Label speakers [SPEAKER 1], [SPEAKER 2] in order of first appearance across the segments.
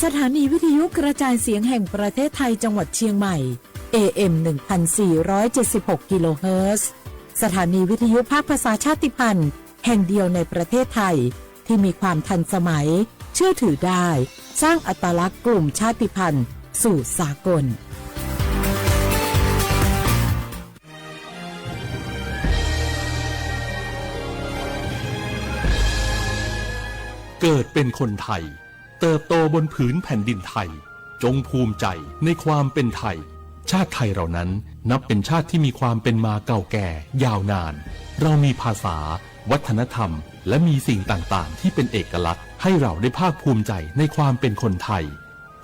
[SPEAKER 1] สถานีวิทยุกระจายเสียงแห่งประเทศไทยจังหวัดเชียงใหม่ AM 1476 กิโลเฮิรตซ์สถานีวิทยุภาคภาษาชาติพันธุ์แห่งเดียวในประเทศไทยที่มีความทันสมัยเชื่อถือได้สร้างอัตลักษณ์กลุ่มชาติพันธุ์สู่สากล
[SPEAKER 2] เกิดเป็นคนไทยเติบโตบนผืนแผ่นดินไทยจงภูมิใจในความเป็นไทยชาติไทยเรานั้นนับเป็นชาติที่มีความเป็นมาเก่าแก่ยาวนานเรามีภาษาวัฒนธรรมและมีสิ่งต่างๆที่เป็นเอกลักษณ์ให้เราได้ภาคภูมิใจในความเป็นคนไทย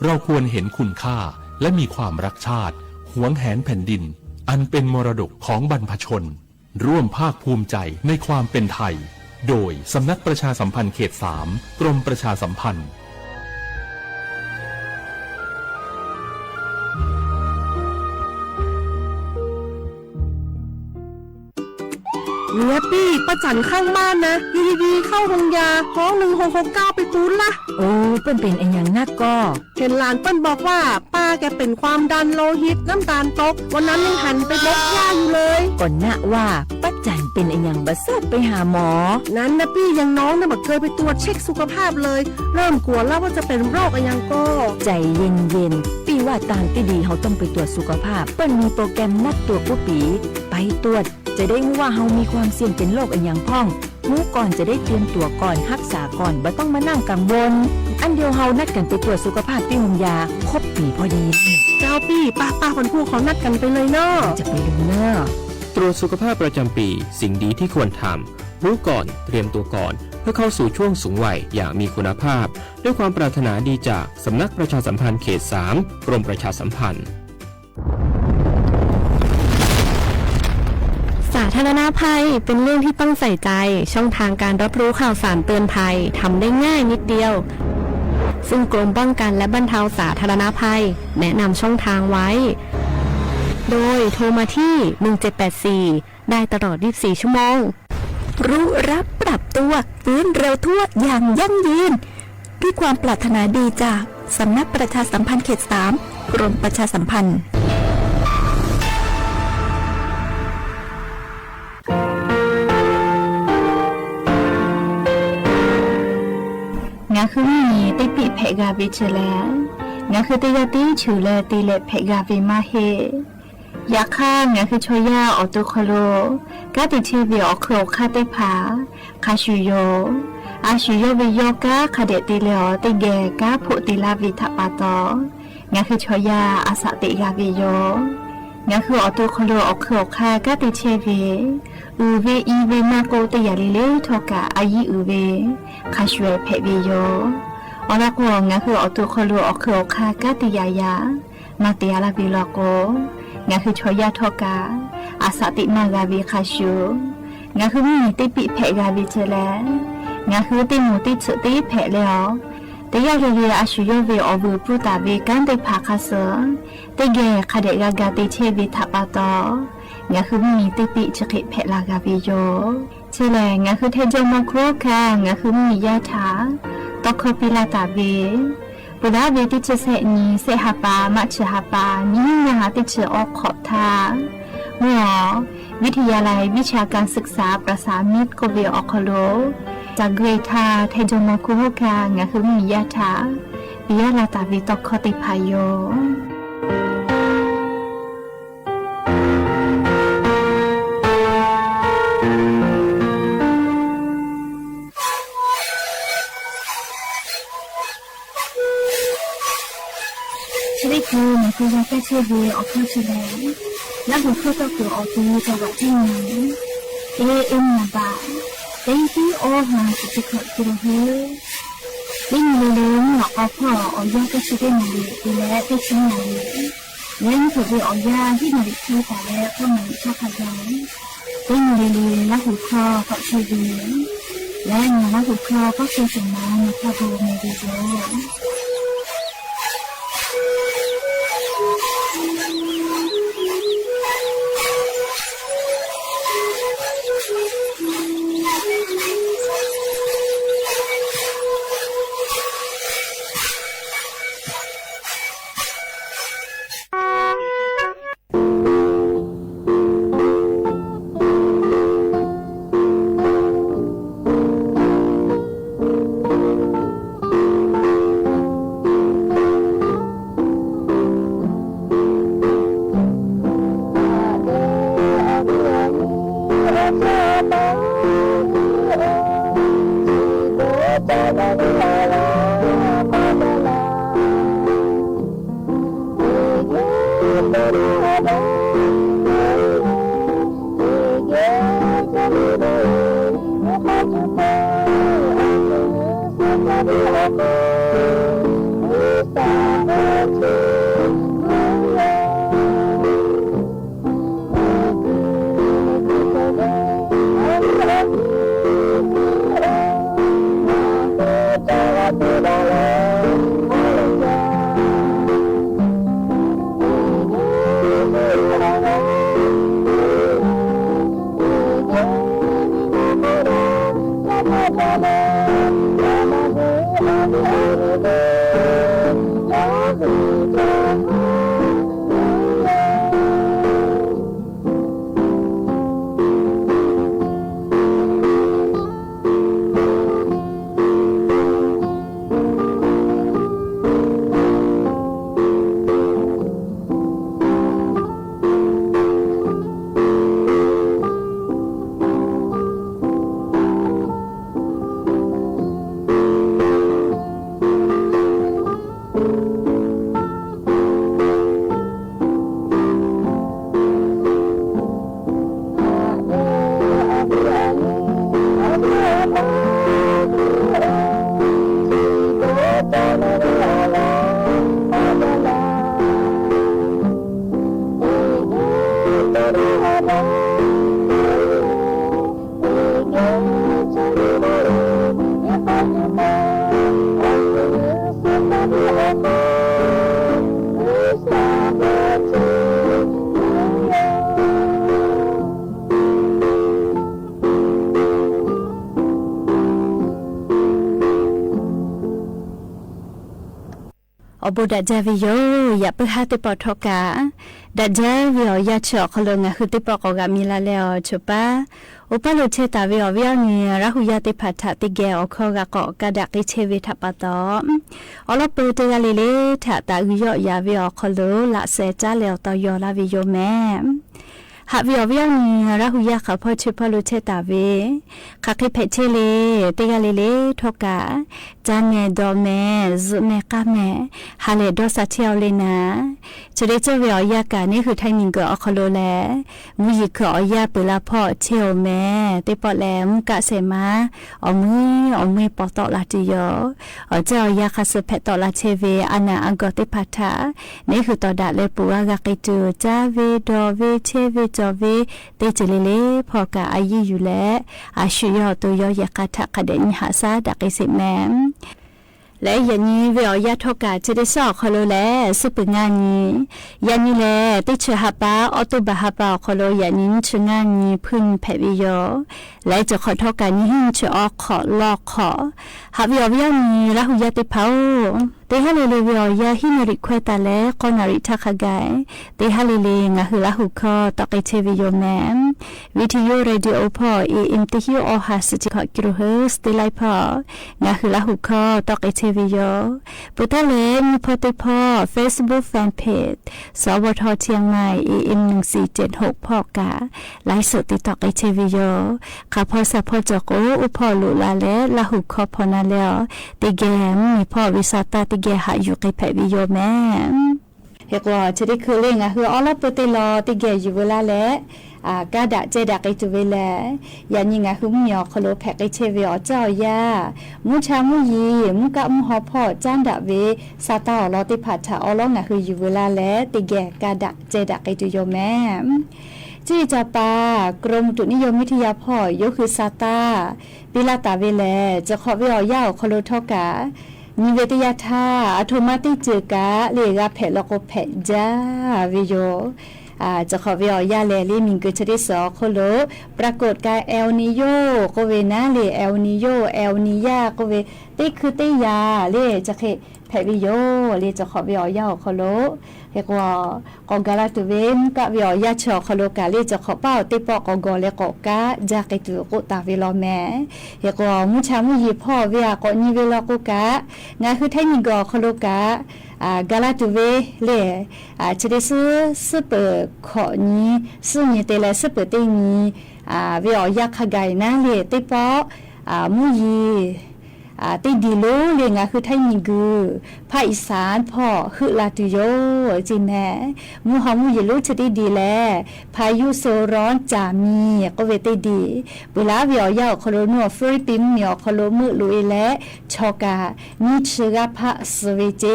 [SPEAKER 2] เราควรเห็นคุณค่าและมีความรักชาติหวงแหนแผ่นดินอันเป็นมรดกของบรรพชนร่วมภาคภูมิใจในความเป็นไทยโดยสำนักประชาสัมพันธ์เขต 3 กรมประชาสัมพันธ์
[SPEAKER 3] เนี่ยปี้ป้าจันข้างบ้านนะอยู่ดีๆเข้าโรงยาท้อง1669ไปตูนละ
[SPEAKER 1] โอ้เปิ้นเป็นอย่างนักก็
[SPEAKER 3] เห็นหลานเปิ้นบอกว่าป้าแกเป็นความดันโลหิตน้ำตาลตกวันนั้นยังหันไปบกย่าอยู่เลย
[SPEAKER 1] ก่อนนะว่าป้าจันเป็นอย่างบะเสิร์ฟไปหาหมอ
[SPEAKER 3] นั้นนะปี้ยังน้องนะบอกเคยไปตรวจเช็คสุขภาพเลยเริ่มกลัวแล้วว่าจะเป็นโรคอะไรก็
[SPEAKER 1] ใจเย็นๆปี้ว่าต่างที่ดีเขาต้องไปตรวจสุขภาพเปิ้นมีโปรแกรมนัดตรวจผู้ปีไปตรวจจะได้รู้ว่าเฮามีความเสี่ยงเป็นโรคอย่างพ่องรู้ก่อนจะได้เตรียมตัวก่อนรักษาก่อนบ่ต้องมานั่งกังวลอันเดียวเฮานัดกันไปตรวจสุขภาพที่โรงยาครบปีพอดี
[SPEAKER 3] เจ้าปี้ป้าคนผู้เขานัดกันไปเลยเนาะ
[SPEAKER 1] จะไปดูเนาะ
[SPEAKER 4] ตรวจสุขภาพประจำปีสิ่งดีที่ควรทำรู้ก่อนเตรียมตัวก่อนเพื่อเข้าสู่ช่วงสูงวัยอย่างมีคุณภาพด้วยความปรารถนาดีจากสำนักประชาสัมพันธ์เขต 3 กรมประชาสัมพันธ์
[SPEAKER 5] สาธารณภัยเป็นเรื่องที่ต้องใส่ใจช่องทางการรับรู้ข่าวสารเตือนภัยทำได้ง่ายนิดเดียวซึ่งกรมป้องกันและบรรเทาสาธารณภัยแนะนำช่องทางไว้โดยโทรมาที่1784ได้ตลอด24ชั่วโมง
[SPEAKER 6] รู้รับปรับตัวฟื้นเร็วทั่วอย่างยั่งยืนด้วยความปรารถนาดีจากสำนักประชาสัมพันธ์เขต 3 กรมประชาสัมพันธ์
[SPEAKER 7] งาคือมีติปิเพกาเวชแลงาคือติยาติชูเลติเลเพกาเวมาเฮยาค่างาคือชอยาออโตโคโลกาติเทเวอโครคาเตผาคาชูโยอาชูโยเวโยกาคาเดติเลอติเกกาโพติลาวิทปาตองาคือชอยาอาสติกาเวโยงาคือออโตโคโลอโครคากาติเทเวอูเวอีเวมาโกตยาลิเลทอกาอายีอูเวคาชเวเพเวโยอลาโกงาคือออโตโคโลอโครคากาติยายานาเตียลาบิลโกงาคือชอยาทอกาอาสตินากาวิคาชูงาคือมีติปิเพกาวิเจแลงาคือติมูติสุติเพแล้วแต่ยาเรียอาชูโยเวอบูปุตาเวกันติภาคาเสติเกคาเดกากาติเชวิทัปาตองาคือมีติปิจกิเพลากาวิโยเชแลงาคือเทจมโครคางาคือมียาถาตอคปิลาตาเวปุระเวติเชเสนีเสหปามัชหปานิยาติเชออกขอบทาหมอวิทยาลัยวิชาการศึกษาประสานมิตรโกเวออคโลจากเกรทาเทจมคุโฮกางาคือมียาถาปิยาลาตาวิตคติพายโยคือในคือยาแก้เชื้อวีออกเข้าแสดงและหัวข้อต่อคือออกที่จังหวัดที่ไหนAM นาบาเต็งที่โอหาจิตเกิดขึ้นเฮ้ยิ่งเลี้ยงหลอกเอาพ่อเอายาแก้เชื้อได้หนึ่งดีและได้ชิ้นหนึ่งเลี้ยงถูกไปเอายาที่หนึ่งที่แต่แล้วก็เหมือนชอบขยันเต็งเลี้ยงและหัวข้อก็เชื้อวีและงานและหัวข้อก็คือสิ่งนั้นในข้อดูในวิดีโอ อบุดาจาวิโยอย่าไปหาติปอทกาดาจาวิโออย่าเฉาะขลงะคือติปอกกามิลาเลอชุปะอุปโลเชตาวิโอวิโอนี่ราหุยาติพัทติเกอคอกะกอกะดักอิเชวิทัปตออลอปูตะเลเลทะตาวิโยยาวิโอขลละเซจาเลอตอยอลาวิโยแมหาวิโอวิโอนี่ราหุยาขะพอชุปโลเชตาเวคาคิเพเชเลติกะเลทกาจาเมดอเมซุเมกะเมฮาเลดอซาเทียวเลนะจะได้เจอวิโอยากานี่คือไทมิงกอคโลแลมุยิกอยาเปลาพ่อเชียวแม่ติปอแลมกะเสมาอมือปอตอลาติโยเจ้ายาคาสเพตอลาเชเวอานาอังกอติพัทานี่คือตอดาเลปัวกะกิจูจาเวดอเวเชเวจอเวเตจเลเลพอกะอายุอยู่แลอาชุยอตัวยอยากะทะกะเดนิหาซาดักอิสิแมมและยันนี้วิโอยาทกาจะได้สอบคอโลแลสุปงานนี้ยันนี้แลติเชหาปาออตุบะหาปาคอโลยันนี้ชงานนี้พึ่งแผ่วิโยและจะขอทกานี้หิ้งเชออขอลอกขอหาวิโอวิโอนี้ละหุยาติเผาเตฮาเลเลวิโอยาหินริควตาเลกอนาริทักไกเตฮาเลเลงะหุละหุคอตอกเชวิโยแมมวิทยุเรดิโอพอเอ็มติฮิโอฮาสจิคอกิโลเฮิร์สติไลพองะหุละหุคอตอกเชวิโยปุตตะเลมีพอติพอ Facebook Fan Page สวทเชียงใหม่ AM 1476พอกาไลฟ์สดติดต่อเชวิโยข้าพอสะพอจโกอุพอลุลาเลละหุคอพอนาเลติเกมมีพอวิสาตาติเกหาอยู่กับแผ่วิโยแม่เฮกว่าจะได้คือเล่งอะคือออลปติลอติเกอยู่เวลาและกาดะเจดะกิจุเวลายันยิงอะคือมีอคโลแพกเชวิอเจ้ายามุชามุยีมุกะมุฮอพอจันดะเวซาตาอลติพัทธาอลงอะคืออยู่เวลาและติเกกาดะเจดะกิจุโยแม่จีจาปากรมตุนิยมวิทยาพ่อยกคือซาตาปิลาตาเวแลจะขอวิอยาคโลทกานิเวตยาธาอัตโนมัติจืกะเลกาเพลโกเพจาวิโยจะขอวิอยาเลลิมิงกุชริสอโคโลปรากฏกายเอลนิโยโกเวนะเลเอลนิโยเอลนิยาโกเวติคือติยาเลจะเคแพวิโยเลจะขอวิอยาโคโลเรียกว่ากอกาลาตุเวนกะวิอยาชอโคโลกาเลจะขอเป้าติปอกอกอเลกอกะจากไอตุโกตาวิโลแมเรียกว่ามุชามุยีพ่อเวียกอนิเวลกุกะงาคือไทมิงกอโคโลกะกาลาตุเวเลจะได้ซื้อเปิดขอนี้ซื้อนี้แต่ละซื้อเปิดตีนี้วิอยาขกายนะเลติปอมุยี ติดีโลเลยงาคือไทยมีกือภาคอีสานพ่อฮึลาตุโยจิแม่มูฮามูยลุจะได้ดีแลพายุโซร้อนจามีก็เวติดีเวลาเวียวยาวคโลนัวฟิลิปปินส์เมียวคโลมือลุยและชอกามีชื่อพระสเวเจ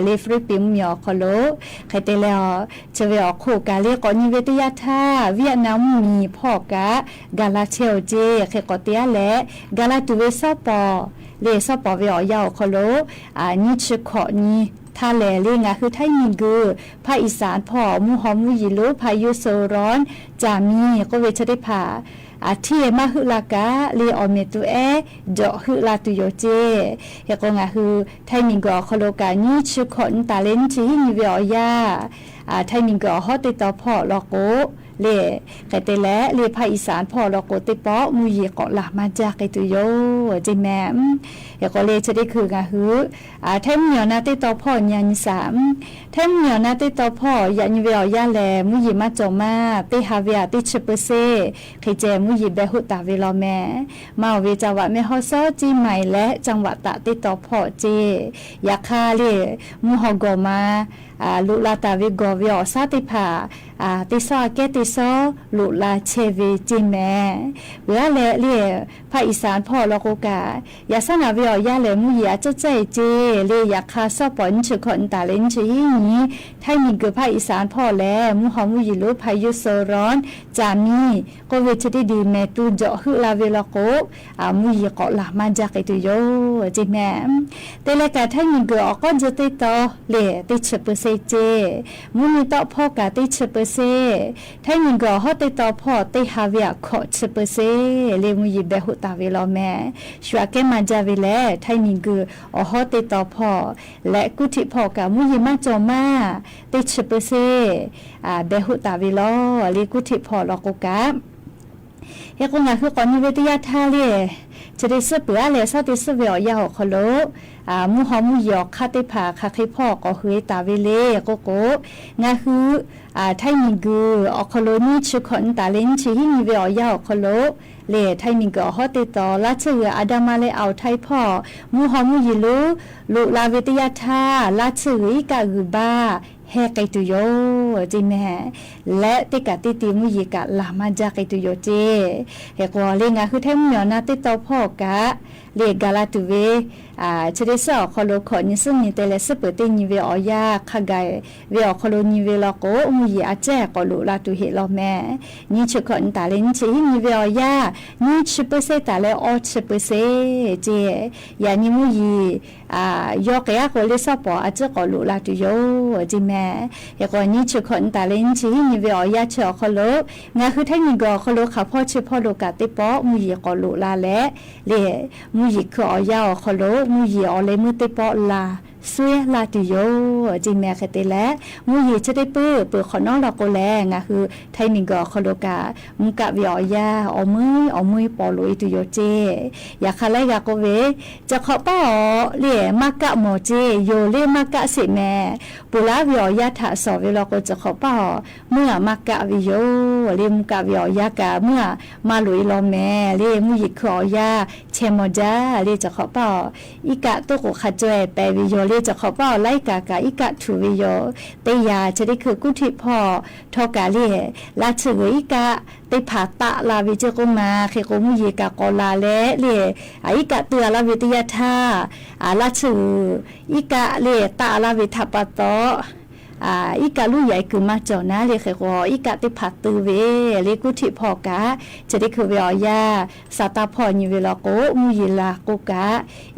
[SPEAKER 7] เลฟิลิปปินส์เมียวคโลใครเตแล้วจะเวียโคกาเรียกก่อนนิเวศยาธาเวียดนามมีพ่อกากาลาเชลเจใครก็เตียและกาลาตุเวซาปอเลซาปอเวียวยาวคโลนี่ชื่อขอนี้ท่าแลเรียงคือไทยมีกือภาคอีสานพ่อมูฮอมูยิลุพายุโซร้อนจามีก็เวชได้ผ่าที่มาฮึลากาเลอเมตุเอดอฮึลาตุโยเจเฮก็งาคือไทยมีกอคโลกานี่ชื่อคนตาเลนจีนิเวียยาไทยมีกอฮอติตอพ่อลอโกเลไกเตและเลภาคอีสานพ่อลอโกติปอมูยีเกาะหลามาจากไกตุโยจิแม่เฮก็เลจะได้คือกาฮือไทยมีนาติตอพ่อยันสามไทยมีนาติตอพ่อยันเวียยาแลมูยีมาจอมาติฮาเวียติชเปเซไคเจมูยีเบหุตาเวลอแม่มาเวจังหวัดแม่ฮอซอจีใหม่และจังหวัดตะติตอพ่อเจยาคาเลมูฮอกอมาลุลาตาวิกอวิอซาติภาติซอเกติซอลุลาเชเวจิแม่เวลาเลภาคอีสานพ่อลอโกกายาสนาวิอยาเลมุยาจะใจเจเลยาคาซอปอนฉขอนตาเลนชีนี้ไทยมีเกิดภาคอีสานพ่อแลมุฮอมุยิลุพายุโซร้อนจามีก็เวชได้ดีแม่ตูเจาะฮึลาเวลโกมุยเกาะหลามาจากไอตุโยจิแม่แต่ละกาไทยมีเกิดก็จะติดต่อเลติดเชเปเซเจมุมีต่อพ่อกาติดเชเปเซไทยมีเกิดฮอติดต่อพ่อติฮาเวียขอเชเปเซเลมุยเบหุตาเวลแม่ชัวแกมาจาเวลไทยมีเกิดฮอติดต่อพ่อและกุฏิพ่อกามุยมาจอมาติดเชเปเซเบหุตาเวลเลกุฏิพ่อลอกกาเฮก็งาคือก่อนนิเวศยาธาเลจะได้เสเปือเลยซาติเสเวียยาวคโลมูฮอมูยอกคาติผาคาคิพ่อก็เฮยตาเวเลโกโกงาคือไทยมีกืออคโลนี่ชื่อคนตาเลนชีนิเวียยาวคโลเลไทยมีก็ฮอติตอราชเรืออาดามาเลเอาไทยพ่อมูฮอมูยิลุลุลาเวตยาธาราชเรือกะกือบาเฮไกตุโยจิแม่และติกะติติมุยิกะลามาจากไกตุโยเจเฮกอเลงาคือไทยมีนาติตอพ่อกะเลกาลาตุเวจะได้สอคโลขอนิซึ่งนี่แต่ละสเปตินิเวอยาขะไกเวอคโลนิเวลโกมุยิอาแจกอลุลาตุเฮลอแม่นี่ชขอนตาเลนชินิเวอยานี่ชิเปเซตาเลออชิเปเซเจยานิมุยิยอกยาโคเลสปออาแจกอลุลาตุโยจิแม่เฮกอนี่ชขอนตาเลนชินิเวอยาเชอคโลงาคือไทมีกอคโลขาพ่อชิพ่อโลกาติปอมุยิกอลุลาและเลมุยิขอยาคโลมูยีอเลมุติปอลาสวยลาติโยจิแม่คเตและมูยีจะได้เปื้อขอนอลาโกแลงะคือไทยมิงกอคโลกามุกะวิอยาอมือปอลุยตุโยเจอยากคาไลกาโกเวจะขอป้อเล่มากะโมเจโยเล่มากะสิแม่ปุลาวิอยาถาสอเวลาโกจะขอป้อเมื่อมากะวิโยเล่มุกะวิอยากะเมื่อมาลุยลอแม่เล่มูยีขอยาเชมจาเล่จะขอป้ออีกะตุกขะจวยไปวิโยเล่จะขอป้อไล่กากาอีกะถูวิโยเตยาจะได้คือกุฏิพ่อทอกาเล่ลาชื่ออีกะเตผาตะลาวิเจกุมาเคโกมุยีกะกอลาเล่เล่อีกะเตือลาวิทยาธาลาชื่ออีกะเล่ตะลาวิทัปปะโตอีกะลูใหญ่คือมาจอนะเลยค่ะอีกะติผัดตือเวเลกุธิพอกะจะได้คือเวียาสตาพอนิเวลโกมุยลาโกกะ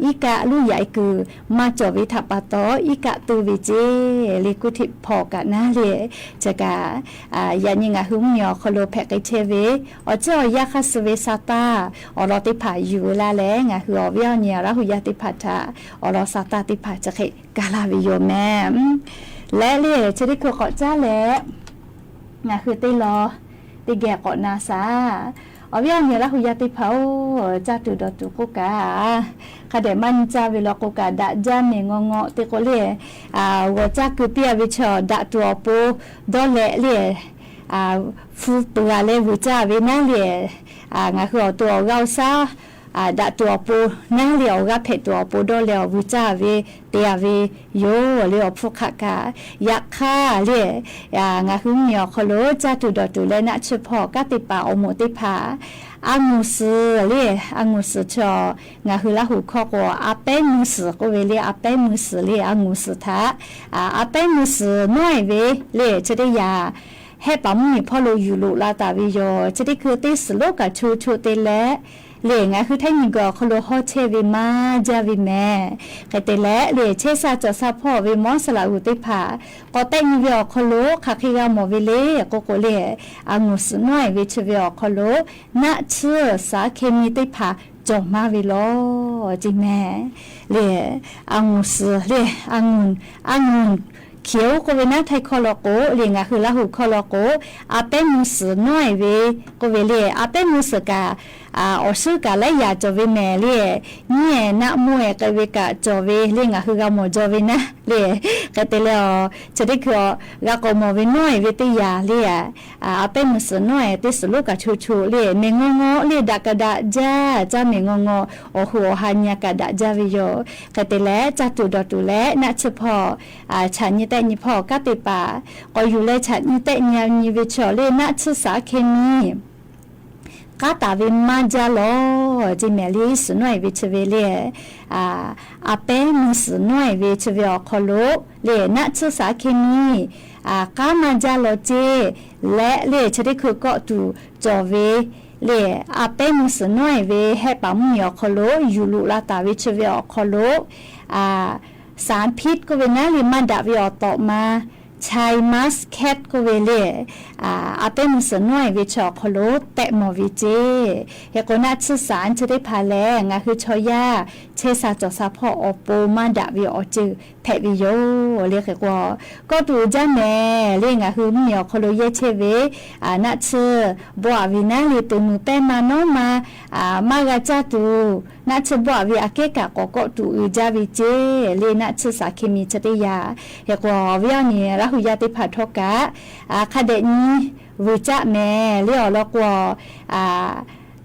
[SPEAKER 7] อีกะลูใหญ่คือมาจอวิทัปปะโตอีกะตือเวเจเลกุธิพอกะนะเลยจะกะยานิงะหุมยอคโลแพกไอเทเวอจอยาคาสเวสตาอรติผาอยู่ลาแลงะคืออเวียเนี่ยราหุยาติผัดอรสตาติผัดจะเคกาลาวิโยแม่และเล่จะได้คือเกาะจ้าแล้วนะคือตีรอตีแก่เกาะนาซาเอาเวียนเนี่ยละหุยาติเผาจ้าตุดตุกุกาคาเดมันจ้าเวลากุกาดะจ้าเมงงอติโกเล่ว่าจ้าคือเปียวิชอดะตัวปูดอเล่เล่ฟูตัวเล่วุจ้าเวน่าเล่งาคือตัวเราซา ดาตัวปูนั่งเหลียวกับเพตัวปูโดเหลียววิจาเวเตียเวโยเหลียวพวกขากายักฆ่าเรียงาคือเหมียวคโลจะตุดตุเลนะเฉพาะกติปาอโมติภาอางูสือเรียอางูสือชองาคือละหูข้อกว่าอาเป็นมือสือก็เวเรียอาเป็นมือสือเรียอางูสือทะอาเป็นมือสือน้อยเวเรียจะได้ยาให้ปั๊มมีพ่อโลอยู่ลุลาตาวิโยจะได้คือติสโลกกับชูเตและเลี้ยงคือท่านยิงก็คโลฮอเชวิมาจาวิแม่ใครเตและเลี้ยเชซาจอซาพ่อวิมอสลาอุติภาก็แต่ยิงก็คโลคักขิกามอวิเลก็โกเล่อางูสน้อยวิชวิอคโลนัเชื่อสาเคมีติภาจงมาวิโลจิแม่เลี้ยอางูสเลี้ยอางุนเขียวก็เวนัทไทยคอลโกเลียงคือละหูคอลโกอาเป็นมือสือน้อยเวก็เวเลียอาเป็นมือสือกาอสือกาและยาจอเวแม่เลียนี่นะมวยกเวกาจอเวเลียงคือกามจอเวนะเลียก็เตลอจะได้คือกากมเวน้อยเวติยาเลียอาเป็นมือสือน้อยติสลูกกาชูเลียเมงงเลียดักกะดาจ้าเมงงโอหัวหันยากะดาจาวิโยก็เตและจัตุดตุและนะเฉพาะฉันแต่นี่พ่อกติปาก็อยู่เลยฉันนี่แต่เนี่ยนี่วิชอเลยนักศึกษาเคมีกาตาวิมาจาโลจิเมลิสหน่วยวิชเวเลียอาเป็นมุสหน่วยวิชเวอคโลเลนักศึกษาเคมีกามาจาโลเจและเลชได้คือก็ตูจอเวเลอาเป็นมุสหน่วยเวให้ปั๊มมีอคโลอยู่ลุลาตาวิชเวอคโลสารพิษก็เวนะลิมันดาวิอต่อมาชายมัสแคทก็เวเล่อาเป็นมุสน้อยวิชอคโลแตะมอวิเจเฮโกนัชสารจะได้พาแลงคือชอยาเชซาจอซาพ่ออโปมันดาวิอจือแพวิโยเรียกว่าก็ดูจ้าแม่เรียกคือมีอคโลเยเชเวนัชบัววินาลิตุมือแป้มาโนมามากาจาตูนัชบัววิอาเกกะก็ตูจาวิเจเลนัชสาเคมีจะได้ยาเฮกว่าวิอันนี้ละหุยาติพัทกะคาเดนี้วิจาแม่เรียกแล้วว่า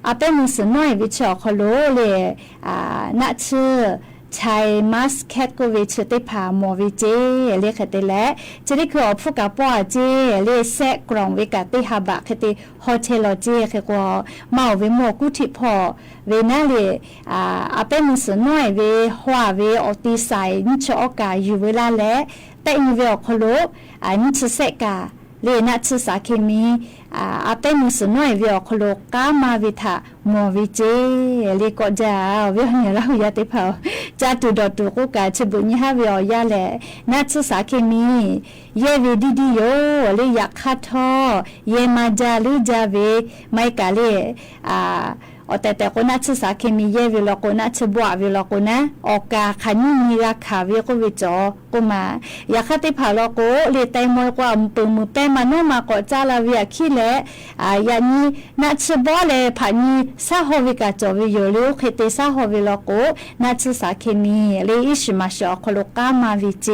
[SPEAKER 7] อาเป็นมุสน้อยวิชอคโลเลนัชชายมัสแคทก็วิชติพามอวิเจเรียกแต่และจะได้คือพวกกับป้าเจเรียแซกกรองวิกาติฮาบะคติโฮเทลเจคือว่าเมาวิโมกุติพอเวน่าเลยเป็นมุสน้อยเวหัวเวอติไซนิชออกาอยู่เวลาและแต่อีเวอคโลนิชเซกาเลนัชสาเคมีเป็นมุสน้อยเวอคโลกามาวิทามอวิเจเลก็จะเวเนี่ยเราอยากติเผาจะตุดตุกุกาชบุญฮาเวอยาแลนัชสาเคมีเยวิดีโยเลอยากคัดทอเยมาจาลิจาเวไม่กาเลแต่คนนัชสาเคมีเยวิลโกนัชบัววิลโกนะออกกาขันมีราคาเวก็วิจอก็มาอยากคัดติเผาโลโกเลไตมวยกว่าปืนมือแป้มาโนมาก็จาลาเวียขี้และยานี้นัชบัวเลผานีซาโฮวิกาจอวิโยลิโอเคเตซาโฮวิลโกนัชสาเคมีเลอิชิมาชอคโลกามาวิเจ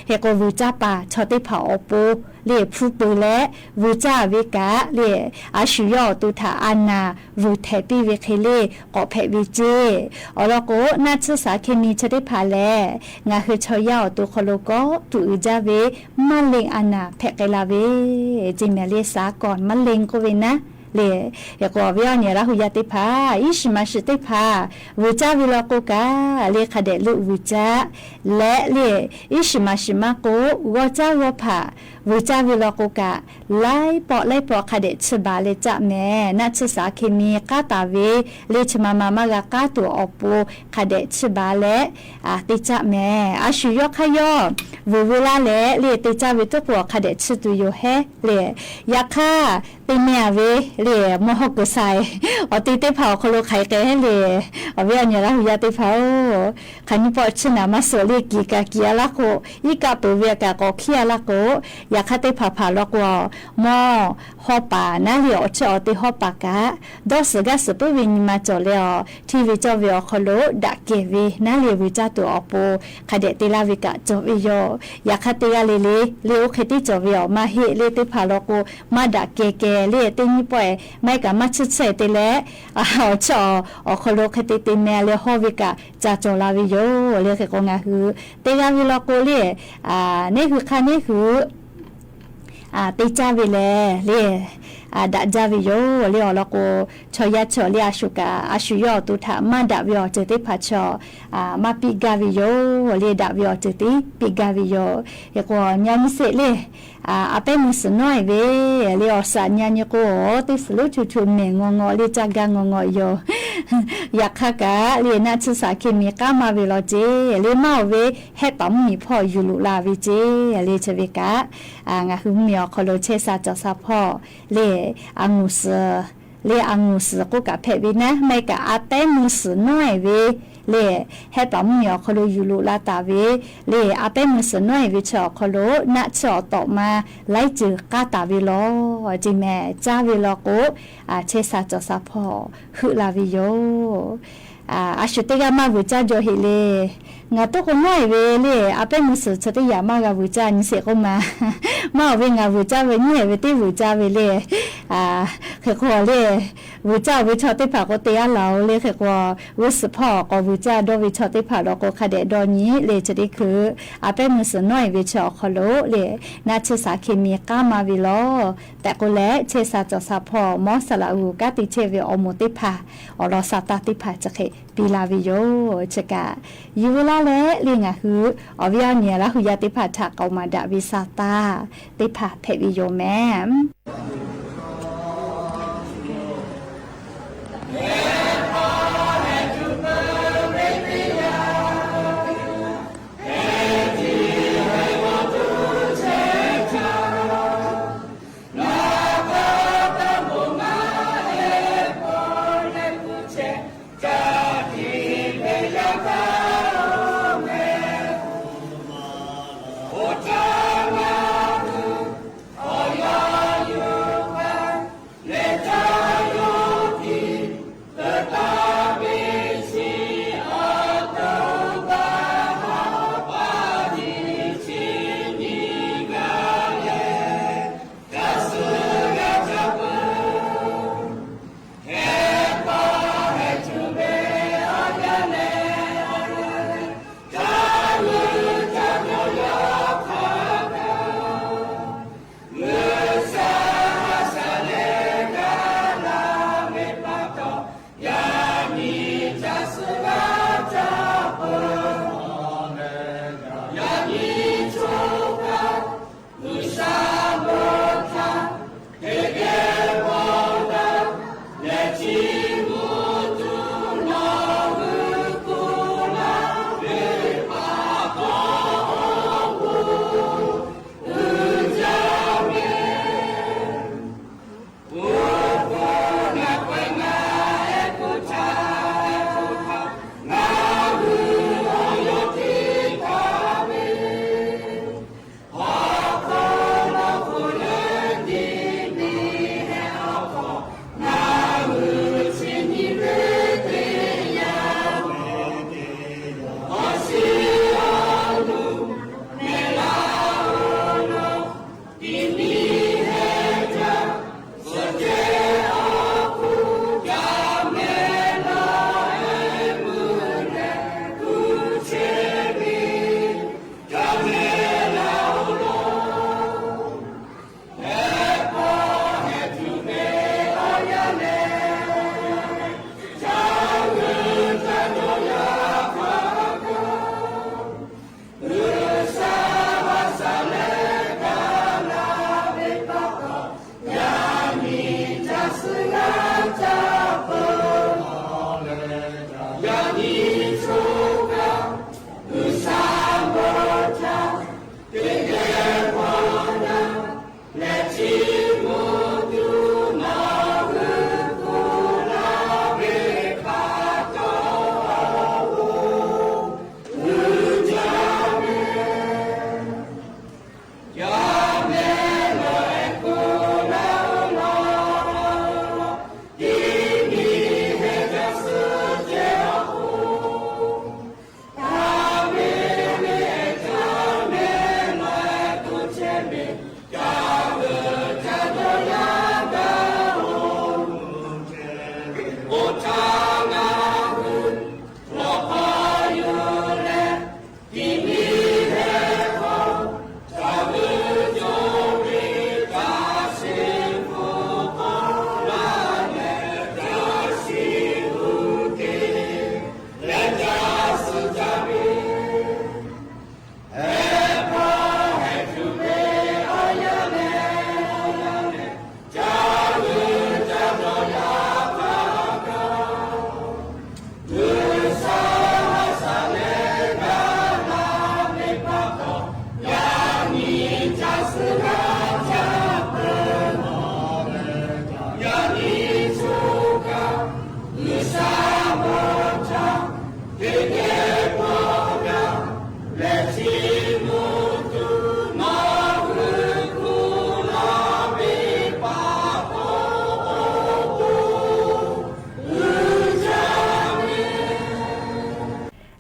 [SPEAKER 7] เฮโกวิจาปาชอติเผาอปูเรียผู้ปืนและวิจาวิกาเรียอาชุยอตุถาอันนาวิเทปีวิเคเลก็เพวิเจอลโกนัชสาเคมีจะได้พาแลงาคือชอยอตุคโลโกตุอุจาเวมะเลงอันนาเพกลาเวจิเมเลสาก่อนมะเลงก็เวนะเลยกว่าเวียเนี่ยละหุยาติพาอิชมาชิติพาวิจาวิลโกกาเลคเดลุวิจาและเลอิชมาชิมาโกวจาวพาวิจาวิลโกกาไลปอคเดชบาเลจาแม่นัชสาเคมีกาตาเวเลชมามากากาตัวอปูคเดชบาเลติจาแม่อาชุยขยอเวลาเลติจาวิตปัวคเดชตุโยเฮเลยาคาติเมียเวเลมหกไซอติเตเผาคโลไข่แกให้เลเวียเนี่ยละหุยาติเผาขันปอชนะมาโซเลกีกาเกียละโกอีกาเปเวียกาโกเคียละโกอยากให้เตผาละโกมอฮอปานะเหลียวจอติฮอปากะดอสกะสปวิญมาจอเลอทีวิจอเวียคโลดักเกเวนะเลวิจาตัวอโปคเดติลาวิกะจอวิโยอยากให้เตยาเลโอเคติจอเวียมาเฮเลเตผาละโกมาดักเก เล่ตินี่ป่วยไม่กะมาชิดเสติแลเอาจอคโลคติติแม่เลฮอวิกะจะจลาวิโยเรียกก็งาคือเตกาวิลโกเล่นี่คือคันนี้คือติจาวิเลเล่ดัจจาวิโยเรียแล้วก็ชอยชอเรียชุกาอาชุยอตุถามาดาวิโยเจติพัชอมาปิกาวิโยเรียดาวิโยเจติปิกาวิโยเรียกว่าญาณิเสเลอาเป็นมุสน้อยเวเรียสัญญาณก็ติสลุชุเมงงอเรียจักกังงโยอยากขากะเรียนัชสาเคมีกามาเวลเจเรียมาเวให้ปั๊มมีพ่ออยู่ลุลาวิเจเรียเชเวกะงาคือมีอคโลเชซาจอซาพ่อเรียอังุสเรียอังุสก็กะเพวินะไม่กะอาเตมุสน้อยเวเล่ให้ปั๊มมีอคโลอยู่ลุลาตาเวเล่อาเปมุสน้อยวิชอคโลนัชอต่อมาไล่จือกาตาวิโลจิแม่จ้าวิโลโกเชซาจอซาพ่อฮึลาวิโยอาชุติกามาวิจาโจเฮเลงาตุกน้อยเวเลอาเปมุสชติยามากาวิจานิเสกมามาเวงาวิจาเวเนี่ยเวติวิจาเวเลเคขอเลวิจาวิชติภาโกเตียเหลาเลเคขอวิสพ่อก็วิจาโดวิชติภาโลโกคาเดดอนี้เลจดิคืออาเปมุสน้อยวิชอคโลเลนาเชสาเคมีกามาวิโลแต่ก็และเชสาจอซาพอมอสลาอูกาติเชเวอโมติภาอรอซาตาติภาจะเคปีลาวิโยเจกะยูเวลาและเลียงะคืออวิยาเนียละหุยาติภาถากอมาดาวิซาตาติภาเพวิโยแมม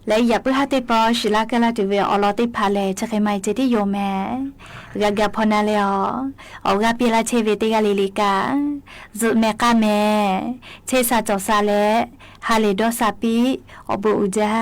[SPEAKER 7] และอย่าเพื่อให้ปอชิลากะลาติเวอลอติพาเลจะใครไม่จะได้โยแม่กะกะพอนาเลออกะเปลาเชเวติกาลิลิกาจุแม่กะแม่เชซาจอซาเลฮาเลดอซาปิอบูอุจา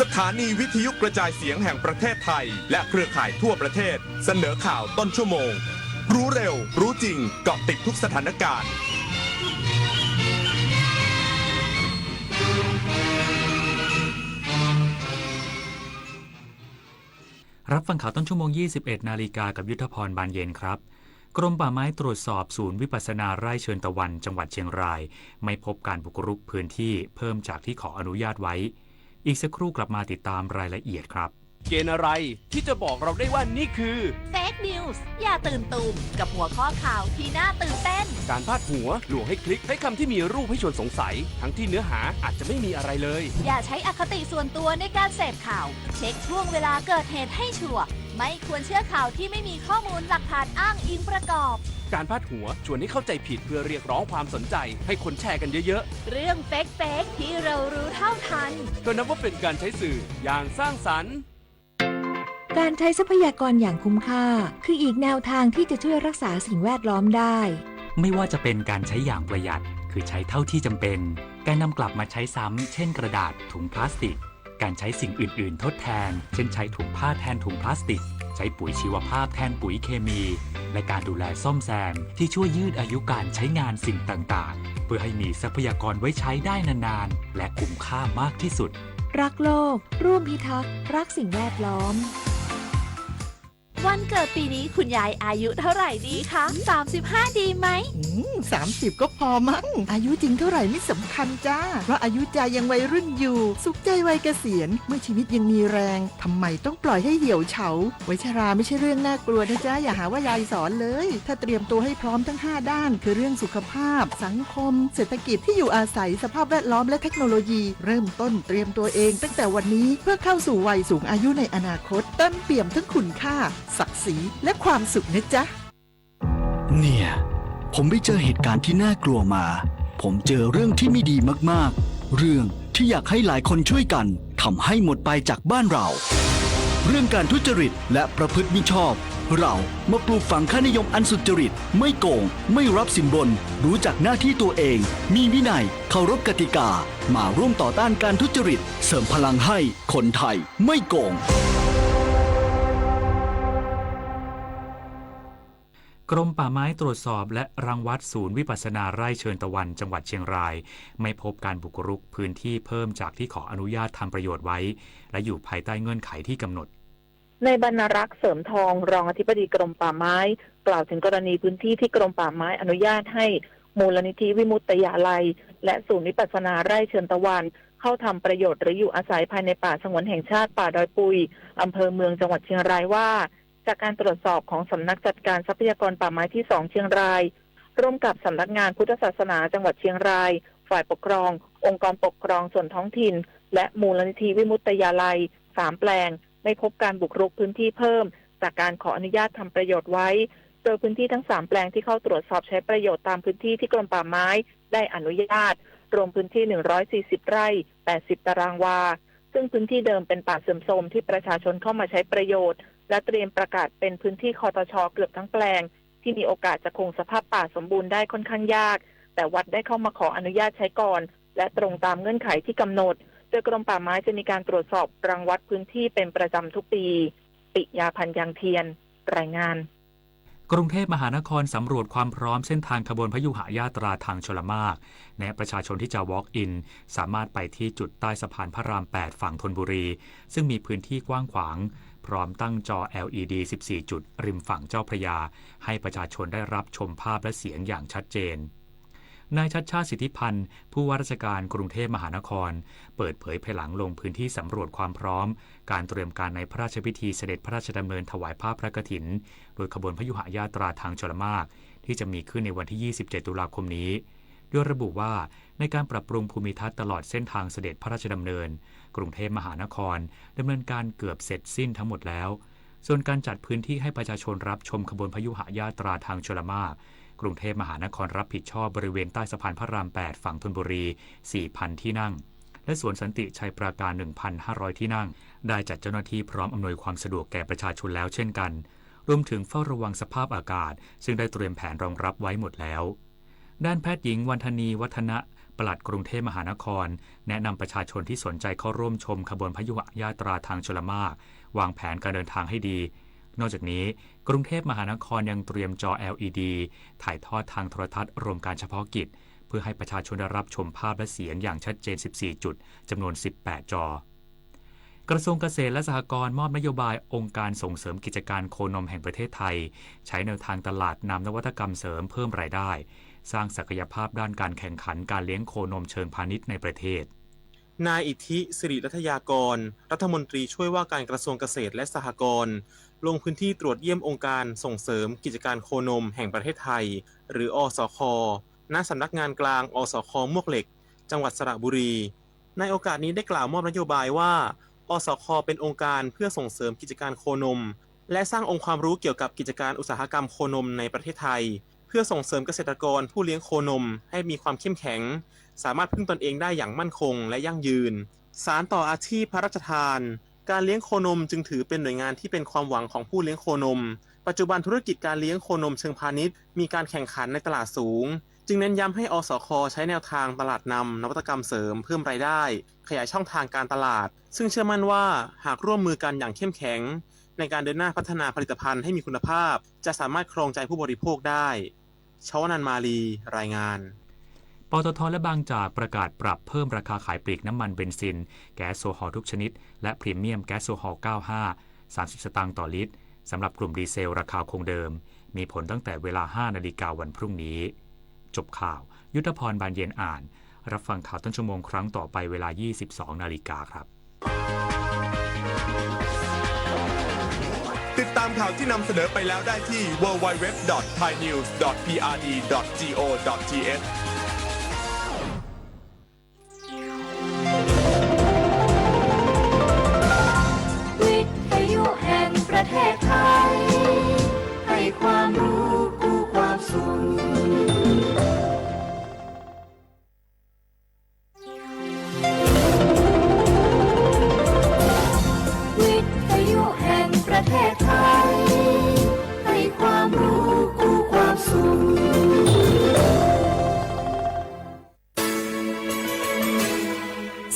[SPEAKER 8] สถานีวิทยุกระจายเสียงแห่งประเทศไทยและเครือข่ายทั่วประเทศเสนอข่าวต้นชั่วโมงรู้เร็วรู้จริงเกาะติดทุกสถานการณ์
[SPEAKER 9] รับฟังข่าวต้นชั่วโมง 21 นาฬิกากับยุทธพรบานเย็นครับกรมป่าไม้ตรวจสอบศูนย์วิปัสสนาไร่เชิญตะวันจังหวัดเชียงรายไม่พบการบุกรุกพื้นที่เพิ่มจากที่ขออนุญาตไว้อีกสักครู่กลับมาติดตามรายละเอียดครับ
[SPEAKER 10] เกณฑ์อะไรที่จะบอกเราได้ว่านี่คือ
[SPEAKER 11] เฟกนิวส์อย่าตื่นตูมกับหัวข้อข่าวที่น่าตื่นเต้น
[SPEAKER 10] การพาดหัวลวงให้คลิกใช้คำที่มีรูปให้ชวนสงสัยทั้งที่เนื้อหาอาจจะไม่มีอะไรเลย
[SPEAKER 11] อย่าใช้อคติส่วนตัวในการเสพข่าวเช็คช่วงเวลาเกิดเหตุให้ชัวร์ไม่ควรเชื่อข่าวที่ไม่มีข้อมูลหลักฐานอ้างอิงประกอบ
[SPEAKER 10] การพาดหัวชวนให้เข้าใจผิดเพื่อเรียกร้องความสนใจให้คนแชร์กันเยอะ
[SPEAKER 11] ๆเรื่องเฟกที่เรารู้เท่าทัน
[SPEAKER 10] ก็นับว่าเป็นการใช้สื่ออย่างสร้างสรรค์
[SPEAKER 12] การใช้ทรัพยากรอย่างคุ้มค่าคืออีกแนวทางที่จะช่วยรักษาสิ่งแวดล้อมได้
[SPEAKER 9] ไม่ว่าจะเป็นการใช้อย่างประหยัดคือใช้เท่าที่จำเป็นการนำกลับมาใช้ซ้ำเช่นกระดาษถุงพลาสติกการใช้สิ่งอื่นๆทดแทนเช่นใช้ถุงผ้าแทนถุงพลาสติกใช้ปุ๋ยชีวภาพแทนปุ๋ยเคมีและการดูแลซ่อมแซมที่ช่วยยืดอายุการใช้งานสิ่งต่างๆเพื่อให้มีทรัพยากรไว้ใช้ได้นานๆและคุ้มค่ามากที่สุด
[SPEAKER 12] รักโลกร่วมพิทักษ์รักสิ่งแวดล้อม
[SPEAKER 11] วันเกิดปีนี้คุณยายอายุเท่าไหร่ดีคะ35ดีไหม
[SPEAKER 13] 30ก็พอมั้งอายุจริงเท่าไหร่ไม่สำคัญจ้าเพราะอายุใจยังวัยรุ่นอยู่สุขใจวัยเกษียณเมื่อชีวิตยังมีแรงทำไมต้องปล่อยให้เหี่ยวเฉาวัยชราไม่ใช่เรื่องน่ากลัวนะจ๊ะอย่าหาว่ายายสอนเลยถ้าเตรียมตัวให้พร้อมทั้ง5ด้านคือเรื่องสุขภาพสังคมเศรษฐกิจที่อยู่อาศัยสภาพแวดล้อมและเทคโนโลยีเริ่มต้นเตรียมตัวเองตั้งแต่วันนี้เพื่อเข้าสู่วัยสูงอายุในอนาคตเต็มเปี่ยมทั้งคุณค่าศักดิ์ศรีและความสุขนะจ๊ะ
[SPEAKER 14] เนี่ยผมไปเจอเหตุการณ์ที่น่ากลัวมาผมเจอเรื่องที่ไม่ดีมากๆเรื่องที่อยากให้หลายคนช่วยกันทำให้หมดไปจากบ้านเราเรื่องการทุจริตและประพฤติมิชอบเรามาปลูกฝังค่านิยมอันสุจริตไม่โกงไม่รับสินบนรู้จักหน้าที่ตัวเองมีวินัยเคารพกติกามาร่วมต่อต้านการทุจริตเสริมพลังให้คนไทยไม่โกง
[SPEAKER 9] กรมป่าไม้ตรวจสอบและรังวัดศูนย์วิปัสสนาไร่เชิญตะวันจังหวัดเชียงรายไม่พบการบุกรุกพื้นที่เพิ่มจากที่ขออนุญาตทำประโยชน์ไว้และอยู่ภายใต้เงื่อนไขที่กำหนด
[SPEAKER 15] ในบรรณรักษ์เสริมทองรองอธิบดีกรมป่าไม้กล่าวถึงกรณีพื้นที่ที่กรมป่าไม้อนุญาตให้มูลนิธิวิมุตติยาลัยและศูนย์วิปัสสนาไร่เชิญตะวันเข้าทำประโยชน์หรืออยู่อาศัยภายในป่าสงวนแห่งชาติป่าดอยปุยอำเภอเมืองจังหวัดเชียงรายว่าจากการตรวจสอบของสำนักจัดการทรัพยากรป่าไม้ที่2เชียงรายร่วมกับสำนักงานพุทธศาสนาจังหวัดเชียงรายฝ่ายปกครององค์กรปกครองส่วนท้องถิ่นและมูลนิธิวิมุตติยาลัย3แปลงไม่พบการบุกรุกพื้นที่เพิ่มจากการขออนุญาตทำประโยชน์ไว้โดยพื้นที่ทั้ง3แปลงที่เข้าตรวจสอบใช้ประโยชน์ตามพื้นที่ที่กรมป่าไม้ได้อนุญาตรวมพื้นที่140ไร่80ตารางวาซึ่งพื้นที่เดิมเป็นป่าเสื่อมโทรมที่ประชาชนเข้ามาใช้ประโยชน์และเตรียมประกาศเป็นพื้นที่คตช.เกือบทั้งแปลงที่มีโอกาสจะคงสภาพป่าสมบูรณ์ได้ค่อนข้างยากแต่วัดได้เข้ามาขออนุญาตใช้ก่อนและตรงตามเงื่อนไขที่กำหนดโดยกรมป่าไม้จะมีการตรวจสอบรังวัดพื้นที่เป็นประจำทุกปีปิยาพันธ์ยังเทียนรายงาน
[SPEAKER 9] กรุงเทพมหานครสำรวจความพร้อมเส้นทางขบวนพยุหญาตราทางชลมารแนะประชาชนที่จะ walk in สามารถไปที่จุดใต้สะพานพระราม 8 ฝั่งธนบุรีซึ่งมีพื้นที่กว้างขวางพร้อมตั้งจอ LED 14 จุดริมฝั่งเจ้าพระยาให้ประชาชนได้รับชมภาพและเสียงอย่างชัดเจนนายชัชชาติสิทธิพันธ์ผู้ว่าราชการกรุงเทพมหานครเปิดเผยภายหลังลงพื้นที่สำรวจความพร้อมการเตรียมการในพระราชพิธีเสด็จพระราชดำเนินถวายผ้าพระกฐินโดยขบวนพยุหญาตราทางชลมารที่จะมีขึ้นในวันที่27ตุลาคมนี้โดยระบุว่าในการปรับปรุงภูมิทัศน์ตลอดเส้นทางเสด็จพระราชดำเนินกรุงเทพมหานครดำเนินการเกือบเสร็จสิ้นทั้งหมดแล้วส่วนการจัดพื้นที่ให้ประชาชนรับชมขบวนพยุหญาตราทางชลมารกรุงเทพมหานครรับผิดชอบบริเวณใต้สะพานพระราม 8 ฝั่งธนบุรี 4,000 ที่นั่งและสวนสันติชัยปราการ 1,500 ที่นั่งได้จัดเจ้าหน้าที่พร้อมอำนวยความสะดวกแก่ประชาชนแล้วเช่นกันรวมถึงเฝ้าระวังสภาพอากาศซึ่งได้เตรียมแผนรองรับไว้หมดแล้วด้านแพทย์หญิงวรรณณีวัฒนะปลัดกรุงเทพมหานครแนะนำประชาชนที่สนใจเข้าร่วมชมขบวนพยุหญาตราทางชลมารวางแผนการเดินทางให้ดีนอกจากนี้กรุงเทพมหานครยังเตรียมจอ LED ถ่ายทอดทางโทรทัศน์รวมการเฉพาะกิจเพื่อให้ประชาชนได้รับชมภาพและเสียงอย่างชัดเจน14จุดจำนวน18จอกระทรวงเกษตรและสหกรณ์มอบนโยบายองค์การส่งเสริมกิจการโคนมแห่งประเทศไทยใช้แนวทางตลาดนำนวัตกรรมเสริมเพิ่มรายได้สร้างศักยภาพด้านการแข่งขันการเลี้ยงโคนมเชิงพาณิชย์ในประเทศ
[SPEAKER 16] นายอิทธิสิริรัตยากรรัฐมนตรีช่วยว่าการกระทรวงเกษตรและสหกรณ์ลงพื้นที่ตรวจเยี่ยมองค์การส่งเสริมกิจการโคนมแห่งประเทศไทยหรืออสค.ณสำนักงานกลางอสค.มวกเหล็กจังหวัดสระบุรีในโอกาสนี้ได้กล่าวมอบนโยบายว่าอสค.เป็นองค์การเพื่อส่งเสริมกิจการโคนมและสร้างองค์ความรู้เกี่ยวกับกิจการอุตสาหกรรมโคนมในประเทศไทยเพื่อส่งเสริมเกษตรกรผู้เลี้ยงโคนมให้มีความเข้มแข็งสามารถพึ่งตนเองได้อย่างมั่นคงและยั่งยืนสานต่ออาชีพพระราชทานการเลี้ยงโคนมจึงถือเป็นหน่วยงานที่เป็นความหวังของผู้เลี้ยงโคนมปัจจุบันธุรกิจการเลี้ยงโคนมเชิงพาณิชย์มีการแข่งขันในตลาดสูงจึงเน้นย้ำให้อสค.ใช้แนวทางตลาดนำนวัตกรรมเสริมเพิ่มรายได้ขยายช่องทางการตลาดซึ่งเชื่อมั่นว่าหากร่วมมือกันอย่างเข้มแข็งในการเดินหน้าพัฒนาผลิตภัณฑ์ให้มีคุณภาพจะสามารถครองใจผู้บริโภคได้ชวนันท์มาลีรายงาน
[SPEAKER 9] ปตท.และบางจากประกาศปรับเพิ่มราคาขายปลีกน้ำมันเบนซินแก๊สโซฮอลทุกชนิดและพรีเมียมแก๊สโซฮอล95 30 สตางค์ต่อลิตร สำหรับกลุ่มดีเซลราคาคงเดิมมีผลตั้งแต่เวลา 5 นาฬิกาวันพรุ่งนี้จบข่าวยุทธพรบานเย็นอ่านรับฟังข่าวต้นชั่วโมงครั้งต่อไปเวลา 22 นาฬิกาครับ
[SPEAKER 8] ติดตามข่าวที่นำเสนอไปแล้วได้ที่ www.thainews.prd.go.th
[SPEAKER 17] วิทยุแห่งประเทศไทยให้ความรู้คู่ความสุขวิทยุแห่งประเทศไทยให้ความรู้คู่ความสุข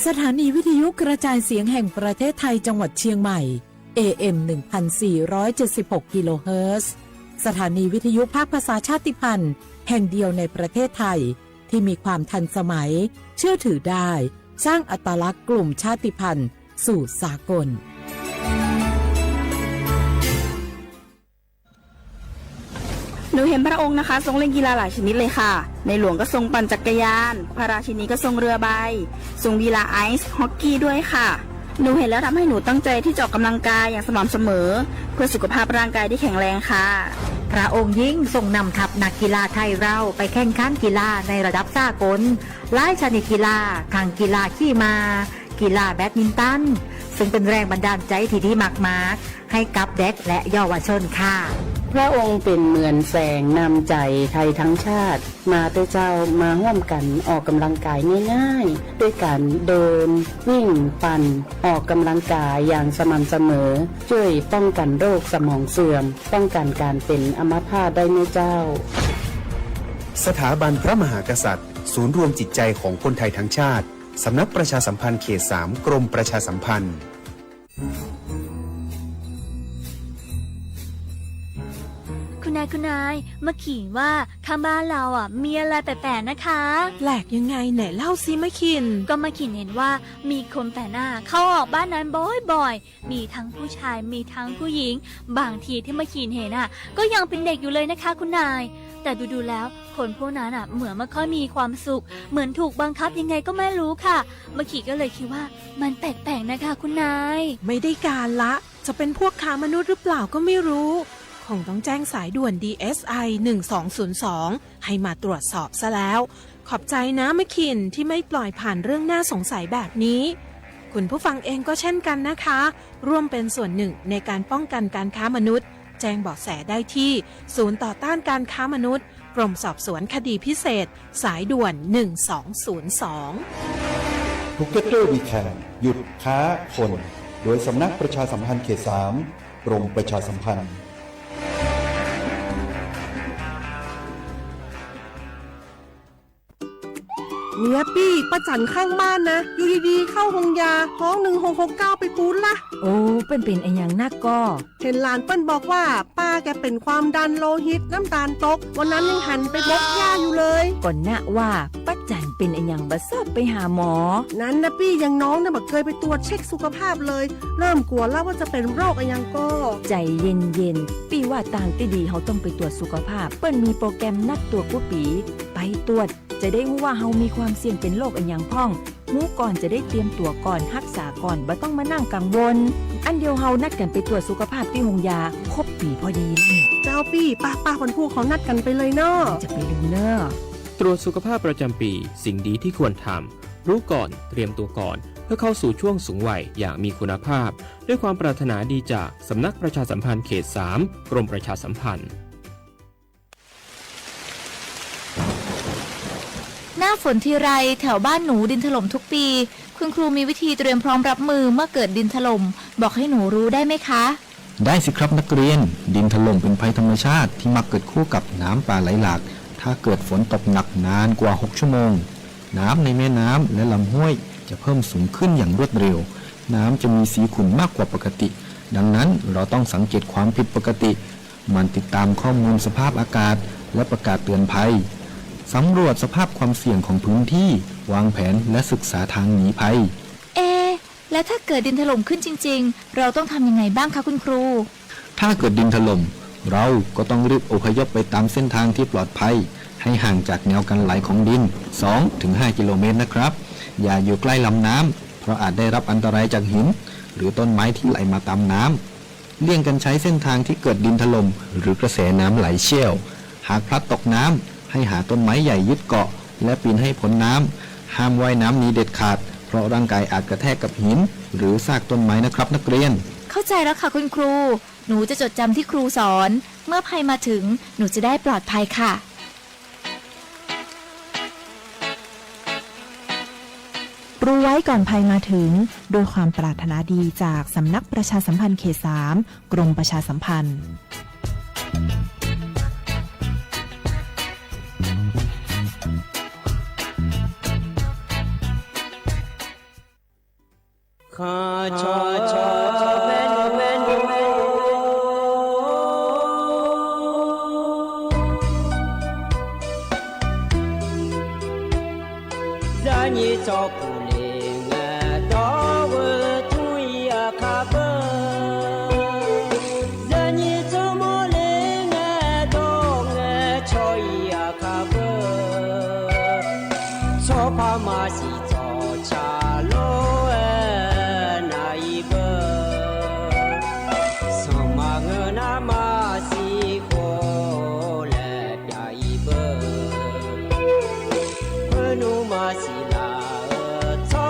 [SPEAKER 1] สถานีวิทยุกระจายเสียงแห่งประเทศไทยจังหวัดเชียงใหม่ AM 1476 กิโลเฮิรตซ์สถานีวิทยุภาคภาษาชาติพันธุ์แห่งเดียวในประเทศไทยที่มีความทันสมัยเชื่อถือได้สร้างอัตลักษณ์กลุ่มชาติพันธุ์สู่สากล
[SPEAKER 18] หนูเห็นพระองค์นะคะทรงเล่นกีฬาหลายชนิดเลยค่ะในหลวงก็ทรงปั่นจักรยานพระราชินีก็ทรงเรือใบทรงกีฬาไอซ์ฮอกกี้ด้วยค่ะหนูเห็นแล้วทำให้หนูตั้งใจที่จะออกกำลังกายอย่างสม่ำเสมอเพื่อสุขภาพร่างกายที่แข็งแรงค่ะพระองค์ยิ่งทรงนำทัพนักกีฬาไทยเราไปแข่งขันกีฬาในระดับสากลหลายชนิดกีฬาทั้งกีฬาขี่ม้ากีฬาแบดมินตันซึ่งเป็นแรงบันดาลใจที่ดีมากๆให้กับเด็กและเยาวชนค่ะพระองค์เป็นเหมือนแสงนำใจไทยทั้งชาติมาเตเจ้ามาร่วมกันออกกำลังกายง่ายๆด้วยการเดินวิ่งปั่นออกกำลังกายอย่างสม่ำเสมอช่วยป้องกันโรคสมองเสื่อมป้องกันการเป็นอัมพาตได้ไหมเจ้า
[SPEAKER 19] สถาบันพระมหากษัตริย์ศูนย์รวมจิตใจของคนไทยทั้งชาติสำนักประชาสัมพันธ์เขต 3 กรมประชาสัมพันธ์
[SPEAKER 11] คุณนายมาขินว่าข้างบ้านเรามีอะไรแปลกๆนะคะ
[SPEAKER 3] แปลกยังไงไหนเล่าซิมาขิน
[SPEAKER 11] ก็มาขินเห็นว่ามีคนแปลกหน้าเข้าออกบ้านนั้นบ่อยๆมีทั้งผู้ชายมีทั้งผู้หญิงบางทีที่มาขินเห็นก็ยังเป็นเด็กอยู่เลยนะคะคุณนายแต่ดูๆแล้วคนพวกนั้นเหมือนไม่ค่อยมีความสุขเหมือนถูกบังคับยังไงก็ไม่รู้ค่ะมาขินก็เลยคิดว่ามันแปลกๆนะคะคุณนาย
[SPEAKER 3] ไม่ได้การละจะเป็นพวกค้ามนุษย์หรือเปล่าก็ไม่รู้คงต้องแจ้งสายด่วน DSI 1202ให้มาตรวจสอบซะแล้วขอบใจนะมะขินที่ไม่ปล่อยผ่านเรื่องน่าสงสัยแบบนี้คุณผู้ฟังเองก็เช่นกันนะคะร่วมเป็นส่วนหนึ่งในการป้องกันการค้ามนุษย์แจ้งเบาะแสได้ที่ศูนย์ต่อต้านการค้ามนุษย์กรมสอบสวนคดีพิเศษสายด่วน1202
[SPEAKER 20] Together We Can หยุดค้าคนโดยสำนักประชาสัมพันธ์เขต 3 กรมประชาสัมพันธ์
[SPEAKER 3] เนี่ยปี้ป้าจันข้างบ้านนะอยู่ดีๆเข้าห้องยาท้อง1669ไปปูนละ
[SPEAKER 21] โอ้เป็นไอ้อย่างนักก็
[SPEAKER 3] เห็นหลานเปิ้นบอกว่าป้าแกเป็นความดันโลหิตน้ำตาลตกวันนั้นยังหันไปบกยาอยู่เลย
[SPEAKER 21] ก่อนหน้าว่าป้าจันเป็นไอ้อย่างบัดซอบไปหาหมอ
[SPEAKER 3] นั้นนะปี้ยังน้องนะบักเคยไปตรวจเช็คสุขภาพเลยเริ่มกลัวแล้วว่าจะเป็นโรคไอ้อย่างก็
[SPEAKER 21] ใจเย็นๆปี้ว่าต่างที่ดีเขาต้องไปตรวจสุขภาพเปิ้นมีโปรแกรมนัดตรวจผู้ปีไปตรวจจะได้รู้ว่าเฮามีความเสี่ยงเป็นโรคอันยังพ่องรู้ก่อนจะได้เตรียมตัวก่อนรักษาก่อนบ่ต้องมานั่งกังวลอันเดียวเฮานัดกันไปตรวจสุขภาพที่โรงยาครบปีพอดีเลย
[SPEAKER 3] เจ้าปี้ป้าคนผู้เขานัดกันไปเลยเนาะ
[SPEAKER 21] จะไปลืมเนาะ
[SPEAKER 4] ตรวจสุขภาพประจำปีสิ่งดีที่ควรทำรู้ก่อนเตรียมตัวก่อนเพื่อเข้าสู่ช่วงสูงวัยอย่างมีคุณภาพด้วยความปรารถนาดีจากสำนักประชาสัมพันธ์เขต 3 กรมประชาสัมพันธ์
[SPEAKER 22] หน้าฝนทีไรแถวบ้านหนูดินถล่มทุกปีคุณครูมีวิธีเตรียมพร้อมรับมือเมื่อเกิดดินถล่มบอกให้หนูรู้ได้ไหมคะ
[SPEAKER 23] ได้สิครับนักเรียนดินถล่มเป็นภัยธรรมชาติที่มักเกิดคู่กับน้ำป่าไหลหลากถ้าเกิดฝนตกหนักนานกว่า6ชั่วโมงน้ำในแม่น้ำและลำห้วยจะเพิ่มสูงขึ้นอย่างรวดเร็วน้ำจะมีสีขุ่นมากกว่าปกติดังนั้นเราต้องสังเกตความผิดปกติมันติดตามข้อมูลสภาพอากาศและประกาศเตือนภัยสำรวจสภาพความเสี่ยงของพื้นที่วางแผนและศึกษาทางหนีภัย
[SPEAKER 22] แล้วถ้าเกิดดินถล่มขึ้นจริงๆเราต้องทำยังไงบ้างคะคุณครู
[SPEAKER 23] ถ้าเกิดดินถล่มเราก็ต้องรีบอพยพไปตามเส้นทางที่ปลอดภัยให้ห่างจากแนวกันไหลของดิน 2-5 กิโลเมตรนะครับอย่าอยู่ใกล้ลำน้ำเพราะอาจได้รับอันตรายจากหินหรือต้นไม้ที่ไหลมาตามน้ำเลี่ยงกันใช้เส้นทางที่เกิดดินถล่มหรือกระแสน้ำไหลเชี่ยวหากพลัดตกน้ำให้หาต้นไม้ใหญ่ยึดเกาะและปีนให้พ้นน้ำห้ามว่ายน้ำหนีเด็ดขาดเพราะร่างกายอาจกระแทกกับหินหรือซากต้นไม้นะครับนักเรียน
[SPEAKER 22] เข้าใจแล้วค่ะคุณครูหนูจะจดจำที่ครูสอนเมื่อภัยมาถึงหนูจะได้ปลอดภัยค่ะ
[SPEAKER 2] รู้ไว้ก่อนภัยมาถึงโดยความปรารถนาดีจากสำนักประชาสัมพันธ์เขต 3 กรมประชาสัมพันธ์
[SPEAKER 5] Masih lah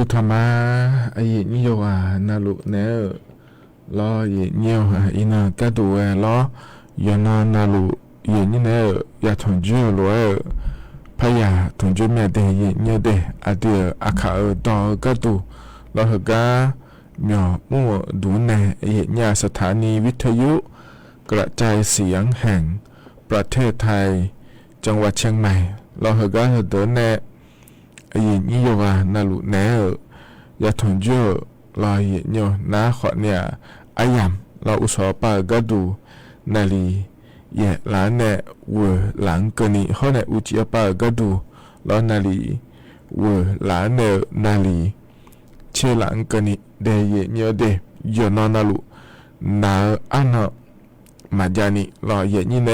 [SPEAKER 5] tu thama ai ni yo na lu ne lo ye nyo ina ka tu lo yo na lu ye ni ne ya thong ju loพยาถงจุแม่เดยเนียเดอเดียอาคาตอกะตุลอหกาหมอมั่วดูแน่เนียสถานีวิทยุกระจายเสียงแห่งประเทศไทยจังหวัดเชียงใหม่ลอหกาเดแน่นิโยกานาลุแน่ยาถงจุลอเยเนียนาขอเนี่ยอายัมลออุสอปากะดูนาลี也来呢，我啷个你后来有几把个度，老那里我来呢那里，切啷个你的也鸟的有那路，那安那马家你老也你呢，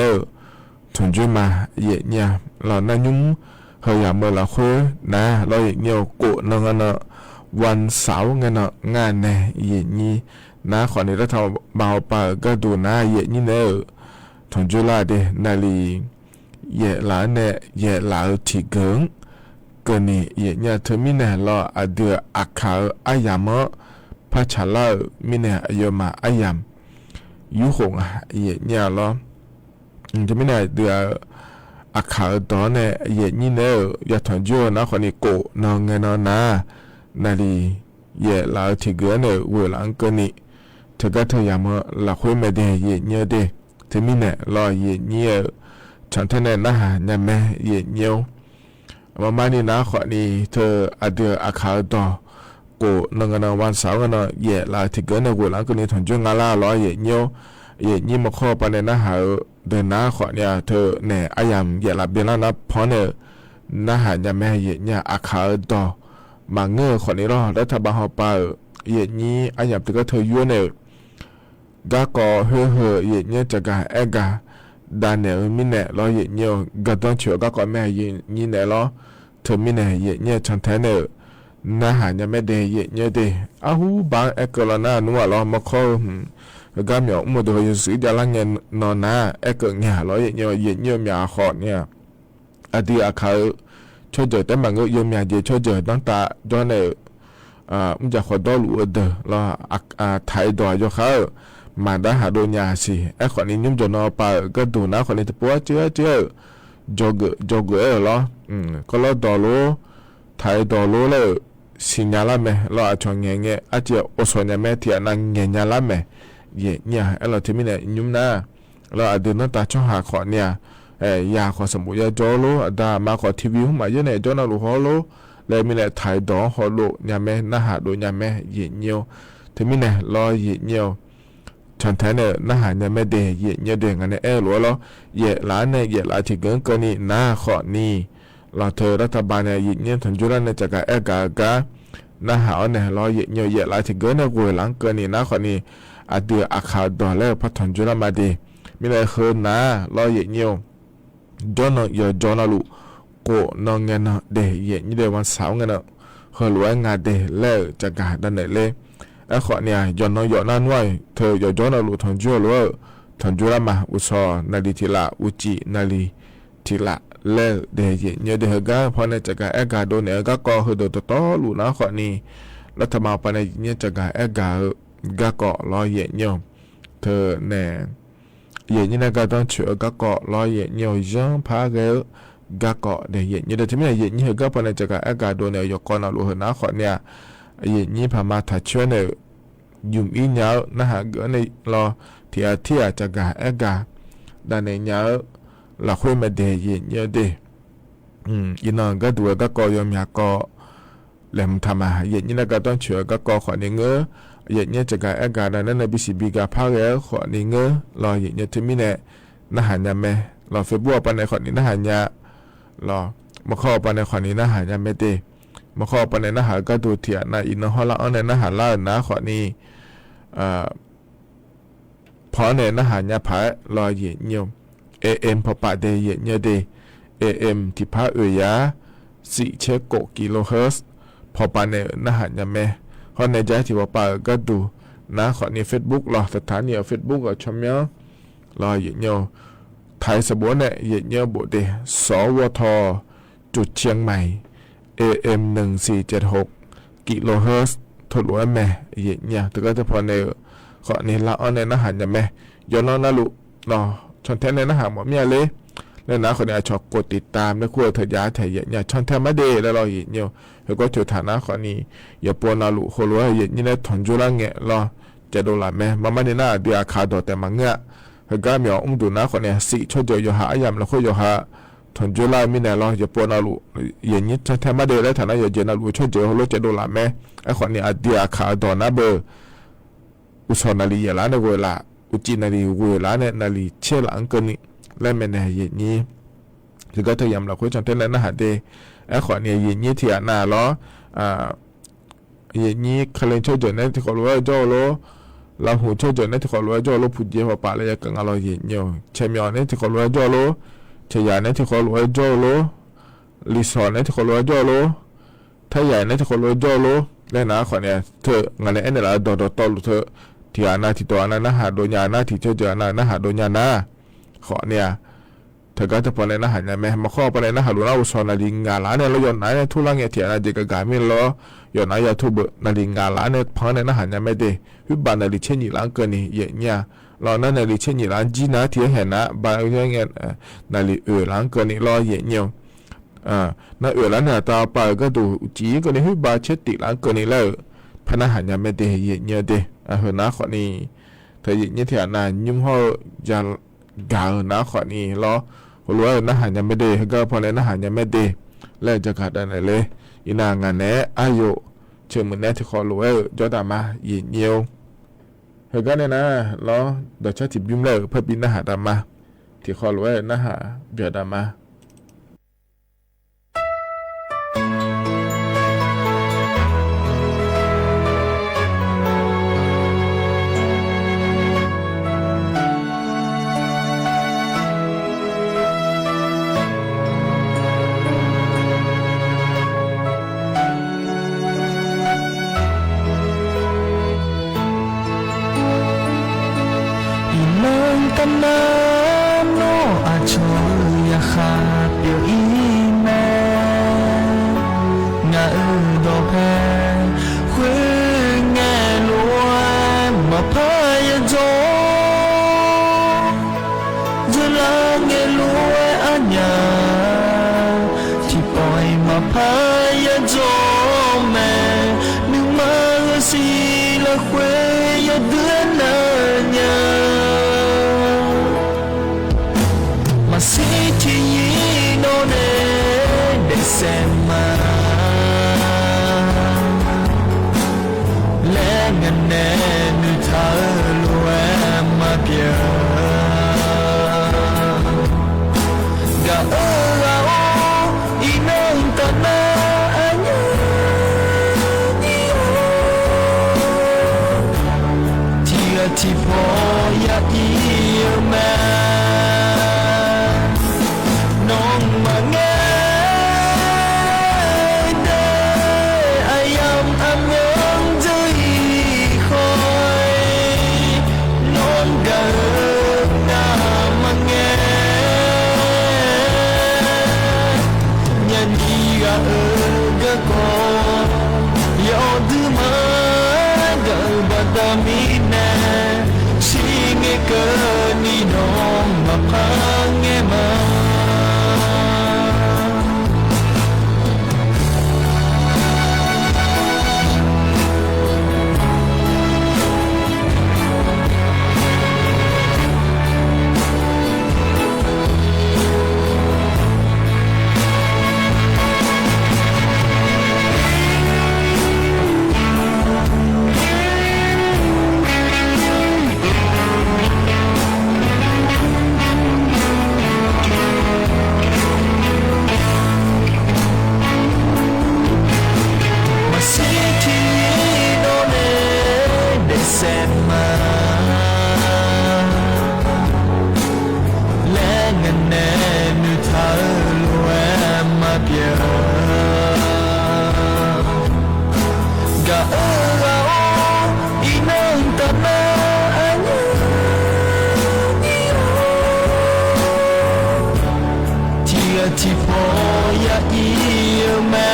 [SPEAKER 5] 同居嘛也呢，老那用和呀么老会那老也鸟过那个那วันเสาร์งั้นนะงานเนี่ยเย็นนี้นะขอในรัฐบาลปาก็ดูนะเย็นนี้เนี่ย同住啦的那里也来呢也来提供个呢也呢特米呢了啊的阿卡阿亚么帕查拉米呢阿有嘛阿亚有红啊也呢了特米呢的阿卡多呢也呢呢要同住那可能过那个那里也来提供呢为啷个呢这个他亚么拉回没的也呢的ที่มีเนี่ยรอเย็นเยี่ยวฉันท่านเนี่ยนะฮะเนี่ยแม่เย็นเยี่ยวมานี่นะขอนี่เธออาเดียอาคาต่อกูนั่งกันวันเสาร์กันเย่ลาที่เกิดในกูหลังกันนี่ถอนจุงอาลารอเย็นเยี่ยวเย็นยี่มาข้อไปเนี่ยนะฮะเดินนะขอเนี่ยเธอเนี่ยอายามเย่ลาเบลานะพอเนี่ยนะฮะเนี่ยแม่เย็นเนี่ยอาคาต่อมาเงื้อขอนี่รอรัฐบาลเขาไปเย็นยี่อายามที่ก็เธอยั่วเนี่ยกะกอเฮเฮเย็นเนี่ยจะกะเอกะดานเนี่ยมิเนี่ยรอเย็นเนี่ยกะต้องเฉกะกอแม่เย็นนี่เนี่ยรอเธอมิเนี่ยเย็นเนี่ยฉันแท้เนี่ยนะหาเนี่ยไม่ได้เย็นเนี่ยดิอาหูบางเอกละนะนัวรอมาเข้ากะเหมียวอุโมโดยสิจะลังเงินนอนนะเอกเนี่ยรอเย็นเนี่ยมีอาขอดเนี่ยอดีอาคาช่วยเจอแต่บางก็ยมยาเจช่วยเจอตั้งตาจนเนี่ยมันจะขอดอลูเดอรอไทยดอยเขามาได้หาโดนยาสิไอ้คนนี้ยุ่งจนเอาไปก็ดูนะคนนี้จะปวดเจ้าจกเหรอก็เราดอโลไทยดอโลเลยสิญญาละแม่เราอาจจะเงี้ยอาจจะอสเนี่ยแม่ที่นั่งเงี้ยละแม่เนี่ยไอ้เราที่มีเนี่ยยุ่งนะเราอาจจะนั่งตาช่องหาขอเนี่ยยาขอสมุนยาจอโลดามาขอทีวีหุ่นมาเยอะเนี่ยจอน่ารู้ฮอโลเลยมีเนี่ยไทยดอฮอโลเนี่ยแม่น่าหาโดนเนี่ยแม่เงี้ยวที่มีเนี่ยรอเงี้ยวฉันแท้เนี่ยน่าหาเนี่ยไม่เดยเนี่ยเด้งกันเนี่ยหลัวล้อเย่หลานเนี่ยเย่หลานที่เกินก็นี่น่าขอนี่เราเธอรัฐบาลเนี่ยเนี่ยถึงจุดนั้นเนี่ยจะกับกะน่าหาเนี่ยล้อเย่หลานที่เกินเนี่ยกูหลังเกินนี่น่าขอนี่อาเดียอาคาดอแล้วพัฒนจุดมาดีมีอะไรคืนนะล้อเย่จอนอย่าจอนลูกูน้องเงินเดยเนี่ยเดวันเสาร์เงินเฮลัวงาเดแล้วจะกับดันไหนเลยไอ้ขอเนี่ยย้อนน้อยย้อนนั่นไว้เธอย้อนย้อนเอาลูกทอนจั่วรู้ทอนจั่วละมาอุศนาลีทีละอุจินาลีทีละเล่เดียเนี่ยเดียกะพอเนี่ยจะกะเอกาโดเนี่ยกะก็คือโดต่อลูกนะขอนี่รัฐบาลปนเนี่ยจะกะเอกากะก็รอเย็นเนี่ยเธอเนี่ยเย็นเนี่ยก็ต้องเชื่อกะก็รอเย็นเนี่ยยังพาเกลกะก็เดียเนี่ยเดี๋ยวที่ไม่เย็นเนี่ยก็พอเนี่ยจะกะเอกาโดเนี่ยยกก่อนเอาลูกนะขอเนี่ยเย็นนี้พามาถัดช่วยเนี่ยยุ่งอีเหนียวนะฮะก็ในรอที่อาจจะกะเอกาด้านในเหนียวเราคุยมาเดียเย็นเยอะดิอีน้องก็ดูก็กอยมยาก็แหลมทำมาเย็นนี้นะก็ต้องเชื่อก็กอขอในเงื้อเย็นนี้จะกะเอกาดังนั้นในบิสิบีกาพาแล้วขอในเงื้อรอเย็นนี้ที่มีเนี่ยนะฮะยาแม่รอเฟบบัวปนในขอนี้นะฮะยารอมาเข้าปนในขอนี้นะฮะยาไม่เดมาเข้าไปในนะฮะก็ดูเถียนะอินฮอลาอันในนะฮะล่านะขอนี้พอในนะฮะยาผารอเย็นเยี่ยมAM พอปะเดยเนี่ยเด AM ที่พายา4เชโกกิโลเฮิรตซ์พอปะเนี่ยนะฮะยาแม่ฮอนในใจที่ว่าปะก็ดูนะขอใน Facebook รอสถานี Facebook ก็ชมยรอเย็นเนี่ยไทยสบวนเนี่ยเย็นเนี่ยบ่เดสวทจุดเชียงใหม่AM 1476 กิโลเฮิรตซ์ทดลวยแม่เย็นเนี่ยแต่ก็จะพอในขอในละอ้อนในอาหารอย่างแม่ย้อนน่าลุเนาะชนแท้ในอาหารหมดเมียเลยแล้วนะคนนี้ชอบกดติดตามแล้วคุยเธอยาเธอเย็นเนี่ยชนแท้ไม่ได้แล้วเราเย็นเนี่ยแล้วก็จุดฐานะคนนี้อย่าปวดน่าลุคนรวยเย็นนี่เลยถอนจุลังเงี้ยรอจะโดนละแม่มาในหน้าเดียขาดแต่มังเงี้ยแล้วก็มีองค์ดูนะคนนี้สิช่วยเจออยู่หายามแล้วคุยอยู่หาถอนจุลังมีแน่รออย่าปวดน่าลุเย็นนี่ชนแท้ไม่ได้แล้วฐานะอย่าเจน่าลุช่วยเจอเขารู้จะโดนละแม่ไอ้คนนี้เดียขาดนะเบอร์อุศนาลีละในเวลาอุจินาลีเวลาเนี่ยนาลีเชื่อหลังกันนี่และแม่เนี่ยเย็นนี้คือก็เธอยามเราคุยจนเท่านั้นนะฮะเดไอ้ขอเนี่ยเย็นนี้ที่อ่านล้อเย็นนี้เคลนช่วยจนเนี่ยที่เขารู้ว่าโจโลเราหูช่วยจนเนี่ยที่เขารู้ว่าโจโลพูดเยอะกว่าป่าเลยกันเราเย็นเยอะเชมิออนเนี่ยที่เขารู้ว่าโจโลเชียเนี่ยที่เขารู้ว่าโจโลลิซอนเนี่ยที่เขารู้ว่าโจโลถ้าใหญ่เนี่ยที่เขารู้ว่าโจโลและนะขอเนี่ยเธองานเนี่ยเราดอตอลุเธอที่อานาที่ตัวอานานะหาโดญานาที่เจ้าเจอานานะหาโดญานาขอเนี่ยเธอก็จะพอเลยนะหาเนี่ยแม่มาข้อไปเลยนะหาลูน่าอุศนาลิงงาลาเนี่ยเราย้อนไหนเนี่ยทุลังเนี่ยที่อานาเจกกามิลล้อย้อนไหนยาทุบนาลิงงาลาเนี่ยพังเนี่ยนะหาเนี่ยไม่ได้วิบานนาลิเชนี่หลังเกินนี่เยเนี่ยเรานั่นนาลิเชนี่หลังจีน่าที่เห็นนะบางอย่างเงี้ยนาลิหลังเกินนี่ล้อเยเนี่ยนั่นแล้วเนี่ยตาไปก็ดูจีก็นี่วิบาเชติหลังเกินนี่แล้วพนักงานยังไม่ได้เยเนี่ยเด้เห็นนะขอนี่เธออย่างนี้ที่อ่านยุ่งห่อยากานะขอนี่ล้อหัวรู้ว่านะหายังไม่ได้ก็พอเลยนะหายังไม่ได้แล้วจะขาดอะไรเลยอีนางานเนี้ยอายุเชื่อเหมือนเนี้ยที่ขอรู้ว่าจอดามายินเยียวเห็นก็เนี่ยนะล้อเดี๋ยวชาติบิ้มเลยเพื่อบินนะหาดามาที่ขอรู้ว่านะหาเบียดามาที่พออยากอีแม่น้องมาแง่เด้อายำอันยังจะคอยนอนกันหน้ามาแง่ยันอีกะก็ก็ยอดมากับบาดามีเกินนี่น้องมาพังเงมาที่พออยากอีแม่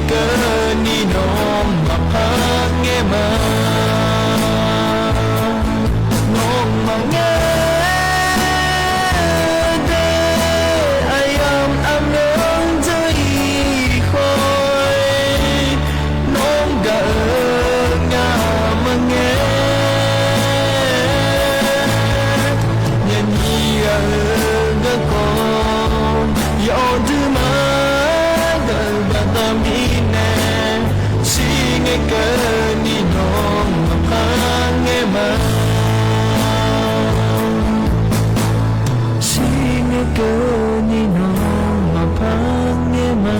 [SPEAKER 5] เกินนี่น้องมาพักเงมาน้องมาเงเดอายามอำน้องใจคอยน้องกะงามาเงยันยี่กะกอนยอดมาเดินบัดมีแน่สิเงเกินนี่น้องมาพักเงมาสิเงเกินนี่น้องมาพักเงมา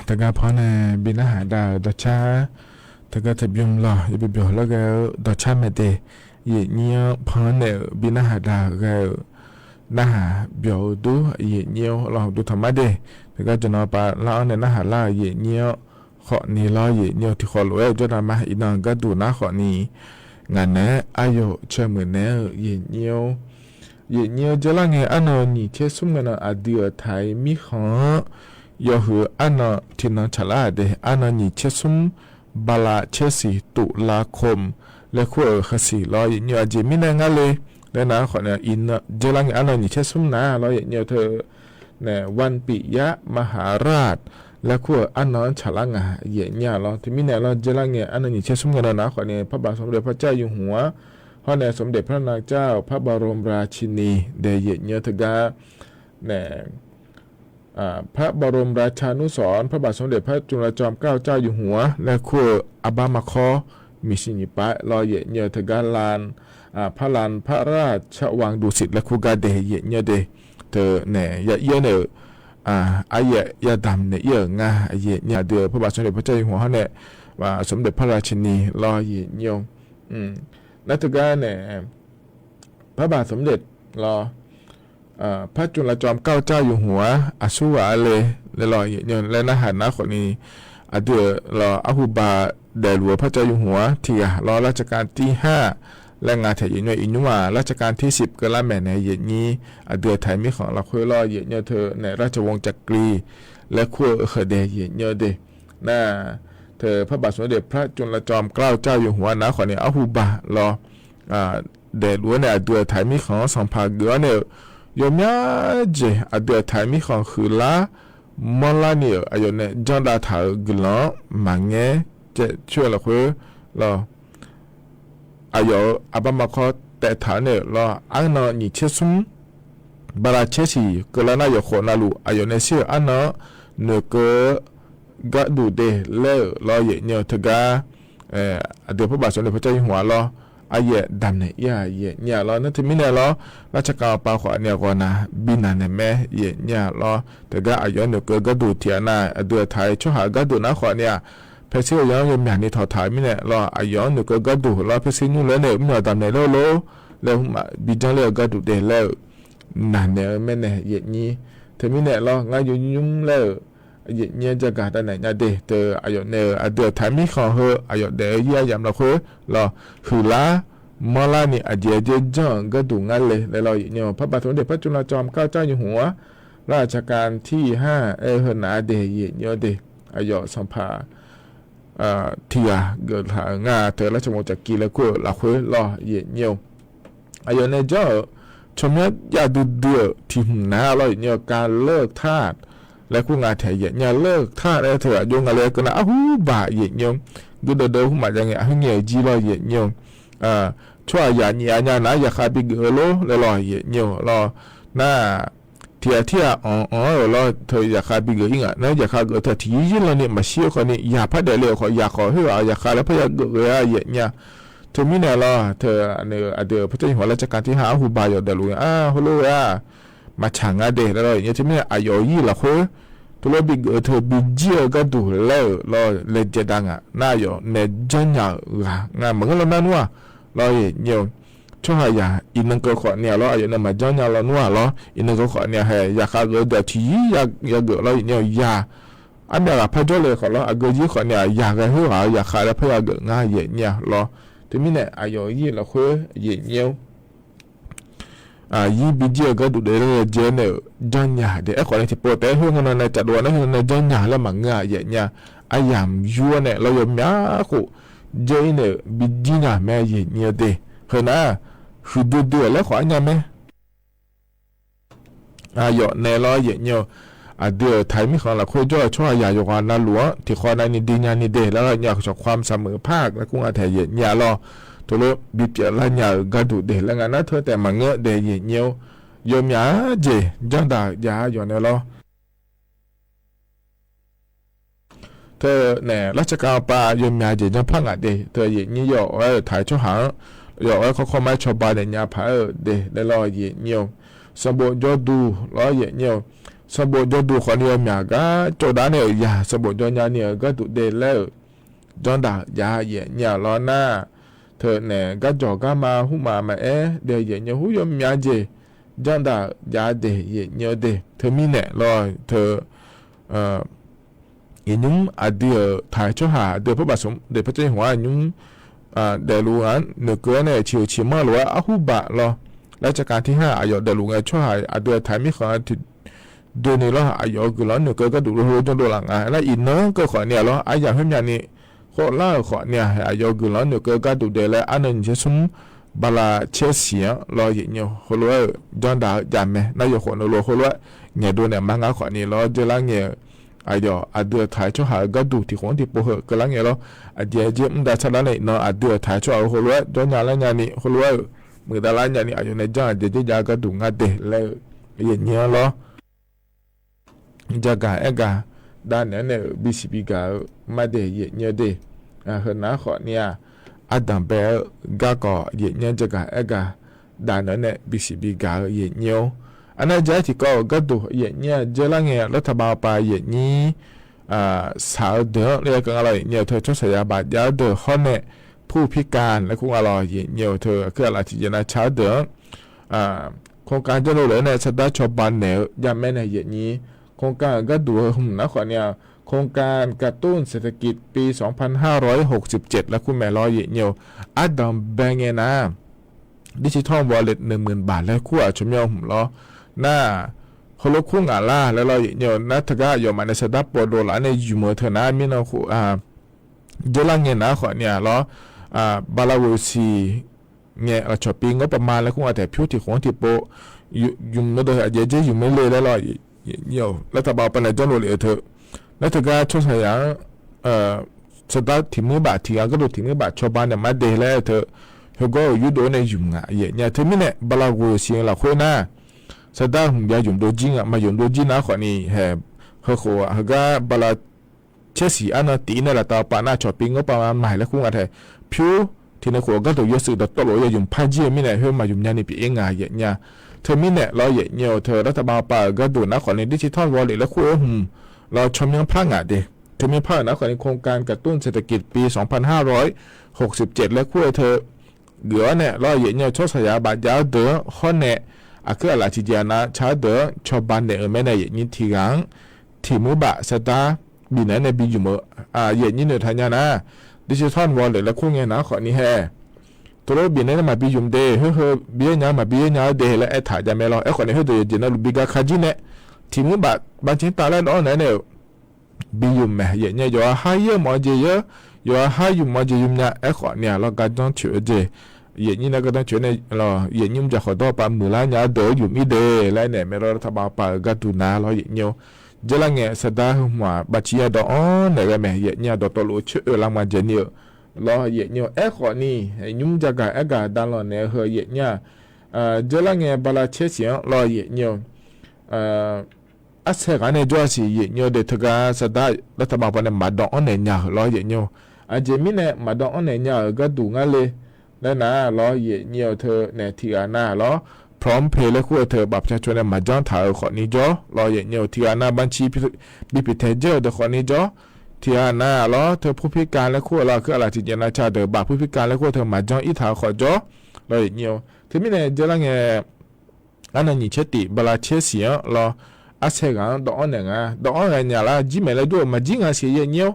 [SPEAKER 5] แต่ก็พอในบินอาหารดาวดชาแต่ก็จะบินหล่ออย่าไปเบียวแล้วก็ดชาไม่ได้ยี่เงี้ยพอในบินอาหารดาวก็น่าเบียวดูยี่เงี้ยเราดูธรรมะเดแต่ก็จะนอนไปแล้วในน่าหาล่ายี่เงี้ยขอนี้ล้อยี่เงี้ยที่ขอรวยจนมาอีนองก็ดูน่าขอนี้งานนี้อายุเชื่อมือเนี้ยยี่เงี้ยจะละเงี้ยอันนั้นนี่เชื่อสุ่มกันอาเดียไทยมีของยอหืออันนั้นที่น้องฉลาดเดอันนั้นนี่เชื่อสุ่มบาลาเชื่อสีตุลาคมและคู่ขสีรอยี่เงี้ยจีมินงาเลยแล้วนะขอเนี่ยอินจะละเงี้ยอันนั้นนี่เชื่อสุ่มนะรอยี่เงี้ยเธอเนี่ยวันปิยะมหาราชและคู่อันนั้นฉลาดงายี่เงี้ยเราที่มิเนี่ยเราจะละเงี้ยอันนั้นนี่เชื่อสุ่มกันนะขอเนี่ยพระบาทสมเด็จพระเจ้าอยู่หัวเพราะในสมเด็จพระนางเจ้าพระบรมราชินีเดยเนื้อทกาเนี่ยพระบรมราชานุสรณ์พระบาทสมเด็จพระจุลจอมเกล้าเจ้าอยู่หัวและคู่อบามาคอมิชิญิปะรอเยเนื้อทกาลานพระลานพระราชวังดุสิตและคู่กาเดยเนื้อเดเธอเนี่ยเยอะเนี่ยอายะยาดำเนี่ยเยอะงาเยเนี่ยเดือพระบาทสมเด็จพระเจ้าอยู่หัวเขาเนี่ยว่าสมเด็จพระราชินีรอเยเนื้อและทกาเนี่ยพระบาทสมเด็จรอพระจุลจอมเกล้าเจ้าอยู่หัวอาสุวะเลยและรอเยและนาหารนะคนนี้เดือรออาหุบาแด่หลวงพระเจ้าอยู่หัวที่รอราชการที่5และงานแถยินวยอินุวาราชการที่10ก็ละแม่ในเย็นนี้เดือไทยมีของเราคุยรอเยเธอในราชวงศ์จักรีและคู่เขเดเยเดน่าเธอพระบาทสมเด็จพระจุลจอมเกล้าเจ้าอยู่หัวนะขอเนี่ยอาหุบารอเดหลวงเนี่ยเดือไทยมีของสัมภาเกือเนี่ยยมยาเจเดือไทยมีของคือละมอลาเนี่ยอายุเนี่ยจอนดาถากลังมังเงจะช่วยเราคุยรออายุอบามาคอแต่ฐานเนี่ยรออันนั้นนี่เชื่อซุมบาราเชสีกลานาอยู่คนนาลูอายุเนี่ยเชื่ออันนั้นเนื้อก็ก็ดูเดเล่รอเยเนี่ยทกาเดือพระบาทสมเด็จพระเจ้าอยู่หัวรออายะดำเนี่ยเนี่ยรอนั่นที่มิเนี่ยรอราชการป่าขวาเนี่ยก่อนนะบินาเนี่ยแม่เนี่ยรอแต่ก็อายุเนี่ยก็ดูเทียนาเดือไทยช่วยหาก็ดูนะขวาเนี่ยเพศยังยังมีนี่ถอดถ่ายมิเนี่ยรออายุเนี่ยก็ดูรอเพศนู่นเลยเนี่ยมันดำเนี่ยโลแล้วบิจังเลยก็ดูเดแล้วนั่นเนี่ยแม่เนี่ยนี่ที่มิเนี่ยรองานยุ่งแล้วเนี่ยจะการแต่ไหนเนี่ยเดเตออายุเนี่ยเดือไทยมีของเหรออายุเดียยี่ยามเราคุยรอคือละมอลานี่เจจังก็ดูงั้นเลยแล้วเราเนี่ยพระบาทสมเด็จพระจุลจอมเกล้าเจ้าอยู่หัวราชการที่5เฮนาเดยเนี่ยเดอายุสัมภาเทียเกิดหางาเธอราชวงศ์จักรีแล้วก็เราคุยรอเนี่ยอายุเนี่ยเจ้าชมยาดูเดือที่หุ่นนะเราเนี่ยการเลิกทาสและคู่งานแถเยเลิกท่าได้เถอะยงอะไรก็นะอ้าวบ่าเยยงดูเดินมาอย่างเงี้ยให้เงี้ยจีรอเยยงช่วยอย่าเนี่ยนะอย่าขาดบิเกอโลเลยรอเยยงรอหน้าเทียอ๋อรอเธออย่าขาดบิเกอยิ่งอ่ะนะอย่าขาดเกอเธอที่ยิ่งเราเนี่ยมาเชี่ยวคนนี้อย่าพัดเดเลยขออย่าขอให้อย่าขาดแล้วพยาเกอเยยเนี่ยเธอมีเนี่ยรอเธอเนี่ยเดี๋ยวพระเจ้าอยู่หัวราชการที่5หูบายเดลุยฮัลโหลมาฉางเดแล้วอย่างที่มีอายุยี่ละคุยตัวบิกเธอบิเจียก็ดูแล้วรอเลเจดังอ่ะน่าอยู่ในจันยางานเหมือนกันแล้วนั่นว่ารอเนี่ยช่วยอย่าอินนังก็ขอเนี่ยรออยู่ในมาจันยาแล้วนัวรออินนังก็ขอเนี่ยให้อยากขาเกิดเดี๋ยวที่อยากเกิดรอเนี่ยยาอันเดียวกับพระเจ้าเลยขอรอเกิดยี่ขอเนี่ยอยากให้หัวอยากขาแล้วพยาเกิดง่ายเนี่ยรอที่มีเนี่ยอายุยี่ละคุยเนี่ย yi biji ga du de je ne jan nya de e ko ne ti po te hu ngona na cha do na hu na jan nya la ma nga ye nya ayam yu ne lo yo mya ko je ne biji na me ye nya de he na hu du du le ko nya me yo ne lo ye nyaเดือไทยมีของเราคุยจ่อช่วยอย่าอยู่กันนะหลวงที่ข้อนั้นนี่ดีงานนี่เดแล้วอยากจะความเสมอภาคและกุ้งอาศัยเย็นยารอตัวรู้บิบเจริญยากระดูเดแล้วงานนั้นเธอแต่มาเงาะเดเย็นเยียวยมยาเจจังดายาอยู่ในรอเธอเนี่ยราชการป่ายมยาเจจังพังอ่ะเดเธอเย็นยี่ย่อถ่ายช่วหางย่อเขาไม่ชอบบ้านเดียร์ผาเดได้รอเย็นเยียวสมบูรณ์ยอดดูรอเย็นเยียวสมบูรณ์ยอดดูคนเดียวมีก็โจด้านเนี่ยยาสมบูรณ์ยอดเนี่ยก็ดูเดแล้วจอนดายาเย็นเนี่ยล้อหน้าเธอเนี่ยก็จอก็มาหูมาเเดี๋ยวเย็นเนี่ยหูยมยาเจจอนดายาเดเย็นเนี่ยเดเธอมีเนี่ยรอเธอยุ่งเดี๋ยวถ่ายช่วหาเดี๋ยวพระบาทสมเด็จพระเจ้าอยู่หัวยุ่งเดี๋ยวรู้งั้นเนื้อเกลือเนี่ยชิวมาหรือว่าหูบะรอราชการที่5อายุเดี๋ยวรู้งั้นช่วหาเดี๋ยวถ่ายไม่ขอติดเดือนนี้แล้วอายุก็แล้วเนื้อเกลือก็ดูรู้จนดูหลังแล้วอีกเนื้อก็ขอเนี่ยแล้วอายุเพิ่มอย่างนี้ขอเล่าขอเนี่ยอายุก็แล้วเนื้อเกลือก็ดูเดี๋ยวแล้วอันนั้นจะสมบาลาเชี่ยเสียรออย่างเงี้ยคนรู้จอนดาจำไหมนายกคนรู้คนรู้เนี่ยดูเนี่ยมังงะขอเนี่ยแล้วจะละเนี่ยอายุเดือถ่ายช่วหาก็ดูที่คนที่ปวดก็ละเนี่ยแล้วเดี๋ยวจะมันได้ชนะเลยเนาะเดือถ่ายช่วหาคนรู้จอนยาละเนี่ยนี่คนรู้มือดาละเนี่ยนี่อายุในจ้าเดี๋ยวจะยาก็ดูงาเดแล้วอย่างเงี้ยแล้วจากการด้านนั้นเนี่ยบีซีพีก็มาเดย์เยอะเดย์เห็นนะขอเนี่ยดัมเบลก็เยอะเนี่ยจากการด้านนั้นเนี่ยบีซีพีก็เยอะเนี่ยอันนั้นจะที่ก็ดูเยอะเนี่ยเจริญเนี่ยรัฐบาลไปเยอะนี้สาวเดือดเรียกกันอะไรเนี่ยเธอช่วยสยามบาดยาเดือดข้อเนี่ยผู้พิการและคุณอะไรเยอะเนี่ยเธอคืออะไรที่จะน่าชาเดือดโครงการจะรู้เลยเนี่ยสตาร์ชบันเนี่ยยังไม่ในเยอะนี้โครงการก็ดูนะขอเนี่ยโครงการกระตุ้นเศรษฐกิจปี 2567 และคุณแม่รอเยี่ยวดัมแบงเงนะดิจิทัลวอลเล็ต 10,000 บาทและคู่ชมยอมล้อหน้าฮโลคุ้งอาล่าและรอเยี่ยวนัทกะยอมในสดับปอโดลาในยูเมอร์เทนามินาคู่เจลังเงนะขอเนี่ยล้อบาลาวซีเงี้ยช้อปปิ้งก็ประมาณแล้วคุณอาจจะพิวที่ของที่โปยุ่งโน้ตเดี๋ยวจะยุ่งไม่เลยแล้วรอเยี่ยวรัฐบาลเป็นอะไรจ้าโรเลยเถอะแล้วถ้าก็ช่วยสยามสตาร์ทที่มือบาทที่ก็ดูที่มือบาทชาวบ้านเนี่ยมาเดแล้วเถอะเขาก็อยู่โดนในยุ่งเนี่ยเธอไม่เนี่ยบาลากูเสียงละคนน่ะสตาร์ทหุ่นยายุ่งโดจิงมายุ่งโดจิงนะคนนี้เขาก็บาลาเชื่อสีอันนั้นตีเนี่ยละตาปานาช้อปปิ้งก็ประมาณใหม่แล้วคุณอาจจะพิวที่ในหัวก็ตัวเยอะสุดตัวโหลยุ่งพันเจียไม่เนี่ยเฮ้ยมายุ่งยานี่ปีเองเนี่ยเธอมีเนี่ยรอเยี่ยวเธอรัฐบาลป่าก็ดูนะขอในดิจิทัลวอลเล็ตและคู่เราชมยังพังเดเธอมีพังนะขอในโครงการกระตุ้นเศรษฐกิจปี 2567 และคู่เธอเหลือเนี่ยรอเยี่ยวช่วยสยามบาดยาวเดือข้อเนี่ยคืออะไรที่เดียนะชาเดือชาวบ้านเนี่ยไม่ได้ยินทีหลังที่มือบะสตาร์บีนั้นในบีอยู่มือยินเนี่ยทันยานะดิจิทัลวอลเล็ตและคู่เงี้ยนะขอนี้แฮตัวเราบินเนี่ยมาบิยุมเดย์เฮ้บินเนี่ยมาบินเนี่ยเดย์และถ่ายจะไม่รอคนนี้เฮ้ตัวเจนลูบิกาคาจิเนี่ยที่มือบางชิ้นตาแล้วน้องเนี่ยบิยุมแม่เนี่ยอยู่หายมอเจอยู่หายมอเจยุมเนี่ยคนเนี่ยเราก็ต้องเชื่อเจนี่นะก็ต้องเชื่อเนี่ยเรายุ่มจะขอตัวปั๊มมือแล้วเนี่ยเดย์อยู่มีเดย์แล้วเนี่ยไม่รอรัฐบาลป่าก็ดูนะเราเนี่ยเจลังเนี่ยสดาหัวบัตรยาดอนเนี่ยแม่เนี่ยดอตัวรู้เชื่อลังมาเจเนี่ยรอเยี่ยขอนี่ยุ่งจากการดันหล่อเนี่ยเฮเยี่ยเจลังเงบาลาเชเสียงรอเยี่ยอาศัยกันเนี่ยจ้าสิเยี่ยเด็กก็สดารัฐบาลปนมาดองเนี่ยรอเยี่ยเจมิเนี่ยมาดองเนี่ยก็ดูงั้นเลยแล้วนะรอเยี่ยเธอเนี่ยที่อาณาล้อพร้อมเพลย์และคู่เธอแบบประชาชนเนี่ยมาจ้างถ่ายขอนี้จ้ารอเยี่ยที่อาณาบัญชีบิพิเทเจอร์เด็กขอนี้จ้าที่อาณาล้อเธอผู้พิการและคู่เราคืออะไรที่เจนาชาเดอร์บาผู้พิการและคู่เธอมาจ้างอีถาขอจ้ารอเยี่ยที่ไม่เนี่ยเจลังเงอันนั้นยิ่งเชติบลาเชเสียรออาศัยกันดอกเนี่ยดอกเนี่ยละจิเมลด้วยมาจิงอาศัยเยี่ย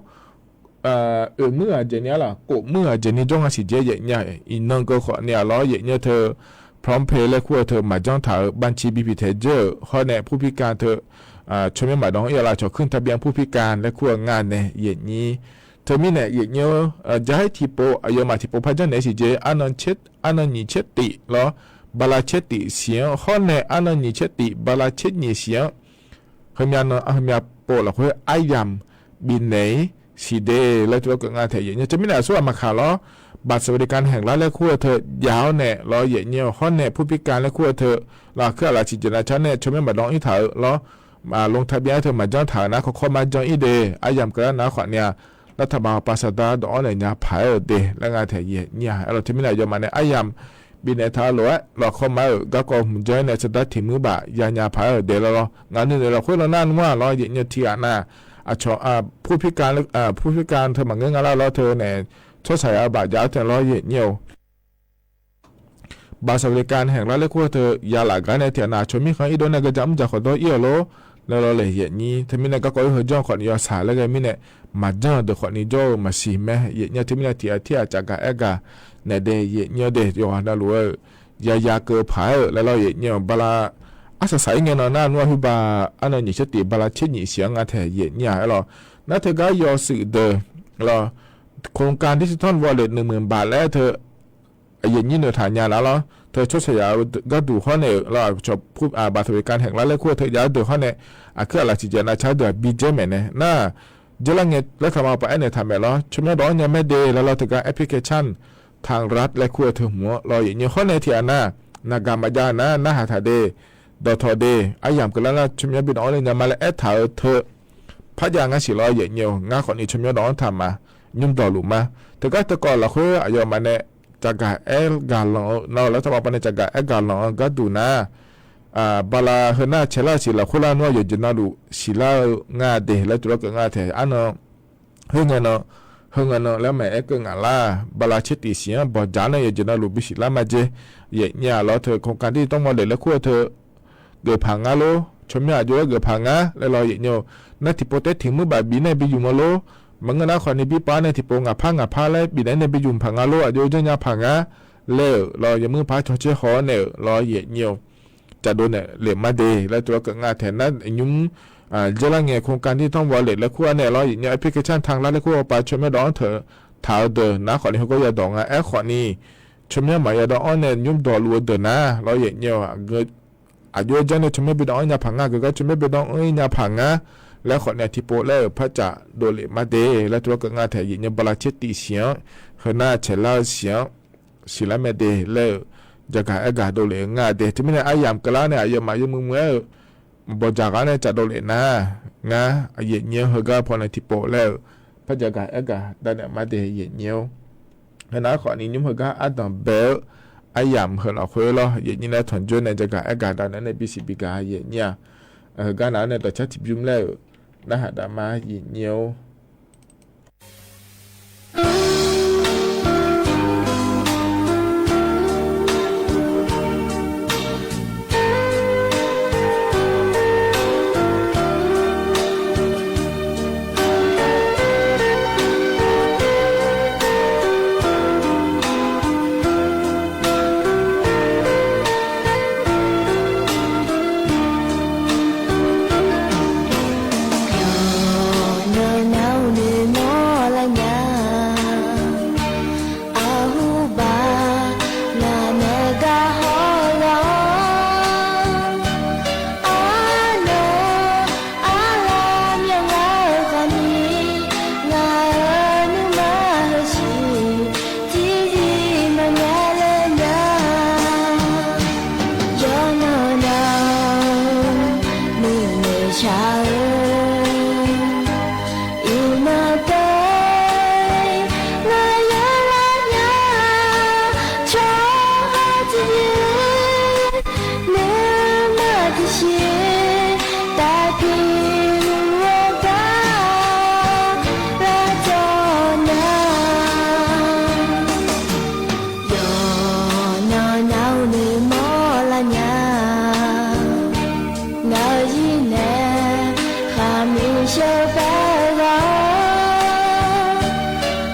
[SPEAKER 5] เมื่อเจเนี่ยละกูเมื่อเจนี่จ้องอาศัยเยี่ยเนี่ยอีนั่งก็ขอเนี่ยล้อเยี่ยเธอพ พร้อมเพย์และขั้วเธอมาจ้องถาบัญชีบีพีเทเจอร์ข้อแนะผู้พิการเธอชมหมาดองเอลาชอขึ้นทะเบียนผู้พิการและขั้วงานในเย็นนี้เธอมีเนี่ยเย็นเยอะจะให้ทีโปอายมาทีโปพัฒน์เนี่ยสิเจอันนั้นเช็ดอันนั้นนี่เช็ดติเหรอบาลาเช็ดติเสียงข้อแนะอันนั้นนี่เช็ดติบาลาเช็ดนี่เสียงเฮมีอันเฮมีโปละขั้วไอยำบินไหนสีเดและตัวกับงานแถเย็นเนี่ยจะมีเนี่ยส่วนมาขาล้อบัตรสวัสดิการแห่งรัฐและขั้วเธอยาวแน่รอเย็นเนี่ยข้อแน่ผู้พิการและขั้วเธอรอเครื่องราชิจนาชั้นเนี่ยชมหมาดองอีเถอะรอมาลงทะเบียนเธอมาจ้องฐานะเขาเข้ามาจ้องอีเดอายำกระนั้นขวัญเนี่ยรัฐบาลปัสดาดอนเนี่ยผายเดและงานแถเย็นเนี่ยเราจะมีอะไรมาเนี่ยอายำบินในท้าหลวงเราเข้ามาก็ก็หุ่นใจในสถานที่มือบ่ายาผายเดแล้วงานนี้เราคุยเรานั่นว่าเราเย็นเนี่ยที่อ่ะนะผู้พิการผู้พิการเธอมาเงินงานเราเธอเนี่ยชดใช้อาบัติยาวแต่ร้อยเย็นเนี่ยบาสวัสดิการแห่งรัฐและขั้วเธอยาหลักการในเถียนาชมมีใครอีโดนในกระจำจากขอตัวเอี่ยวโลแล้วเราเลยเย็นนี้ที่มีในก็หัวจ้องขอนยาสาแล้วก็มีเนี่ยมาจ้องเด็กขอนี้โจมาสีแม่เย็นเนี่ยที่มีในที่อาจากการเอกาในเดย์เย็นเนี่ยเดย์อยู่นั่นรู้ยาเกิดผายแล้วเราเย็นเนี่ยบาลาอาศัยเงินนั่นว่าคือบาอันนั้นยิ่งติบาลาเช่นยิ่งเสียงงานแถเย็นเนี่ยเรานั่นเธอก็ยอสื่อเดอเราโครงการดิจิทัลวอลเล็ต10,000 บาทแล้วเธออย่างนี้เนื้อฐานยาแล้วเธอชดเชยก็ดูข้อเนี่ยเราจบผู้บัตรสวัสดิการแห่งรัฐและขั้วเธอยาดูข้อเนี่ยคืออะไรที่จะน่าใช้ด้วยบีเจแมนเนี่ยน่าจะละเงียดและทำเอาไปเนี่ยทำแบบเราช่วยร้อนยังไม่เดย์แล้วเราถึงการแอปพลิเคชันทางรัฐและขั้วเธอหัวเราอย่างนี้ข้อเนี่ยที่อันน่านากามายานะน่าหาทาเดดอทอเดอายามกันแล้วนะช่วยบินออนเลยมาแล้วแอดถ่ายเธอพัดยางงั้นสิเราอย่างเงี้ยงั้นคนนี้ช่วยร้อนทำมายุ่งต่อหลุมมาแต่ก็ตะกอนเราคุยอายมาเนี่ยจากการเอลกาลองเราแล้วทำมาเป็นจากการเอลกาลองก็ดูนะบาลาเฮน่าเชล่าสิเราคุยแล้วอยู่จะน่าดูสิเรางาเดแล้วตัวก็งาเถอะอันนั้นเฮงเนาะแล้วแม่เอ็กงาล่าบาลาเชติเสียบอจานอยู่จะน่าดูบิสิลามาเจเนี่ยเราเธอโครงการที่ต้องมาเดแล้วคุยเธอเกิดพังงาโลชมยาอยู่เกิดพังงาแล้วเราอย่างเงี้ยนั่นที่โปรเตถึงมือแบบบีในบิยูมาโลมังนะคนนี้พี่ป้าเนี่ยที่โปงพังแล้วบีได้เนี่ยไปยุ่งพังโลอายุจะเนี่ยพังเล่รอยังมือพาชดเชยหอเนี่ยรอเหยียดเงียวจะโดนเนี่ยเหลี่ยมมาเดแล้วตัวก็งาแทนนั้นยุ่งจะละเงี้ยโครงการที่ต้องวอลเล็ตและขั้วเนี่ยรออย่างเงี้ยแอปพลิเคชันทางรัฐและขั้วไปชมไม่ดองเถอะท้าเดินนะคนนี้เขาก็อย่าดองแอปคนนี้ชมเนี่ยหมายอย่าดองเนี่ยยุ่งดอลัวเดินนะรอเหยียดเงียวเกิดอายุจะเนี่ยชมไม่ไปดองเนี่ยพังก็ชมไม่ไปดองเนี่ยพังแล้วคนเนี่ยที่โปแล้วพระจะโดเลมาเดแล้วตัวก็งาแถยินบลาเชติเสียงเฮน่าเชลาเสียงศิลาเมเดแล้วจากการอากาศโดเลงาเดที่ไม่ได้อายามกล้าเนี่ยอายามอยู่มือบจากการเนี่ยจะโดเลนะงาอายเนียวเฮก็พอในที่โปแล้วพระจากการอากาศได้เนี่ยมาเดเยเนียวเฮน่าขอนี้ยุ่งเฮก็อัดดับเบลอายามเฮเราคุยแล้วเยนี่นะถอนจนในจากการอากาศได้ในบิสิบิกาเยเนี่ยการนั้นเนี่ยต่อชัดทิบยุ่มแล้วนะฮะดามาหยิเนียว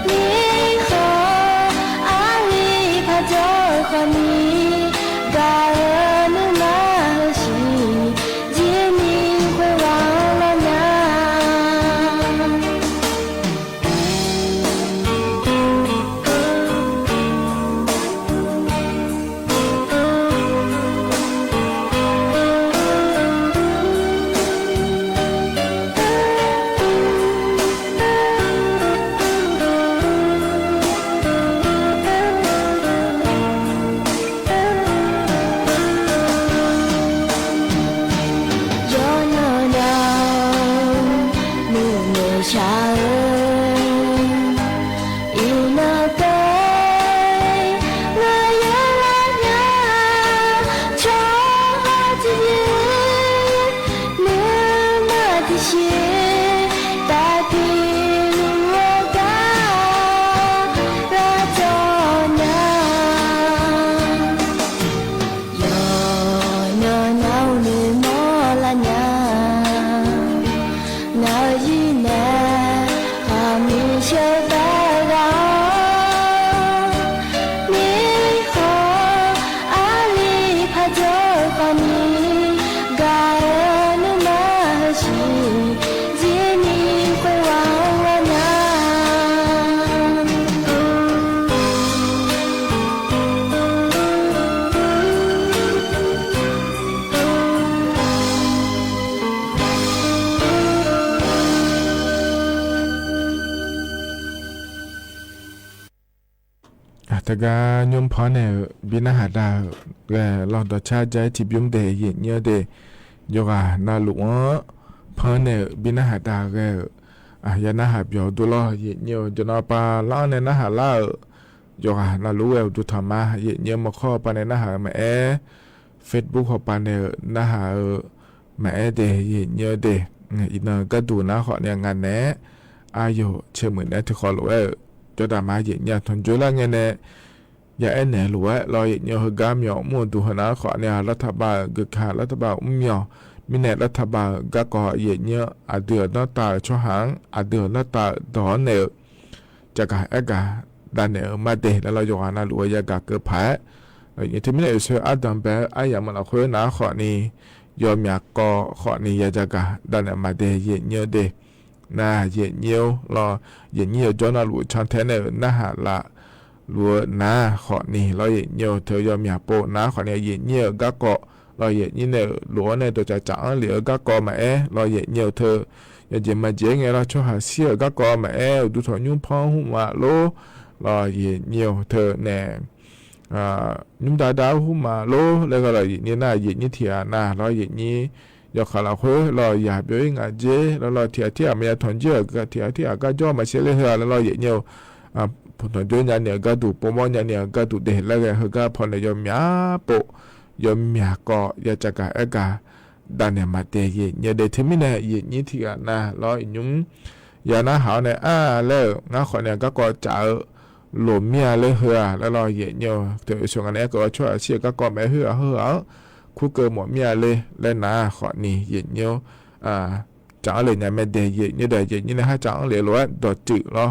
[SPEAKER 17] 你和阿里怕着和你。
[SPEAKER 5] แต่ก็ยมพอเนี่ยบินหาดาแกลองต่อชาใจที่บิมเดย์เยอะเดยกนาลุงพอเนี่ยบินหาดาแกยานาหาเบียวดูล้อเยอะจนเอาปลาล้อในนาหาล่ายกนาลุเอลดูธรรมะเยอะมาข้อปลาในนาหาแม่เฟซบุ๊กของปลาเนี่ยนาหาแม่เดย์เยอะเดอีนก็ดูนะขอเนี่ยงานแน่อายุเชื่อเหมือนได้ที่ขอรู้จะดามาเยอะทนจุลเงี้ยเนี่ยอย่าแอนแหนรู้ว่ารอเยอะกามยอมูดูหน้าขอเนี่ยรัฐบาลกึกขารัฐบาลยอมิเนรัฐบาลก็ก่อเยอะอาเดือดหน้าตาช่วหางอาเดือดหน้าตาดอนเนอจะกะเอกะดันเนอมาเดแล้วเราอยู่หน้ารู้ว่ายากะเกิดแพ้อย่างที่มิเนเชื่ออาดัมเบอายามันเอาคุยหน้าขอนี้ยอมอยากก่อขอนี้ยาจะกะดันเนอมาเดเยอะเดน่าเยอะรอเยอะจนเราชันเทนเนอน่าหาละรัวน้าขอนี้เราเยอะเธอยอมอยากโปน้าขอนี้เยอะก็เกาะเราเยอะเนี่ยหลัวเนี่ยตัวจะจังเหลือก็เกาะมาเราเยอะเธออย่าเจมาเจงไงเราชอบหาเสียก็เกาะมาดูถอนยุ่งพองหัวโลเราเยอะเธอเนี่ยยุ่งดาวหัวมาโลแล้วก็เราเยอะน่าเยอะเทียน่าเราเยอะยกขาเราคุยเราอย่าเบี้ยงอาเจแล้วเราเที่ยวไม่ถอนเยอะก็เที่ยวก็จ่อมาเสียเลยแล้วเราเยอะผลตัวเนี่ยก็ดูปมเนี่ยก็ดูเด็กแล้วก็พอในยมยาโปยมยาก็อยากจะกะเอกะดันเนี่ยมาเตยเนี่ยเด็กที่ไม่เนี่ยยี่ที่กันนะเรายุ่งอย่านะหาเนี่ยแล้วงั้นคนเนี่ยก็จะหลมเมียเลยเหรอแล้วเราเยอะเดี๋ยวช่วงนี้ก็ช่วยเสียก็ไม่เหรอคู่เกิดหมดเมียเลยแล้วนะขอนี่เยอะจังเลยเนี่ยไม่ได้เยอะเนี่ยนะฮะจังเลยรู้ว่าดอจืดเนาะ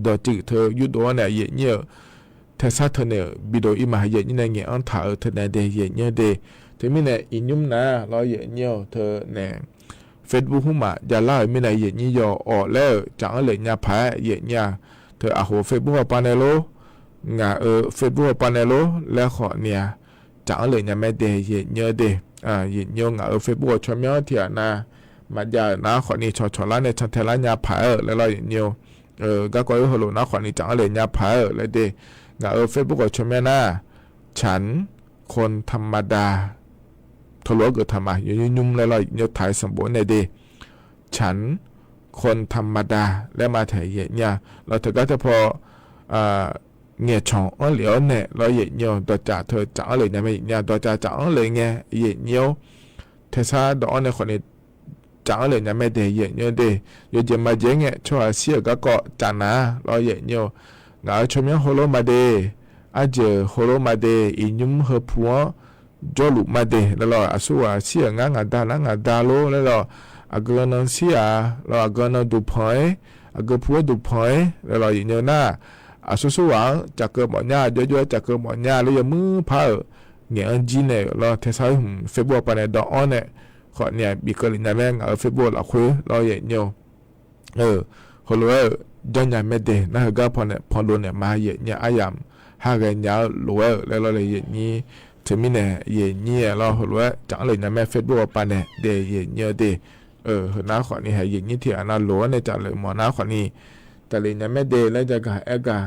[SPEAKER 5] ดอจืดเธอยุดตัวเนี่ยเยอะเธอซาเธอเนี่ยบิดอีมาเยอะเนี่ยเงี้ยอันถ่ายเธอเนี่ยเดย์เยอะเดย์ถึงไม่เนี่ยอินยุ่มนะเราเยอะเธอเนี่ยเฟซบุ๊กหุ่มอย่าเล่าไม่เนี่ยเยอะย่อออกแล้วจังเลยเนี่ยแพ้เยอะเธอหัวเฟซบุ๊กปานเนโลงาเฟซบุ๊กปานเนโลแล้วขอเนี่ยจังเลยเนี่ยไม่เดย์เยอะเดย์เยอะงาเฟซบุ๊กชมยอดเถียนะมาอย่านะขอนี่ชอละเนี่ยชันเทละเนี่ยแพ้แล้วเราเยอะก็ก็ฮัลโหลนะขอนี่จังเลยเนี่ยแพ้เลยเดงาเฟซบุ๊กชมยอดนะฉันคนธรรมดาทะเลาะกันทำไมยุ่มแล้วเราเยอะถ่ายสมบูรณ์ในเดฉันคนธรรมดาแล้วมาถ่ายเนี่ยเราถึงก็จะพอเงี้ยช่องเหลียวเนี่ยเราเยอะตัวจ่าเธอจังเลยเนี่ยไม่เนี่ยตัวจ่าจังเลยเงี้ยเยอะเทศาดอนเนี่ยคนนี้จังเลยเนี่ยไม่ได้เยอะเดยจะมาเจงเนี่ยช่วยเสียก็จังนะเราเยอะงาชมยังโฮโลมาเดอาเจโฮโลมาเดอินุ่มเฮพัวจอลุมาเดแล้วเราอาศัยเสียงานดาโลแล้วเราอากรนันเสียเราอากรนันดูพอยอากรพัวดูพอยแล้วเราเยอะหน้าอาสุสว่างจากเกิดหมอนยาเยอะๆจากเกิดหมอนยาเลยยังมือพาเงี้ยจีเนี่ยเราเทสายหุ่มเฟบวปานดอนเนี่ยขอเนี่ยบิกลินแม่งเฟบวเราคุยเราเยอะคนรู้ว่าจังยังไม่เดนะก็พอเนี่ยพอโดนเนี่ยมาเยอะอายามหากันยาวรู้แล้วเราเลยเยอะนี้ถึงมีเนี่ยเยอะเราคนรู้ว่าจังเลยนะแม่เฟบวปานเนี่ยเดเยอะเดน้าขอนี่ให้เยอะนี้ที่อันนั้นรู้เนี่ยจังเลยหมอน้าขอนี่แต่เลยเนี่ยไม่เดแล้วจะกะเอกะ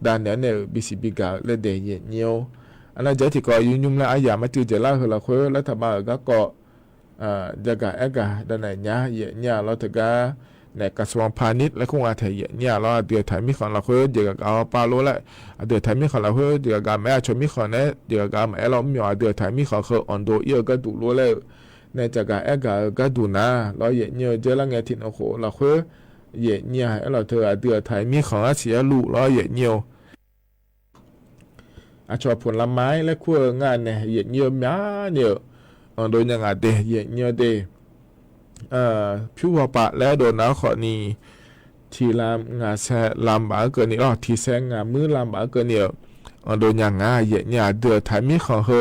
[SPEAKER 5] ด้านเนี่ยบิสิบิกาแล้วเดเยอะอันนั้นจะที่ก็ยุ่งแล้วอายามมาจืดเจล่าคือเราคุยแล้วทำมาก็จะกะเอกะด้านไหนเนี่ยเราถึงก็ในกระทรวงพาณิชย์และคงอาศัยเนี่ยเราเดือดไทยมีของเราคุยเดี๋ยวก็เอาปลาโลละเดือดไทยมีของเราคุยเดี๋ยวก็แม่ชมมีของเนี่ยเดี๋ยวก็แม่เราไม่เอาเดือดไทยมีของคืออ่อนโดเยอะก็ดูรู้เลยในจะกะเอกะก็ดูนะเราเนี่ยเจอแล้วไงที่โอ้โหเราคุยเนี่ยเราเธอเดือดไทยมีของเสียลูกเราเนี่ยชอบผลไม้และขั้วงานเนี่ยเนี่ยม้าเนี่ยโดยยังไงเดเนี่ยเดผิวปะแล้วโดนน้าขอนี่ทีลามงาแซลามบาเกินนี่ทีแซงงามือลามบาเกินเนี่ยโดนยังไงเนี่ยเดือดไทยมีของเหอ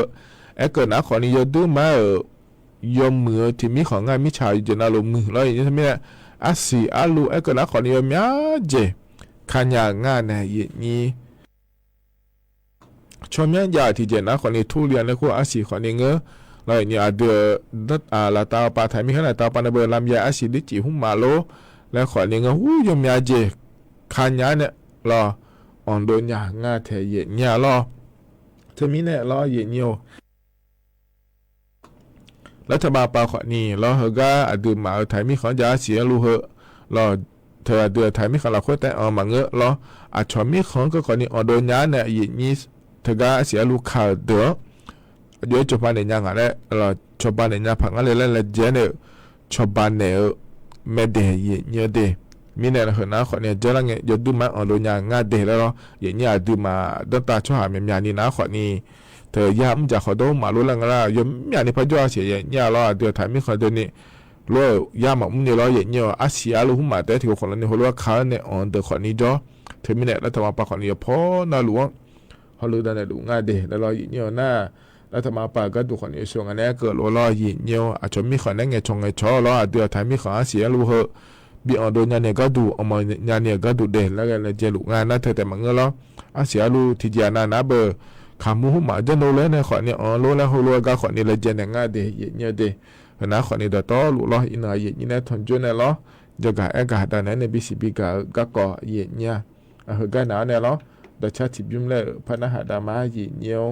[SPEAKER 5] ะเกิดน้าขอนี่ยดื้อมายอมมือที่มีของงานมิชาอยู่ในลมมือแล้วอย่างนี้ใช่ไหมอาศีอาลูเกิดน้าขอนี่ยม้าเจขันยางานเนี่ยนี่ชมยังยาที่เจน้าขอนี่ทุเรียนแล้วก็อาศีขอนี่เงอเราเนี่ยเดือดละตาปลาไทยมีขนาดตาปลาในเบอร์ลำยาอาศิดิจิหุ่มมาโลแล้วขอเนี่ยหูยมยาเจขันยาเนี่ยรอ on do nya nga the ye nya loเธอมีเนี่ยล้อเย็นอยู่รัฐบาลปาขอนี่ล้อเฮก้าอดีมาไทยมีขอยาเสียลูเหอล้อเธอเดือไทยมีขอเราคุยแต่มาเงอะล้ออาชอมีของก็ก่อนนี่อโดนยาเนี่ยเย็นนี้เธอก้าเสียลูขาเดือเดี๋ยวจบบ้านเนี่ยยังอะไรล้อจบบ้านเนี่ยพังอะไรแล้วเจเนี่ยจบบ้านเนี่ยไม่เดียเย็นเยอะเดมีเนี่ยเหรอนะขอเนี่ยเจอแล้วเนี่ยยดูมาอโดนยางาเดแล้วเย็นเนี่ยดูมาดนตาช่วยหาเมียนี่นะขอนี่เธอยามจะขอโดนมาลุ้นละกันละยมอย่างนี้พระเจ้าเสียเนี่ยเราเดือดถ่ายไม่ขอเดินนี่รู้ยามมุ่งเนี่ยเราเย็นเนี่ยอาเซียรู้มาแต่ที่คนละนี่เขารู้ว่าเขาเนี่ยอ่อนเดือดขอนี้จ้อเธอมีเนี่ยแล้วทำมาปากขอนี่พอน่าหลวงเขารู้ได้หลวงง่ายเดแล้วเราเย็นเนี่ยหน้าแล้วทำมาปากก็ดูขอนี่ช่วงอันนี้เกิดเราเย็นเนี่ยอาจจะมีขอนั่งไงชงไงช้อเราเดือดถ่ายไม่ขออาเซียรู้เหอะบีออนโดนยาเนี่ยก็ดูออกมายาเนี่ยก็ดูเด่นแล้วกันเลยเจลุงานนะเธอแต่มันเงาล้ออาเซียรู้ที่เจียนานะเบอร์ขามูหุ่มมาจะโนเลยเนี่ยขอเนี่ยอ๋อรู้แล้วรู้ก็ขอเนี่ยเลยเจนง่ายเดย์เนี่ยเดย์นะขอเนี่ยเดี๋ยวต่อรู้ล้ออินอะไรเนี่ยทนจุนเนี่ยล้อจะกะเอกะแต่เนี่ยบีซีบีก็ก่อเนี่ยเฮกันหนาวเนี่ยล้อเดี๋ยวชาติบิมเลยพนักหาดามาเนี่ย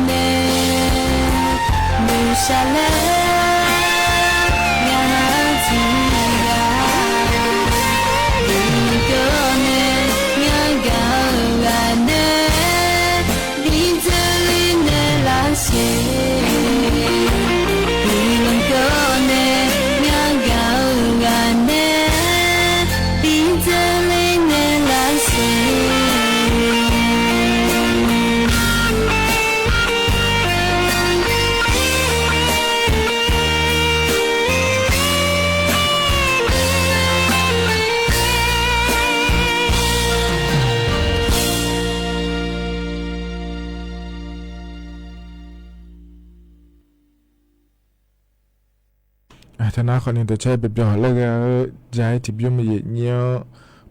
[SPEAKER 17] 年留下了牙齿呀，一个呢牙膏啊呢，你这里呢那些，一个呢牙膏啊呢，你这里呢那些。
[SPEAKER 5] ธนาคนนี้ตัวใช้แบบอย่างแล้วก็ใจที่ยุ่งไม่เยอะ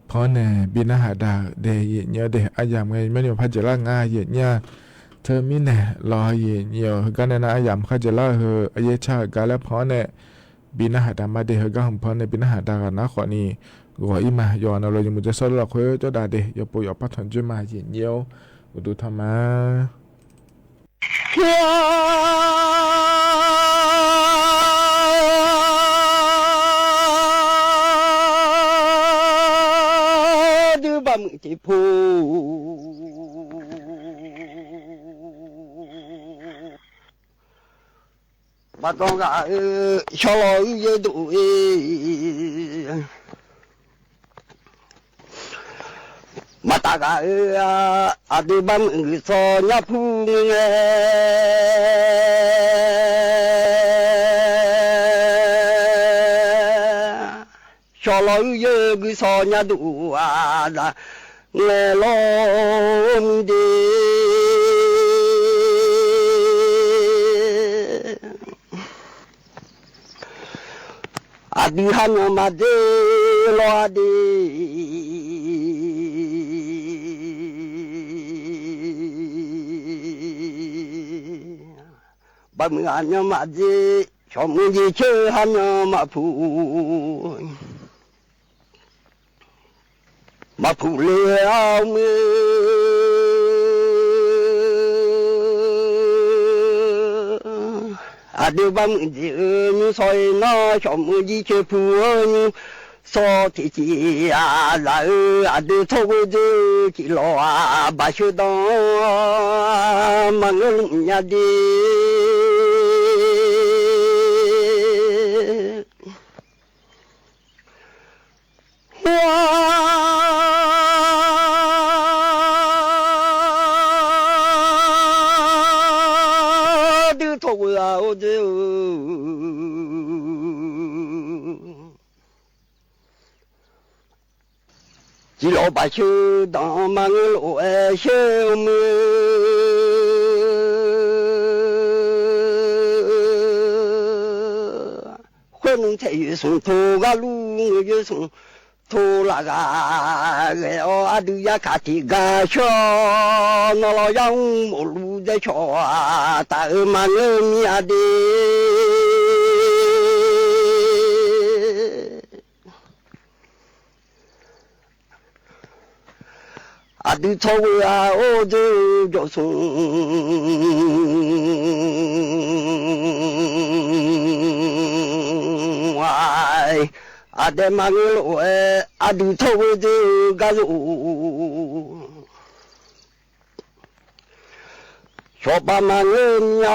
[SPEAKER 5] เพราะเนี่ยบินหาดาเดยเยอะเดอายามไงไม่ได้พัฒนาง่ายเยอะเธอมีเนี่ยรอเยอะกันนะอายามเขาจะเล่าเหออายชากันแล้วเพราะเนี่ยบินหาดามาเดอก็ของเพราะเนี่ยบินหาดากันนะคนนี้ก็อีมาย้อนเราจะมุจะสอนเราคุยจะได้เดยปุยปัฒนจุมาเยอะดูทำมา
[SPEAKER 6] ที่พูมาต้องการชะลอเยอะด้วยมาตากอาดิบัมสอนยาพูเงชะลอเยอะสอนยาดูอาเงลมดีอาดิฮันมาเดลอดีบะมึงอันมาเดชมมึงดีเชื่อฮันมาพูมาพูเลี้ยวมืออาเดี๋ยวบ้านมึงจะมีซอยน้อยชมมึงดีเชื่อพูนี่สอที่จีอะไรอาเดี๋ยวทุกเดือนกิโลบาชุดมันลุงยาดี只老百姓当忙路小妹，可能才有送土个路有送土那个阿杜呀卡提个桥，那老杨木路在桥大忙米呀的。阿杜草啊，我就叫送哎，阿爹忙路哎，阿杜草就干路，说把忙人呀，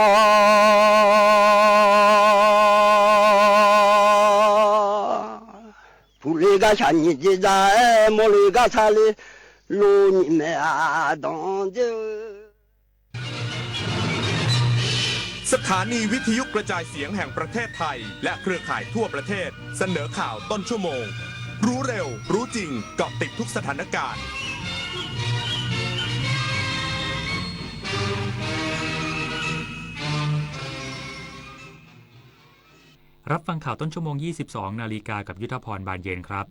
[SPEAKER 6] 不离个山你就在，莫离个山里。
[SPEAKER 8] สถานีวิทยุกระจายเสียงแห่งประเทศไทยและเครือข่ายทั่วประเทศเสนอข่าวต้นชั่วโมงรู้เร็วรู้จริงเกาะติดทุกสถานการณ์
[SPEAKER 9] รับฟังข่าวต้นชั่วโมง 22 นาฬิกากับยุทธพรบานเย็นครับ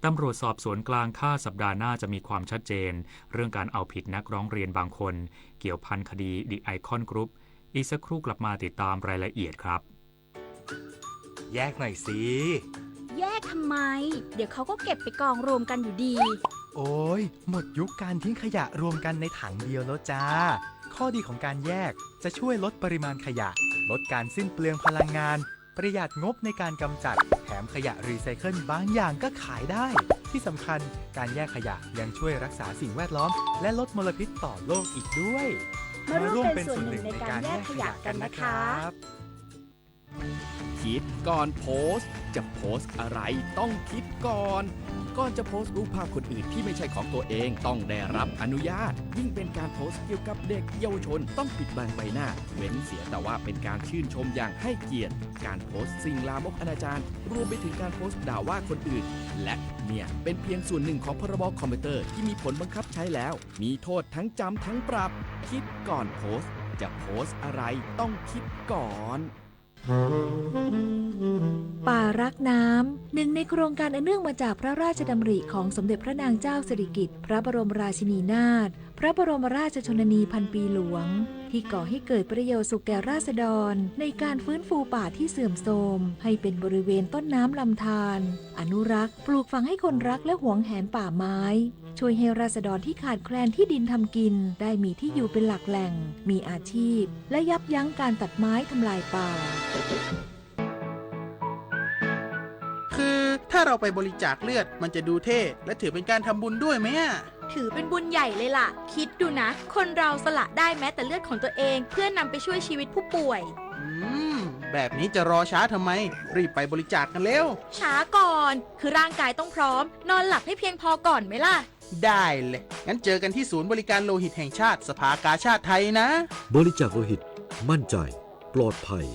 [SPEAKER 9] ตำรวจสอบสวนกลางคาดสัปดาห์หน้าจะมีความชัดเจนเรื่องการเอาผิดนักร้องเรียนบางคนเกี่ยวพันคดี The Icon Group อีกสักครู่กลับมาติดตามรายละเอียดครับ
[SPEAKER 7] แยกหน่อยสิ
[SPEAKER 10] แยกทำไมเดี๋ยวเขาก็เก็บไปกองรวมกันอยู่ดี
[SPEAKER 7] โอ้ยหมดยุคการทิ้งขยะรวมกันในถังเดียวแล้วจ้าข
[SPEAKER 12] ข้อดีของการแยกจะช่วยลดปริมาณขยะลดการสิ้นเปลืองพลังงานประหยัดงบในการกำจัดแถมขยะรีไซเคิลบางอย่างก็ขายได้ที่สำคัญการแยกขยะยังช่วยรักษาสิ่งแวดล้อมและลดมลพิษต่อโลกอีกด้วย
[SPEAKER 10] มาร่วมเป็นส่วนหนึ่งในการแยกขยะกันนะครับ
[SPEAKER 13] คิดก่อนโพสต์จะโพสต์อะไรต้องคิดก่อนจะโพสต์รูปภาพคนอื่นที่ไม่ใช่ของตัวเองต้องได้รับอนุญาตยิ่งเป็นการโพสต์เกี่ยวกับเด็กเยาวชนต้องปิดบังใบหน้าเว้นเสียแต่ว่าเป็นการชื่นชมอย่างให้เกียรติการโพสต์สิ่งลามกอนาจารรวมไปถึงการโพสต์ด่าว่าคนอื่นและเนี่ยเป็นเพียงส่วนหนึ่งของพรบคอมพิวเตอร์ที่มีผลบังคับใช้แล้วมีโทษทั้งจำทั้งปรับคิดก่อนโพสต์จะโพสต์อะไรต้องคิดก่อน
[SPEAKER 14] ป่ารักน้ำหนึ่งในโครงการอันเนื่องมาจากพระราชดำริของสมเด็จพระนางเจ้าสิริกิติ์พระบรมราชินีนาถพระบรมราชชนนีพันปีหลวงที่ก่อให้เกิดประโยชน์สุขแก่ราษฎรในการฟื้นฟูป่าที่เสื่อมโทรมให้เป็นบริเวณต้นน้ำลำธารอนุรักษ์ปลูกฝังให้คนรักและหวงแหนป่าไม้ช่วยให้ราษฎรที่ขาดแคลนที่ดินทำกินได้มีที่อยู่เป็นหลักแหล่งมีอาชีพและยับยั้งการตัดไม้ทำลายป่า
[SPEAKER 24] คือถ้าเราไปบริจาคเลือดมันจะดูเท่และถือเป็นการทำบุญด้วยไหม
[SPEAKER 22] ถือเป็นบุญใหญ่เลยล่ะคิดดูนะคนเราสละได้แม้แต่เลือดของตัวเองเพื่อนำไปช่วยชีวิตผู้ป่วย
[SPEAKER 24] แบบนี้จะรอช้าทำไมรีบไปบริจาคกันเร็ว
[SPEAKER 22] ช้าก่อนคือร่างกายต้องพร้อมนอนหลับให้เพียงพอก่อนไหมล่ะ
[SPEAKER 24] ได้เลยงั้นเจอกันที่ศูนย์บริการโลหิตแห่งชาติสภากาชาดไทยนะ
[SPEAKER 25] บริจาคโลหิตมั่นใจปลอดภัย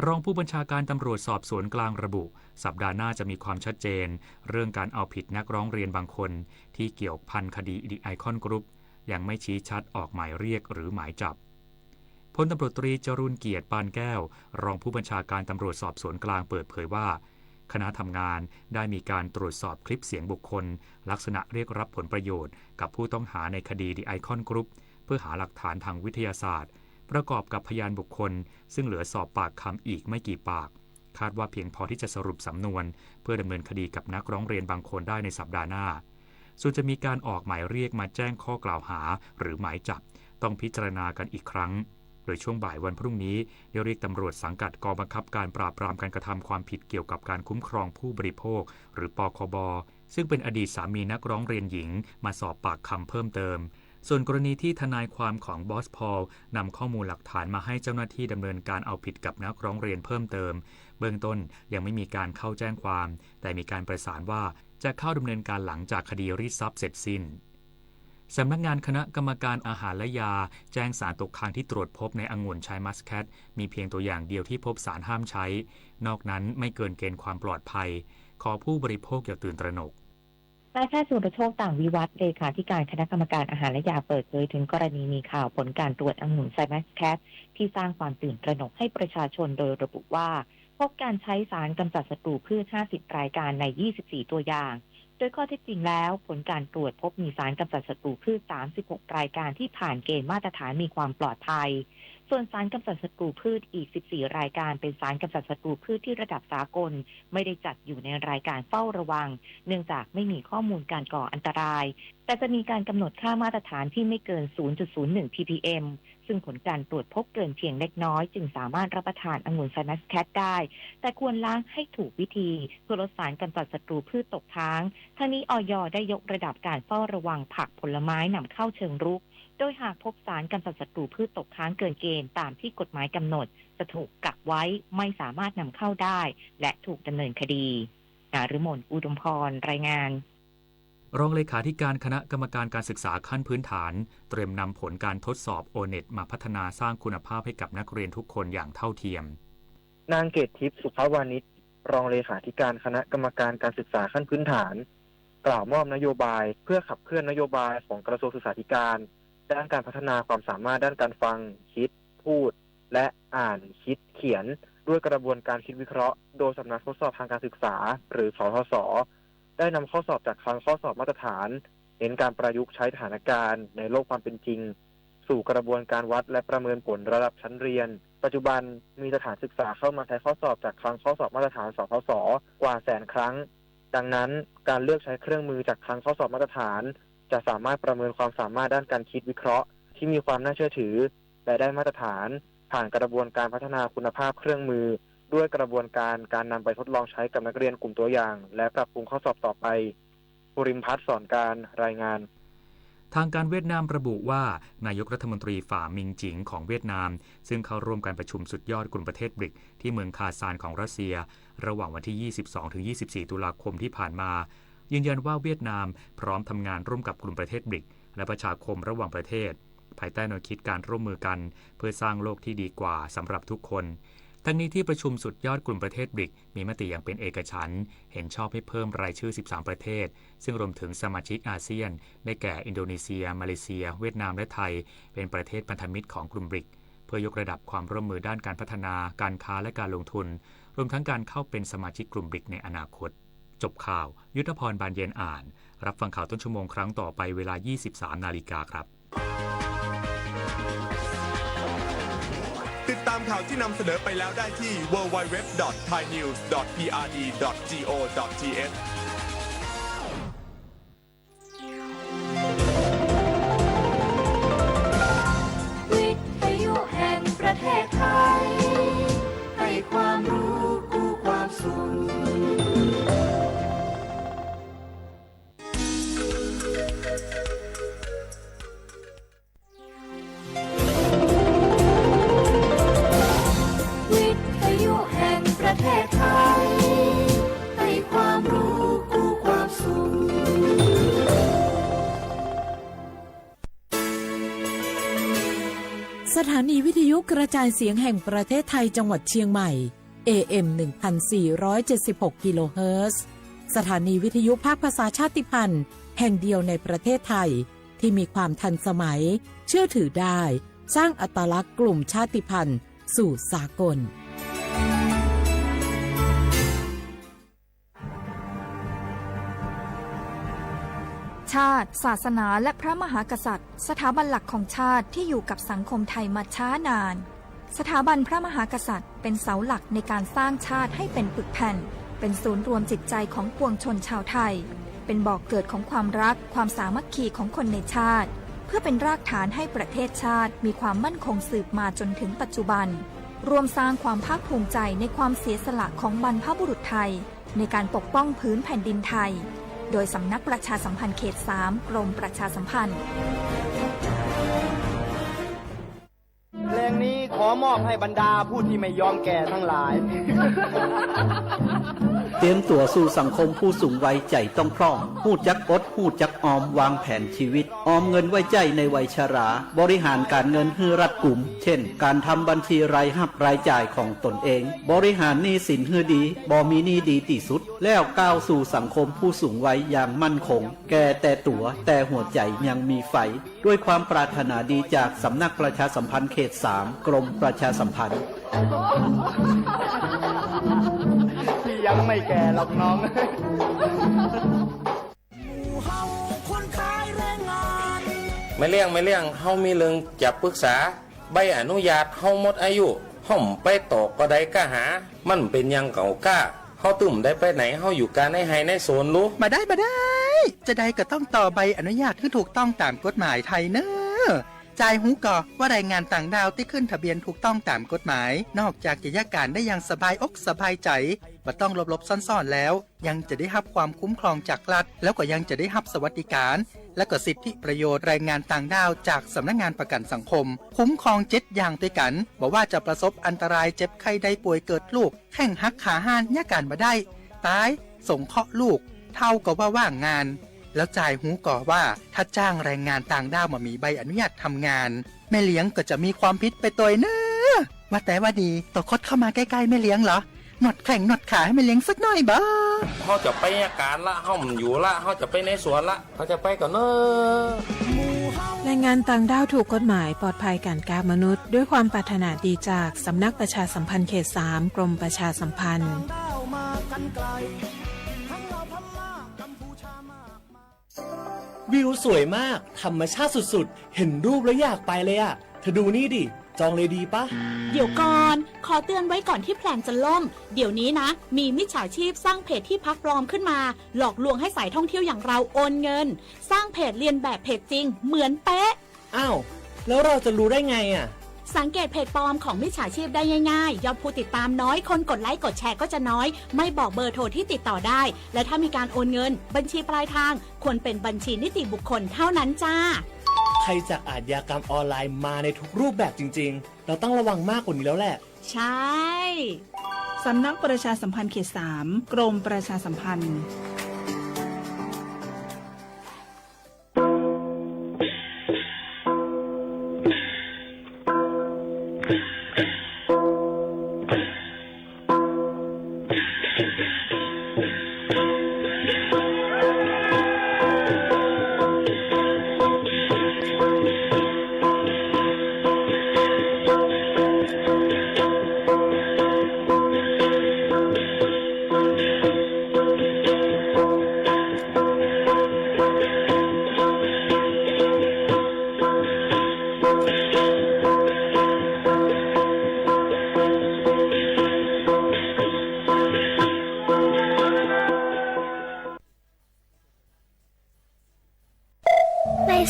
[SPEAKER 9] รองผู้บัญชาการตำรวจสอบสวนกลางระบุสัปดาห์หน้าจะมีความชัดเจนเรื่องการเอาผิดนักร้องเรียนบางคนที่เกี่ยวพันคดีThe Icon Group ยังไม่ชี้ชัดออกหมายเรียกหรือหมายจับพลตำรวจตรีจรูญเกียรติปานแก้วรองผู้บัญชาการตำรวจสอบสวนกลางเปิดเผยว่าคณะทำงานได้มีการตรวจสอบคลิปเสียงบุคคลลักษณะเรียกรับผลประโยชน์กับผู้ต้องหาในคดี The Icon Group เพื่อหาหลักฐานทางวิทยาศาสตร์ประกอบกับพยานบุคคลซึ่งเหลือสอบปากคำอีกไม่กี่ปากคาดว่าเพียงพอที่จะสรุปสำนวนเพื่อดำเนินคดีกับนักร้องเรียนบางคนได้ในสัปดาห์หน้าส่วนจะมีการออกหมายเรียกมาแจ้งข้อกล่าวหาหรือหมายจับต้องพิจารณากันอีกครั้งโดยช่วงบ่ายวันพรุ่งนี้ได้เรียกตำรวจสังกัดกองบังคับการปราบปรามการกระทำความผิดเกี่ยวกับการคุ้มครองผู้บริโภคหรือปคบ.ซึ่งเป็นอดีตสามีนักร้องเรียนหญิงมาสอบปากคำเพิ่มเติมส่วนกรณีที่ทนายความของบอสพอลนำข้อมูลหลักฐานมาให้เจ้าหน้าที่ดำเนินการเอาผิดกับนักร้องเรียนเพิ่มเติมเบื้องต้นยังไม่มีการเข้าแจ้งความแต่มีการประสานว่าจะเข้าดำเนินการหลังจากคดีรีดทรัพย์เสร็จสิ้นสำนักงานคณะกรรมการอาหารและยาแจ้งสารตกค้างที่ตรวจพบในองุ่นชายมัสแคทมีเพียงตัวอย่างเดียวที่พบสารห้ามใช้นอกนั้นไม่เกินเกณฑ์ความปลอดภัยขอผู้บริโภคอย่าตื่นตระหนก
[SPEAKER 15] นายแพทย์สุรโชคต่างวิวัฒน์เลขาธิการคณะกรรมการอาหารและยาเปิดเผยถึงกรณีมีข่าวผลการตรวจองุ่นไซมัสแคทที่สร้างความตื่นตระหนกให้ประชาชนโดยระบุว่าพบการใช้สารกำจัดศัตรูพืช50รายการใน24ตัวอย่างโดยข้อเท็จจริงแล้วผลการตรวจพบมีสารกำจัดศัตรูพืช36รายการที่ผ่านเกณฑ์มาตรฐานมีความปลอดภัยส่วนสารกำจัดศัตรูพืชอีก14รายการเป็นสารกำจัดศัตรูพืชที่ระดับสากลไม่ได้จัดอยู่ในรายการเฝ้าระวังเนื่องจากไม่มีข้อมูลการก่ออันตรายแต่จะมีการกำหนดค่ามาตรฐานที่ไม่เกิน 0.01 ppm ซึ่งผลการตรวจพบเกินเพียงเล็กน้อยจึงสามารถรับประทานองุ่นไซมัสแคทได้แต่ควรล้างให้ถูกวิธีเพื่อลดสารกำจัดศัตรูพืชตกค้างทั้งนี้อย.ได้ยกระดับการเฝ้าระวังผักผลไม้นำเข้าเชิงรุกโดยหากพบสารกำจัดศัตรูพืชตกค้างเกินเกณฑ์ตามที่กฎหมายกำหนดจะถูกกักไว้ไม่สามารถนำเข้าได้และถูกดำเนินคดีนฤมล อุดมพรรายงาน
[SPEAKER 9] รองเลขาธิการคณะกรรมการการศึกษาขั้นพื้นฐานเตรียมนำผลการทดสอบ O-NET มาพัฒนาสร้างคุณภาพให้กับนักเรียนทุกคนอย่างเท่าเทียม
[SPEAKER 16] นางเกตทิพย์สุภวานิชรองเลขาธิการคณะกรรมการการศึกษาขั้นพื้นฐานกล่าวมอบนโยบายเพื่อขับเคลื่อนนโยบายของกระทรวงศึกษาธิการด้านการพัฒนาความสามารถด้านการฟังคิดพูดและอ่านคิดเขียนด้วยกระบวนการคิดวิเคราะห์โดยสำนักทดสอบทางการศึกษาหรือสทศ.ได้นำข้อสอบจากคลังข้อสอบมาตรฐานเน้นการประยุกต์ใช้สถานการณ์ในโลกความเป็นจริงสู่กระบวนการวัดและประเมินผลระดับชั้นเรียนปัจจุบันมีสถานศึกษาเข้ามาใช้ข้อสอบจากคลังข้อสอบมาตรฐานสทศ.กว่า100,000 ครั้งดังนั้นการเลือกใช้เครื่องมือจากคลังข้อสอบมาตรฐาน
[SPEAKER 1] จะสามารถประเมินความสามารถด้านการคิดวิเคราะห์ที่มีความน่าเชื่อถือและได้มาตรฐานผ่านกระบวนการพัฒนาคุณภาพเครื่องมือด้วยกระบวนการนำไปทดลองใช้กับนักเรียนกลุ่มตัวอย่างและปรับปรุงข้อสอบต่อไปภูริมพัฒน์สอนการรายงาน
[SPEAKER 9] ทางการเวียดนามระบุว่านายกรัฐมนตรีฝ่ามิงจิงของเวียดนามซึ่งเข้าร่วมการประชุมสุดยอดกลุ่มประเทศบริกที่เมืองคาซานของรัสเซียระหว่างวันที่ 22-24 ตุลาคมที่ผ่านมายืนยันว่าเวียดนามพร้อมทำงานร่วมกับกลุ่มประเทศบริกและประชาคมระหว่างประเทศภายใต้แนวคิดการร่วมมือกันเพื่อสร้างโลกที่ดีกว่าสำหรับทุกคนทั้งนี้ที่ประชุมสุดยอดกลุ่มประเทศบริกมีมติอย่างเป็นเอกฉันท์เห็นชอบให้เพิ่มรายชื่อ13ประเทศซึ่งรวมถึงสมาชิกอาเซียนได้แก่อินโดนีเซียมาเลเซียเวียดนามและไทยเป็นประเทศพันธมิตรของกลุ่มบริกเพื่อยกระดับความร่วมมือด้านการพัฒนาการค้าและการลงทุนรวมทั้งการเข้าเป็นสมาชิกกลุ่มบริกในอนาคตจบข่าวยุทธพรบานเย็นอ่านรับฟังข่าวต้นชั่วโมงครั้งต่อไปเวลา 23 นาฬิกาครับ
[SPEAKER 8] ติดตามข่าวที่นำเสนอไปแล้วได้ที่ www.thainews.prd.go.th
[SPEAKER 17] วิทยุแห่งประเทศไทยให้ความรู้คู่ความสุขประเทศไทยให้ความรู้คู่ความสุข
[SPEAKER 11] สถานีวิทยุกระจายเสียงแห่งประเทศไทยจังหวัดเชียงใหม่ AM 1476 กิโลเฮิรตซ์สถานีวิทยุภาคภาษาชาติพันธุ์แห่งเดียวในประเทศไทยที่มีความทันสมัยเชื่อถือได้สร้างอัตลักษณ์กลุ่มชาติพันธุ์สู่สากล
[SPEAKER 10] ชาติศาสนาและพระมหากษัตริย์สถาบันหลักของชาติที่อยู่กับสังคมไทยมาช้านานสถาบันพระมหากษัตริย์เป็นเสาหลักในการสร้างชาติให้เป็นปึกแผ่นเป็นศูนย์รวมจิตใจของปวงชนชาวไทยเป็นบ่อกเกิดของความรักความสามัคคีของคนในชาติเพื่อเป็นรากฐานให้ประเทศชาติมีความมั่นคงสืบมาจนถึงปัจจุบันรวมสร้างความภาคภูมิใจในความเสียสละของบรรพบุรุษไทยในการปกป้องพื้นแผ่นดินไทยโดยสำนักประชาสัมพันธ์เขต 3 กรมประชาสัมพันธ์
[SPEAKER 18] เพลงนี้ขอมอบให้บรรดาผู้ที่ไม่ยอมแก่ทั้งหลาย
[SPEAKER 19] เตรียมตัวสู่สังคมผู้สูงวัยใจต้องพร้อมหู้จักอดหู้จักออมวางแผนชีวิตออมเงินไว้ใจในวัยชราบริหารการเงินให้รัดกุมเช่นการทำบัญชีรายรับรายจ่ายของตนเองบริหารหนี้สินให้ดีบ่มีหนี้ดีที่สุดแล้วก้าวสู่สังคมผู้สูงวัยอย่างมั่นคงแก่แต่ตัวแต่หัวใจยังมีไฟด้วยความปรารถนาดีจากสำนักประชาสัมพันธ์เขต 3 กรมประชาสัมพันธ์
[SPEAKER 18] พี่ยังไม่แก่หรอกน้อง
[SPEAKER 20] ไม่เลี่ยงเฮามีเรื่องจะปรึกษาใบอนุญาตเฮาหมดอายุห่มไปตอกก็ได้ก็หามันเป็นยังเก่าก้าเฮาตุ่มได้ไปไหนเฮาอยู่การในไฮในโซนรู้
[SPEAKER 24] มาได้จะได้ก็ต้องต่อใบอนุญาตที่ถูกต้องตามกฎหมายไทยเนอะจ่ายหูก่อว่าแรงงานต่างดาวที่ขึ้นทะเบียนถูกต้องตามกฎหมายนอกจากจะยากการได้อย่างสบายอกสบายใจบ่ต้องลบซ่อนๆแล้วยังจะได้รับความคุ้มครองจากรัฐแล้วก็ยังจะได้รับสวัสดิการและก็สิทธิประโยชน์แรงงานต่างดาวจากสำนักงานประกันสังคมคุ้มครอง7อย่างด้วยกันบอกว่าจะประสบอันตรายเจ็บไข้ได้ป่วยเกิดลูกแข้งหักขาห้านยากการมาได้ตายส่งเคราะห์ลูกเท่ากับว่าว่างงานแล้วจ่ายหูก่อว่าถ้าจ้างแรงงานต่างด้าวมามีใบอนุญาตทำงานแม่เลี้ยงก็จะมีความผิดไปตัวเนอะว่าแต่ว่าดีต่อคดเข้ามาใกล้ๆแม่เลี้ยงเหรอหนวดแข่งหนวดขาให้แม่เลี้ยงสักหน่อยบ้า
[SPEAKER 20] เขาจะไปอาการละเขาอยู่ละเขาจะไปในสวนละเขาจะไปก่อนเนอะ
[SPEAKER 3] แรงงานต่างด้าวถูกกฎหมายปลอดภัยการค้ามนุษย์ด้วยความปรารถนาดีจากสำนักประชาสัมพันธ์เขต 3 กรมประชาสัมพันธ์
[SPEAKER 26] วิวสวยมากธรรมชาติสุดๆเห็นรูปแล้วอยากไปเลยอ่ะเธอดูนี่ดิ
[SPEAKER 2] จองเลยดีปะเดี๋ยวก่อนขอเตือนไว้ก่อนที่แพลนจะล่มเดี๋ยวนี้นะมีมิจฉาชีพสร้างเพจที่พักปลอมขึ้นมาหลอกลวงให้สายท่องเที่ยวอย่างเราโอนเงินสร้างเพจเลียนแบบเพจจริงเหมือนเป๊ะอ้าวแล้วเราจะรู้ได้ไงอ่ะสังเกตเพจปลอมของมิจฉาชีพได้ง่ายๆยอดผู้ติดตามน้อยคนกดไลค์กดแชร์ก็จะน้อยไม่บอกเบอร์โทรที่ติดต่อได้และถ้ามีการโอนเงินบัญชีปลายทางควรเป็นบัญชีนิติบุคคลเท่านั้นจ้าภัยจากอาชญากรรมออนไลน์มาในทุกรูปแบบจริงๆเราต้องระวังมากกว่านี้แล้วแหละใช่สำนักประชาสัมพันธ์เขต 3 กรมประชาสัมพันธ์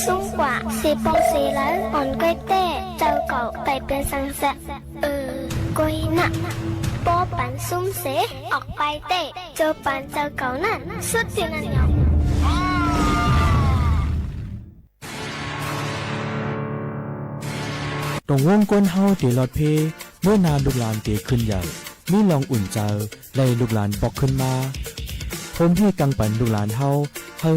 [SPEAKER 4] Xung quả xì bông xì lớn on quay tê châu cậu tay bên sang sẹ quay nặng bó bàn xung xế ọc bay tê châu bàn châu cậu nặng suốt tiền ăn nhọc
[SPEAKER 5] ตรงวงก้นเฮาตีหลอดเพเมื่อนาลูกหลานตีขึ้นใหญ่มีลองอุ่นใจไล่ลูกหลานบอกขึ้นมาผมให้กังปันลูกหลานเฮา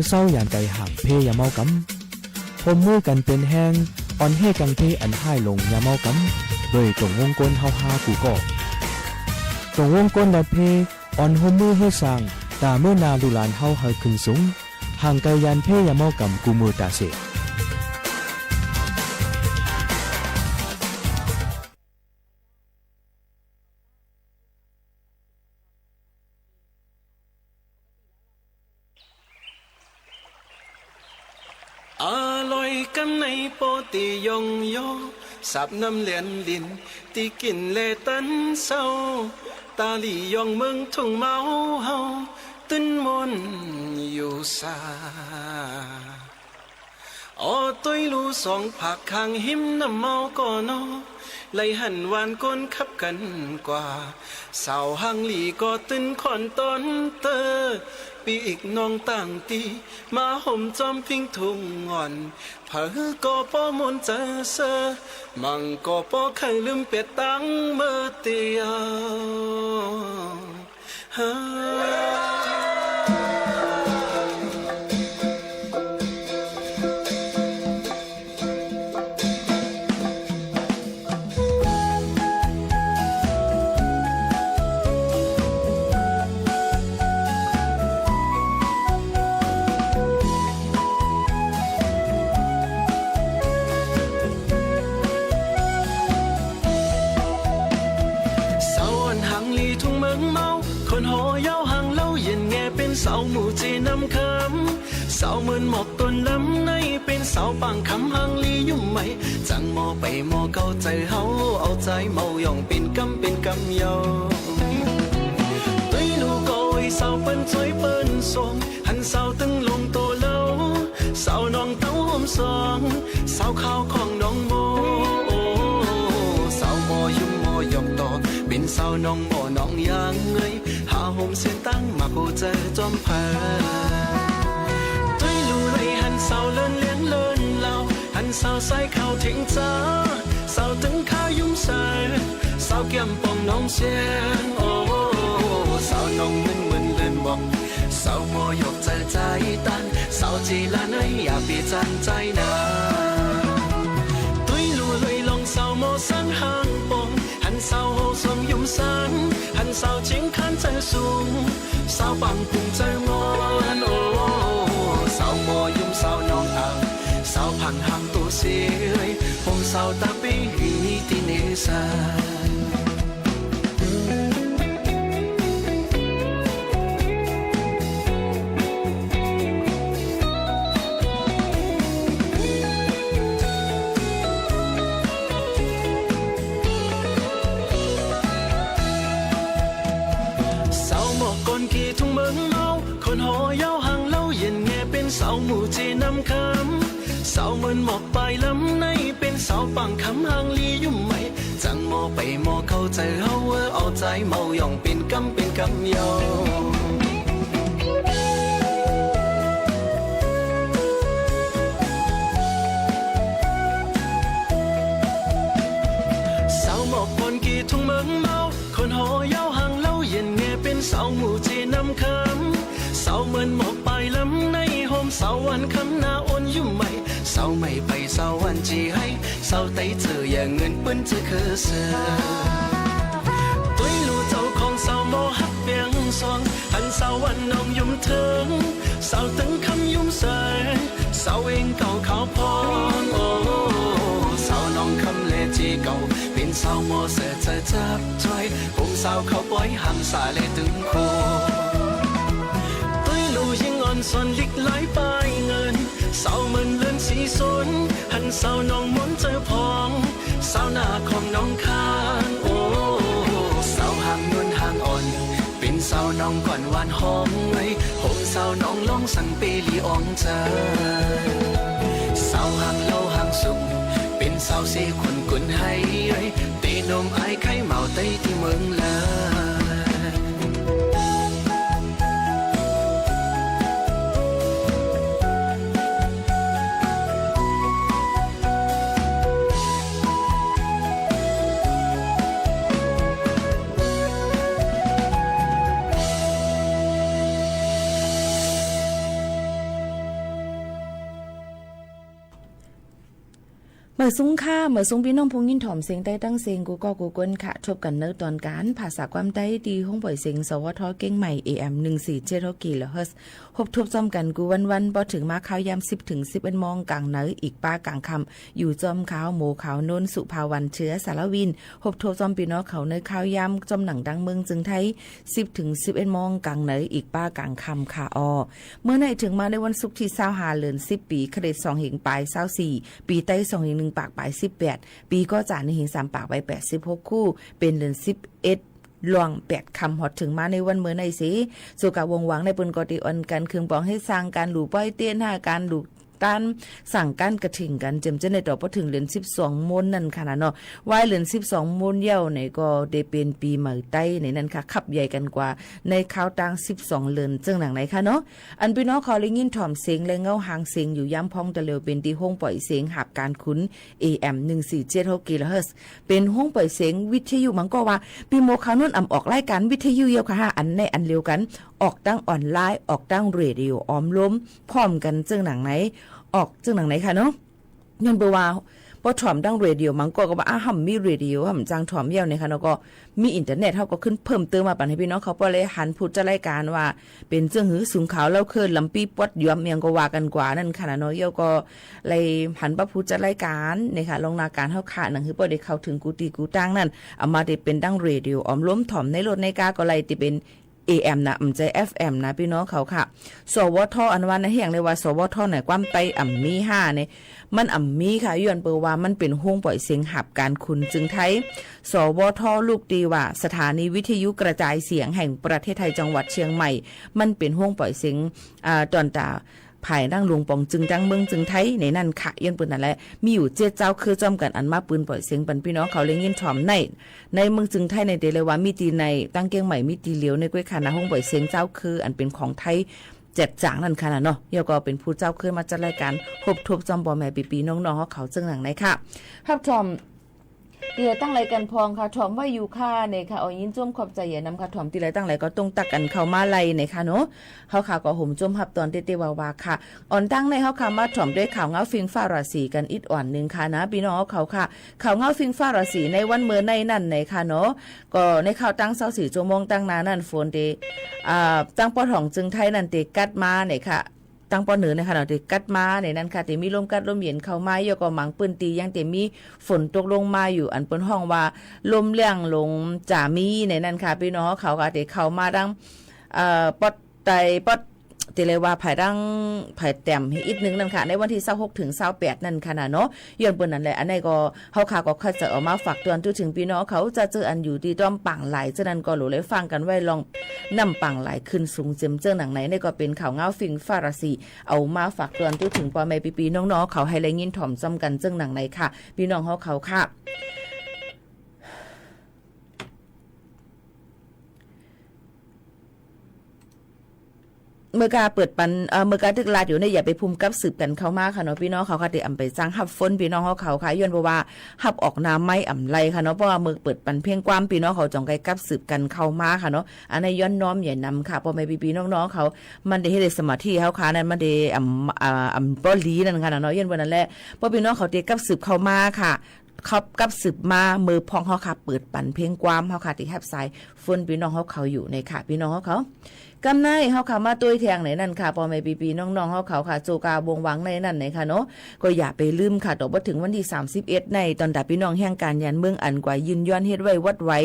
[SPEAKER 5] เศร้าอย่างใจห่างเพอย่าเมากำผมมือกันเป็นแห้งอ่อนให้กังเพอันห้ายลงอย่าเมากำโดยตรงวงก้นเฮาหากูก็ตรงวงก้นหลอดเพอ่อนหัวมือให้สร้างตาเมื่อนาลูกหลานเฮาขึ้นสูงห่างไกลยานเพอย่าเมากำกูมือตาเส
[SPEAKER 21] อร่อยกันในโปติยงโยสับน้ำเลียนลินตีกินเลตันเศร้าตาลียองเมืองทุ่งเมาเฮาตึนมนอยู่ซาอ๋อตัวลูสองผักข้างหิมน้ำเมาก่อนอไล่หันวานก้นขับกันกว่าสาวหังหลีก็ตึนขอนต้นเตอปีอีกน้องต่างตีมาห่มจอมพิงทุ่งงอนเผอก็ป้อมนเจอเซอมังก็ป้อไข่ลืมเป็ดตั้งเมื่อเตียวคนหอยาวห่างเล่าเย็นแงเป็นสาวหมู่จีน้ำคำสาวเหมือนหมอกต้นลำในเป็นสาวปังคำห่างลียุ่มไหมจังมอไปมอเก้าใจเฮาเอาใจเมาย่องเป็นกำยาวตุ้ยลูกก็ไว้สาวเปิ้นสวยเปิ้นสวงหันสาวตึงลงโตเล่าสาวน้องเต้าห่มสองสาวข้าวของน้องโมสาวมอยุ่มมอหยอกตอกเป็นสาวน้องโมน้องยังเงยหาห่มเส้นตั้งมาโคเจอจอมเพอตุ้ยลูเลยหันสาวเลินเลี้ยงเลินเล่าหันสาวใส่ข้าวทิ้งจ้าสาวตึงข้ายุ่มใส่สาวแก้มปองน้องเสียงโอ้สาวน้องมึนเลินบอกสาวมอหยอกใจตันสาวจีลาเนยอย่าเปียจันใจนาตุ้ยลูเลยลองสาวมอสังห่างปองหันสาวโหสมยุ่มสันหันสาวจิงขันใจสูงสาวปังปุงใจมอนโอ้สาวมอยุ่มสาวน้องอ่างสาวพังห่างตัวเสียผมสาวตาปีมีที่เนสา กี่ทุ่งเมืองเมาคนหอยาวห่างเล่าเย็นแง่เป็นสาวหมู่จีนำคำสาวมันหมอกปลายลำในเป็นสาวปังคำห่างลียุ่มไหมจังมอไปมอเข้าใจเฮาเอาใจเมาย่องเป็นกำยอสาวหมอกปนกี่ทุ่งเมืองเมาคนหอยาวห่างเล่าเย็นแง่เป็นสาวหมู่จีนำคำสาวเหมือนหมอกปลายลำในโฮมสาววันคำหน้าอ่อนยุ่มไหมสาวไม่ไปสาววันจีให้สาวไตเจออย่างเงินปืนจะคือเสือตุ้ยลู่เจ้าของสาวโมหักเปียงสองหันสาววันน้องยุ่มถึงสาวตึงคำยุ่มแสงสาวเองเก่าขาวพรโอ้สาวน้องคำเลจีเก่าเป็นสาวโมเสือจะจับจอยผมสาวเขาปล่อยหันสาเลตึงโคตุ้ยลู่ยิ่งอ่อนส่วนลิกไหลไปเงินสาวมันเลื่อนสีสนหันสาวน้องมนเจอพองสาวหน้าของน้องคานโอ้สาวห่างนวลห่างอ่อนเป็นสาวน้องก่อนหวานหอมไว้ผมสาวน้องลองสั่งเปลีอ่องเจอสาวห่างเล่าห่างสุขเป็นสาวเสียคนกุนให้ไรตีนมไอ้ไข่เมาเต้ที่เมืองเลย
[SPEAKER 6] เมื่อซุ้งค่าเมื่อซุ้งพี่น้องพงยินถ่อมเสียงใต้ตั้งเสียงกูก็กูกวนค่ะชบกันเนื้อตอนการภาษาความใต้ดีห้องปล่อยเสียงสวทเก่งใหม่ AM 147กิโลเฮิรตซ์หบทบจอมกันกูวันๆบ่ถึงมาข่าวยาม10ถึง11โมงกลางเนื้ออีกป้ากลางค่ำอยู่จอมขาวหมูขาวนนสุภาวันเชื้อสารวินหบทบจอมพี่น้องเขาในข่าวยามจอมหนังดังเมืองจึงไทย10ถึง11โมงกลางเนื้ออีกป้ากลางค่ำค่ะเมื่อไหนถึงมาในวันศุกร์ที่25เดือน10ปีคริสต์2หิงปลาย24ปีใต้2หิง1ปากปลาย18ปีก็จ่าในหิง3ปากไว้86คู่เป็นเดือน11ลวง8คำหอดถึงมาในวันเมื่อในสิสุกะวงหวังในปนกติออนกันคืองปองให้สร้างการหลู่ป้อยเตี้ยนหาการหลู่การสั่งการกระถิ่งกันเจมจะในต่อพอถึงเดือน12มนนั่นค่ะนะเนาะว่าเดือน12มนเย้าไหนก็ได้เป็นปีใหม่ใต้ในนั้นค่ะขับใหญ่กันกว่าในข่าวต่าง12เดือนจึงหนังไหนค่ะเนาะอันพี่น้องขอเลยยินถ่อมเสียงและเงาหางเสียงอยู่ย้ำพองตะเร็วเป็นที่ห้องปล่อยเสียงหับการคุ้น AM 147กิโลเฮิรตซ์เป็นห้องปล่อยเสียงวิทยุมันก็ว่าปีโมคานุ่นออกรายการวิทยุเยอะค่ะอันในอันเร็วกันออกตั้งออนไลน์ออกตั้งเรดิโออ้อมล้มพร้อมกันจึงหนังไหนออกจึงหนังไหนค่ะเนาะย้อนไปว่าพอถ่อมดังเรดิโอมันก็ว่าห่ำมีเรดิโอห่ำจังถ่อมเยี่ยวเนี่ยค่ะเนาะก็มีอินเทอร์เน็ตเฮาก็ขึ้นเพิ่มเติมมาปันให้พี่น้องเขาก็เลยหันพูดจะรายการว่าเป็นเจ้าหือสูงขาวเล่าเคินลำปีปวดยอมยังก็ว่ากันกว่านั่นค่ะเนาะเยี่ยวก็เลยหันปะพูดจะรายการเนี่ยค่ะลงนาการเฮาค่ะหนังคือบ่ได้เข้าถึงกูตีกูตั้งนั่นเอามาได้เป็นดังเรดิโออ้อมล้มถ่อมในรถในกาก็เลยที่เป็น AM นะใจ FM นะพี่น้องเขาค่ะสวทอันวันนะเฮียงเลยว่าสวทไหนความไตมี5เนี่ยมันมีค่ะย้อนเปว่ามันเป็นห้องปล่อยเสียงหับการคุณจึงไทยสวทลูกดีว่าสถานีวิทยุกระจายเสียงแห่งประเทศไทยจังหวัดเชียงใหม่มันเป็นห้องปล่อยเสียงตอนตาภายดังหลวงปองจึงดังเมืองจึงไทยในนั่นค่ะย้อนปืนนั่นแหละมีอยู่7เจ้าคือจอมกันอันมาปืนปล่อยเสียงปันพี่น้องเขาเลี้ยงยินถ่อมในเมืองจึงไทยในเดเลยว่ามีตีในตั้งเกียงใหม่มีตีเหลียวในก้วยขานะห้องปล่อยเสียงเจ้าคืออันเป็นของไทย7จางนั่นค่ะเนาะเดี๋ยวก็เป็นผู้เจ้าขึ้นมาจัดรายการพบทบจอมบ่แม่ปีๆน้องๆเขาจึงหนังไหนค่ะครับถ่อมตีไรตั้งไรกันพองค่ะถ่อมว่าอยู่ค่าเนี่ยค่ะเอายินจ้มขอบใจอย่านำค่ะถ่อมตีไรตั้งไรก็ต้องตักกันเข้ามาไล่เนี่ยค่ะเนาะเขาข่าวก็ห่มจ้มหับตอนเตวาวาค่ะอ่อนตั้งในเขาข่าวมาถ่อมด้วยข่าวเงาฟิงฟ้าราศีกันอิดอ่อนนึงค่ะนะพี่น้องเขาค่ะข่าวเงาฟิงฟ้าราศีในวันเมื่อในนั่นเนี่ยค่ะเนาะก็ในข่าวตั้ง24ชั่วโมงตั้งนานั่นฝนเตตั้งปอถ่องจึงไทยนั่นเตกัดมาเนี่ยค่ะตั้งปอเหนือนะคะเนาะที่กัดมาในนั้นค่ะที่มีลมกัดลมเย็นเข้ามาอยู่ก็หมังปืนตียังที่มีฝนตกลงมาอยู่อันเปิ้นห้องว่าลมเลี่ยงลงจ่ามีในนั้นค่ะพี่น้องเขาก็ที่เข้ามาดังปอดไตปอด ติเลยว่าภายดังภายแต้มอีกนึงนั่นค่ะในวันที่26ถึง28นั่นค่ะเนาะย้อนเปิ้นนั่นแหละอันนี้ก็เฮาค่ะก็คัดจะเอามาฝากเตือนถึงพี่น้องเขาจะเจออันอยู่ที่ต้อมปังหลายฉะนั้นก็รู้เลยฟังกันไว้ลองนำปังหลายขึ้นสูงเจิมเจอหนังไหนนี่ก็เป็นข่าวเงาฟิงฟาราซีเอามาฝากเตือนถึงพ่อแม่พี่ๆน้องๆเขาให้ได้ยินถ่อมจำกันเจิงหนังไหนค่ะพี่น้องเขาค่ะเมื่อกาเปิดปันเมื่อกาตึกลาดอยู่ในอย่าไปภูมิกับสืบกันเข้ามาค่ะเนาะพี่น้องเขาค่ะที่อำไปจ้างฮับฝนพี่น้องเขาค่ะย้อนเพราะว่าฮับออกน้ำไม่อำไรค่ะเนาะเพราะว่าเมื่อเปิดปันเพียงความพี่น้องเขาจองไกลกับสืบกันเข้ามาค่ะเนาะอันนี้ย้อนน้อมใหญ่นำค่ะพอแม่พี่ๆน้องๆเขามันได้ให้สมาธิเขาค่ะนั้นมันได้อำปอลีนั่นค่ะเนาะย้อนวันนั้นแหละพอพี่น้องเขาเตะกับสืบเข้ามาค่ะครับกับสืบมามือพองเขาค่ะเปิดปันเพียงความเขาค่ะที่แฮบไซฝนพี่น้องเขาอยู่ในค่ะพี่น้องเขากำไนเฮาเข้ามาตุ้ยแทงไหนนั่นค่ะพ่อแม่พี่ๆน้องๆเฮาเขาค่ะโจกาบงหวังในนั่นไหนค่ะเนาะก็อย่าไปลืมค่ะต่อบ่ถึงวันที่31ในตอนดับพี่น้องแห่งการยันเมืองอันกว่ายืนย้อนเฮ็ดไว้วัดไว้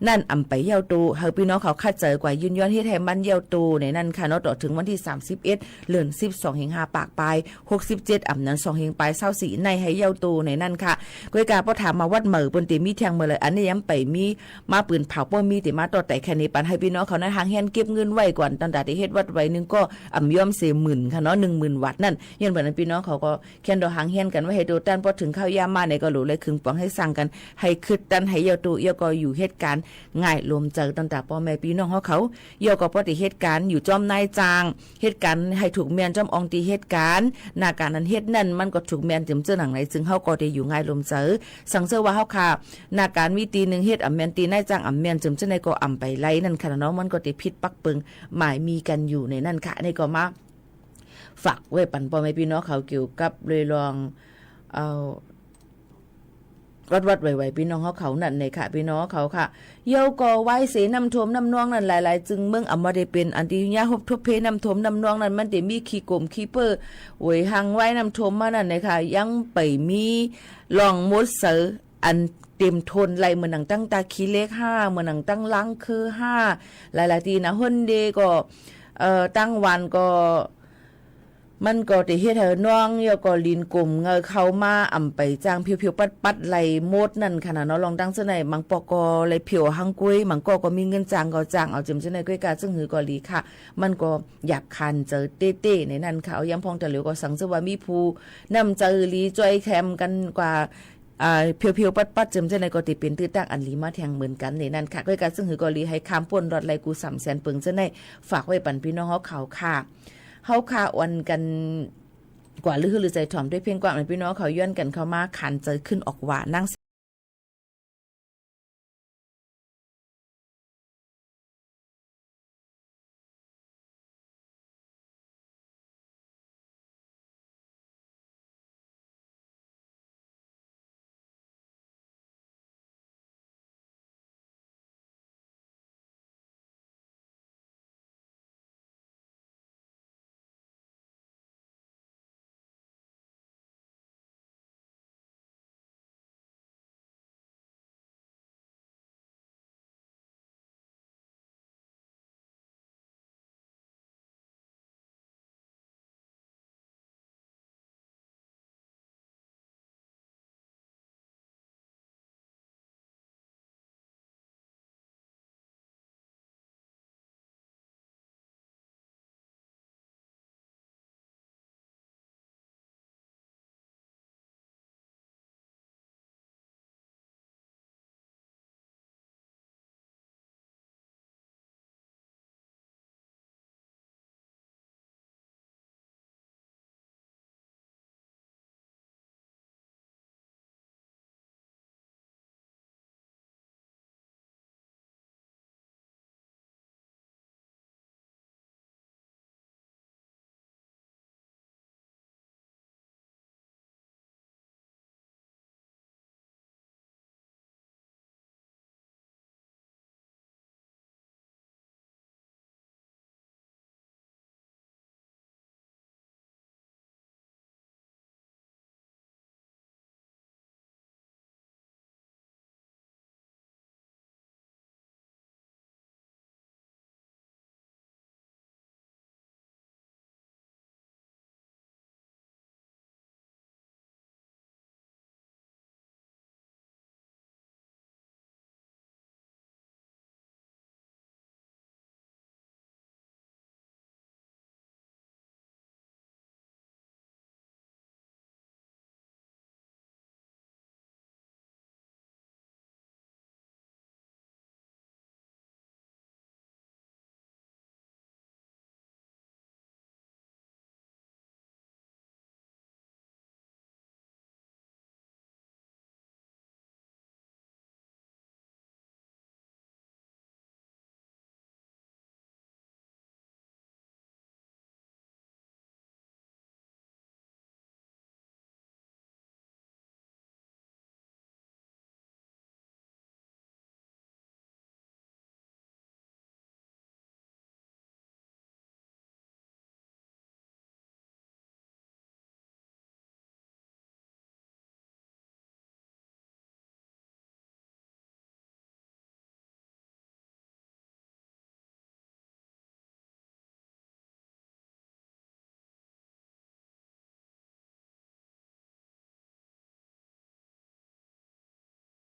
[SPEAKER 6] นั่นอำไปเยาตูเฮาพี่น้องเขาคัดเจอกว่ายืนย้อนเฮ็ดให้มันเยาตูในนั่นค่ะเนาะต่อถึงวันที่31เดือน12 5ปากปลาย67อำนั้น2 ปลาย24ในให้เยาตูในนั่นค่ะก้อยกาบ่ถามมาวัดเหมอเปิ้นติมีแทงมาเลยอันนี้ย้ำไปมีมาปืนเผาบ่มีติมาต่อแต่แค่นี้ปันให้พี่น้องเขาในทางแฮนเก็บเงินไว้ก่อนตอนดาที่เฮ็ดวัดไว้นึงก็ย่อม40,000ค่ะเนาะ 10,000 วัตต์นั่นย้อนบัดนั้นพี่น้องเขาก็แค่นดอกหางแฮนกันไว้ให้ดูตันพอถึงข้าวยามมาในก็รู้เลยครึ่งปองให้สั่งกันให้คึดตันให้เยาตุเยาก็อยู่เหตุการณ์ง่ายรวมเจอตั้งแต่พ่อแม่พี่น้องเขาเยาก็พอที่เหตุการณ์อยู่จอมนายจางเหตุการณ์ให้ถูกเมียนจอมองตีเหตุการณ์หน้าการนั้นเฮ็ดนั่นมันก็ถูกเมียนจำเจอหนังไหนซึ่งเฮาก็ได้อยู่ง่ายรวมเจอสังเสว่าเฮาค่ะหน้าการมีตีนึงเฮ็ดเมียนตีนายจางเมียนจำเจอในก็ไปไล่นั่นค่ะเนาะมันก็ได้ผิดปักปึงหมายมีกันอยู่ในนั่นค่ะนี่ก็มาฝากไว้ปันพ่อแม่พี่น้องเขาเกี่ยวกับเลยลองเอาวัดไว้พี่น้องเขานั่นในค่ะพี่น้องเขาค่ะเยาก็ไว้เสน้ำท่วมน้ำนองนั่นหลายๆจึงเมืองอำมาได้เป็นอันที่ยาฮบทบเพน้ำท่วมน้ำนองนั่นมันได้มีขี้กลมขี้เปอร์โวยหังไว้น้ำท่วมมานั่นในค่ะยังไปมีลองมดเสืออันเต็มทนไหลเหมือนหนังตั้งตาขี้เล็ก5เหมือนหนังตั้งล้างคือ5หลายๆทีนะฮนเดก็ตั้งวันก็มันก็ได้เฮ็ดให้น้องยก็ลินกลุ่มเงยเข้ามาอำไปจ้างเพียวๆปัดๆไหลหมดนั่นขนาดเนาะลองดังซะไหนมังปอกอไหลเพียวหังกุ้ยมังก็มีเงินจ้างก็จ้างเอาจำซะไหนก้อยกาซึ่งหือก็ลีค่ะมันก็อยากคันเจอเต้ๆในนั้นค่ะเอาย้ำพองแต่เหลียวก็สังซะว่ามีผู้นำเจอลีจ้อยแคมกันกว่าเพียวๆปัดๆจำใจในก็ติเป็นตื้อตั้งอันลีมาแทงเหมือนกันในนั้นค่ะก้อยกาซึ่งหือก็ลีให้คามป่นรอดไหลกู300,000ปึงซะไหนฝากไว้ปันพี่น้องเขาค่ะเฮาค่ะวันกันกว่าลือใจถ่อมด้วยเพียงกว่าพี่น้องเขาย้อนกันเข้ามาขันเจอขึ้นออกว่านั่ง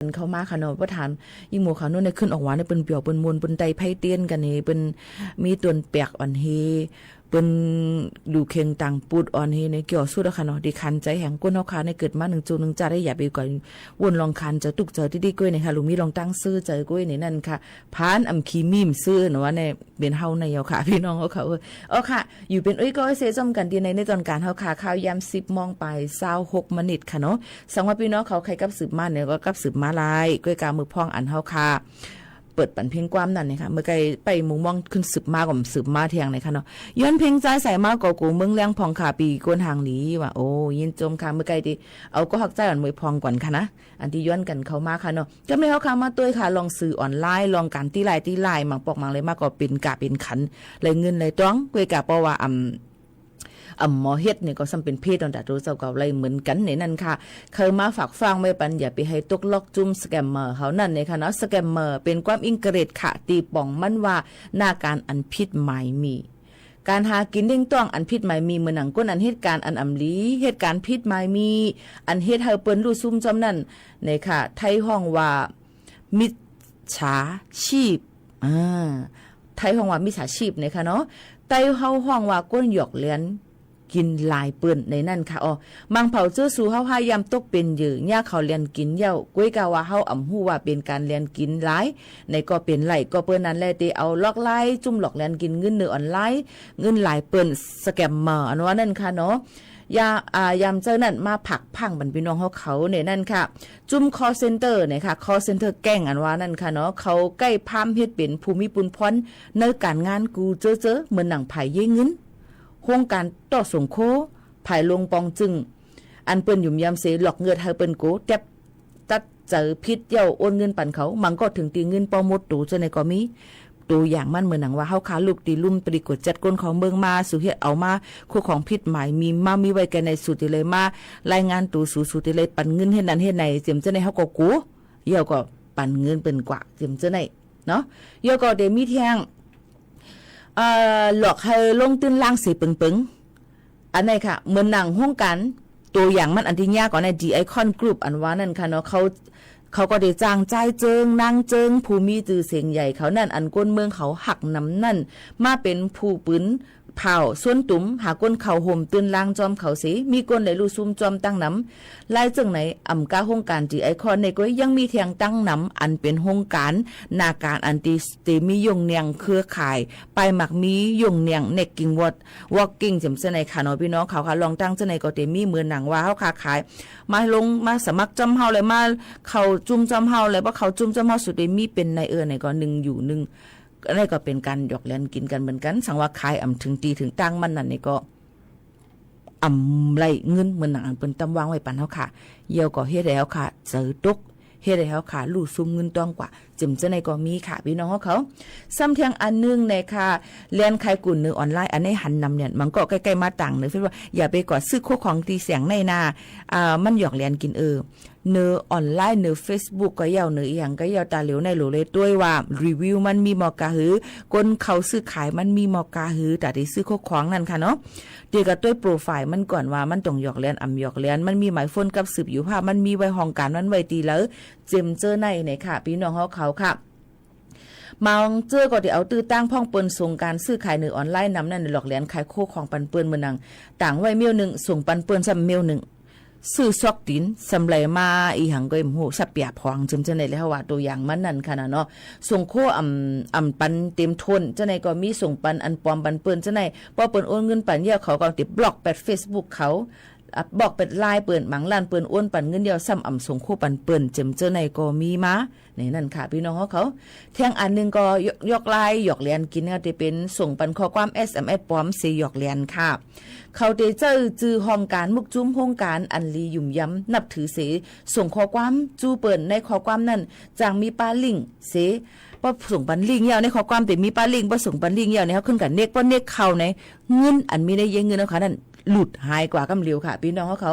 [SPEAKER 6] เข้ามาค่ะเนาะว่าถามยิ่งหมู่เขาโน่นได้ขึ้นออกว่าในเปิ้นเปียวเปิ้นมวนเปิ้นไตไผเตี้ยนกันนี่เปิ้นมีตวนแปลกอ่อนเฮเปิ้นดูเค็งตังปูดอ่อนเฮในเกี่ยวสุดอะค่ะเนาะดิคันใจแห่งก้นเฮาคาในเกิดมา1จู1จ้าได้อย่าไปก่อนวนลองคันจะตุกเจอที่ดีก้อยนี่ค่ะลุงมีลองตั้งซื้อเจอก้อยนี่นั่นค่ะพานอำคีมีมซื้อเนาะว่าในเป็นเฮาในเอาค่ะพี่น้องเฮาเขาค่ะอยู่เป็นก็เซซ่อมกันดีในตอนการเฮาค่ะข่าวยาม10 โมงไป26 นาทีค่ะเนาะสังว่าพี่น้องเขาใครกับสืบมาเนี่ยก็กับสืบมาลายก้อยกามือพ้องอันเฮาค่ะเปิดปันเพลงความนั่นนะคะเมื่อไกลไปมุงมองขึ้นสืบมาก่อมสืบมาเทียงเลยค่ะเนาะย้อนเพลงใจใส่มากกว่ากูเมืองแรงพองขาปีก้นหางนี้ว่าโอ้ยินจมค่ะเมื่อไกลดิเอาก็หักใจอ่อนมวยพองก่อนค่ะนะอันที่ย้อนกันเข้ามาค่ะเนาะก็ไม่เขาค่ะมาตัวค่ะลองสื่อออนไลน์ลองการตีไลน์มังปอกมังเลยมากกว่าเป็นกะเป็นขันเลยเงินเลยต้องก้อยกะเพราะว่าหมอเฮ็ดเนี่ยก็ซ้ำเป็นเพศตอนแต่รู้เจ้าเก่าเลยเหมือนกันในนั้นค่ะเคยมาฝากฟังไม่ปันอย่าไปให้ตกลอกจุ่มสแกมเมอร์เขานั่นเนี่ยค่ะเนาะสแกมเมอร์เป็นความอิงเกรดค่ะตีป่องมันว่าหน้าการอันผิดหมายมีการหากินเด้งต้องอันผิดหมายมีเหมือนหนังก้นอันเหตุการณ์อันอำลีเหตุการณ์ผิดหมายมีอันเฮ็ดให้เปิ้นรู้ซุ่มจอมนั่นเนี่ยค่ะไทยห้องว่ามิจฉาชีพไทยห้องว่ามิจฉาชีพเนี่ยค่ะเนาะไทยเฮาห้องว่าก้นหยอกเลี้ยนกินลายเปิ้นในนั่นค่ะมังเผาเจ้าสู่เฮาพยายามตกเป็นเหยื่อย่าเขาเรียนกินเหย้าก้วยกาว่าเฮาอำฮู้ว่าเป็นการเรียนกินหลายในก็เป็นไหลก็เปิ้นนั้นแลติเอาลอกไล่จุ่มหลอกเรียนกินเงินเนื้อออนไลน์เงินหลายเปิ้นสแกมเมอร์อันว่านั่นค่ะเนาะยามเจ้านั่นมาผักพังบรรพี่น้องเขาเนี่ยนั่นค่ะจุ่ม call center เนี่ยค่ะ call center แกล้งอันว่านั่นค่ะเนาะเขาใกล้พามเฮ็ดเป็นภูมิปุนพรในการงานกูเจอเหมือนหนังไผเย้เงินโครงการต่อส่งโคภายลงปองจึงอันเปิ้นยุ่มยามเสหลอกเงินให้เปิ้นโกแทบตัดเจอพิษเย้าโอนเงินปันเขามันก็ถึงตีเงินปอมดตูจะในก็มีตัวอย่างมันเหมือนหนังว่าเฮาขาลูกตีลุ่มปริกดจัดก้นของเมืองมาสู่เฮ็ดเอามาคู่ของผิดหมายมีไว้แก่ในสุดเลยมารายงานตูสู่สุดเลยปันเงินเฮ็ดนั้นเฮ็ดไหนเจียมจะในเฮาก็กูเย้าก็ปันเงินเปิ้นกว่าเจียมจะในเนาะเย้าก็ได้มีแทงหลอกให้ลงตื้นล่างสีปึงอันไหนค่ะเหมือนหนังห้องกันตัวอย่างมันอันที่ยากกว่าใน D Icon Group อันว่านั่นค่ะเนาะเขาก็ได้จ้างใจเจิงนางเจิงผู้มีจื่อเสียงใหญ่เขานั่นอันก้นเมืองเขาหักน้ำนั่นมาเป็นผู้ปืนเผาส่วนตุ่มหาก้นเขาห่มตื่นล่างจอมเขาสีมีก้นไหลลูซุ่มจอมตั้งน้ำลายจึงไหนอ่ำกาห้องการจีไอคอนในก็ยังมีเทียงตั้งน้ำอันเป็นห้องการนาการอันติสเตมียงเนียงเครือข่ายไปหมักมียงเนียงเน็กกิ้งวอล์กกิ้งจำเสนค่ะน้องพี่น้องเขาค่ะลองตั้งเสนก็เตมีเหมือนหนังว่าเขาขาขายมาลงมาสมัครจำเฮาเลยมาเขาจุ่มจำเฮาเลยว่าเขาจุ่มจำเฮาสุดเตมีเป็นในในก็หนึ่งอยู่หนึ่งอะไรก็เป็นการหยอกเล่นกินกันเหมือนกันสังว่าขายถึงตีถึงตั้งมันนั่นนี่ก็ไรเงินเหมือนหนังเปิ้นตำวางไว้ปันเฮาค่ะเยี่ยวก็เฮ็ดแล้วค่ะเจอตกเฮ็ดแล้วค่ะลู่ซุ่มเงินต้องกว่าจิมจะในก็มีค่ะพี่น้องเขาซ้ำเทียงอันนึงในค่ะเรียนขายกุ่นเนื้อออนไลน์อันนี้หันนำเนี่ยมันก็ใกล้ๆมาต่างเนื้อว่าอย่าไปกอดซื้อคู่ของตีเสียงในนามันหยอกเรียนกินเนื้อออนไลน์เนื้อ Facebook ก็ยาวเนื้ออย่างก็ยาวตาเหลียวในโหลเลยด้วยว่ารีวิวมันมีมอกาหือคนเขาซื้อขายมันมีมอกาหือแต่ที่ซื้อคู่ของนั่นค่ะเนาะเดี๋ยวก็ด้วยโปรไฟล์มันก่อนว่ามันต้องหยอกเรียนหยอกเรียนมันมีหมายโฟนกับสืบอยู่ภาพมันมีไว้ห้องการมันไว้ตีแล้วเจมเจอในค่ะพี่น้องเขาค่ะมองเจอก็เดี๋ยวเอาตื้อตั้งพ่องเปิ้นส่งการซื้อขายเนื้อออนไลน์นำนั่นหลอกเลียนขายโคของปันเปิ้นเมืองนังต่างไว้เมียวหนึ่งส่งปันเปิ้นซ้ำเมียวหนึ่งซื้อซอกตินสำไรมาอีหังก็โหสับเปียพองจำจะในแล้วว่าตัวอย่างมันนั่นค่ะเนาะส่งโคปันเต็มทนจะในก็มีส่งปันอันปลอมปันเปิ้นจะในพอเปิ้นโอนเงินปันเยอะเขาก็ติดบล็อกแปด Facebook เขาบอกเป็นลายเปิดหมังล้านเปิดอ้วนปั่นเงินเดียวซ้ำอ่ำส่งคู่ปั่นเปิ่นเจิมเจอในก็มีมาในนั่นค่ะพี่น้องเขาแท่งอันนึงก็ยกลายหยอกเลียนกินก็จะเป็นส่งปั่นข้อความ SMS ปลอมเสหยอกเลียนค่ะเขาได้เจอจื้อห้องการมุกจุ้มห้องการอันลียุ่มย้ำนับถือเสส่งข้อความจูเปิ่นในข้อความนั้นจางมีป้าลิงเสพอส่งปันลิงยาวในข้อความแต่มีป้าลิงพอส่งปันลิงยาวเนี่ยเขาขึ้นกันเนกพอเนกเข้าในเงินอันมีได้เยอะเงินนะคะนั่นหลุดหายกว่ากำเร็วค่ะพี่น้องเขา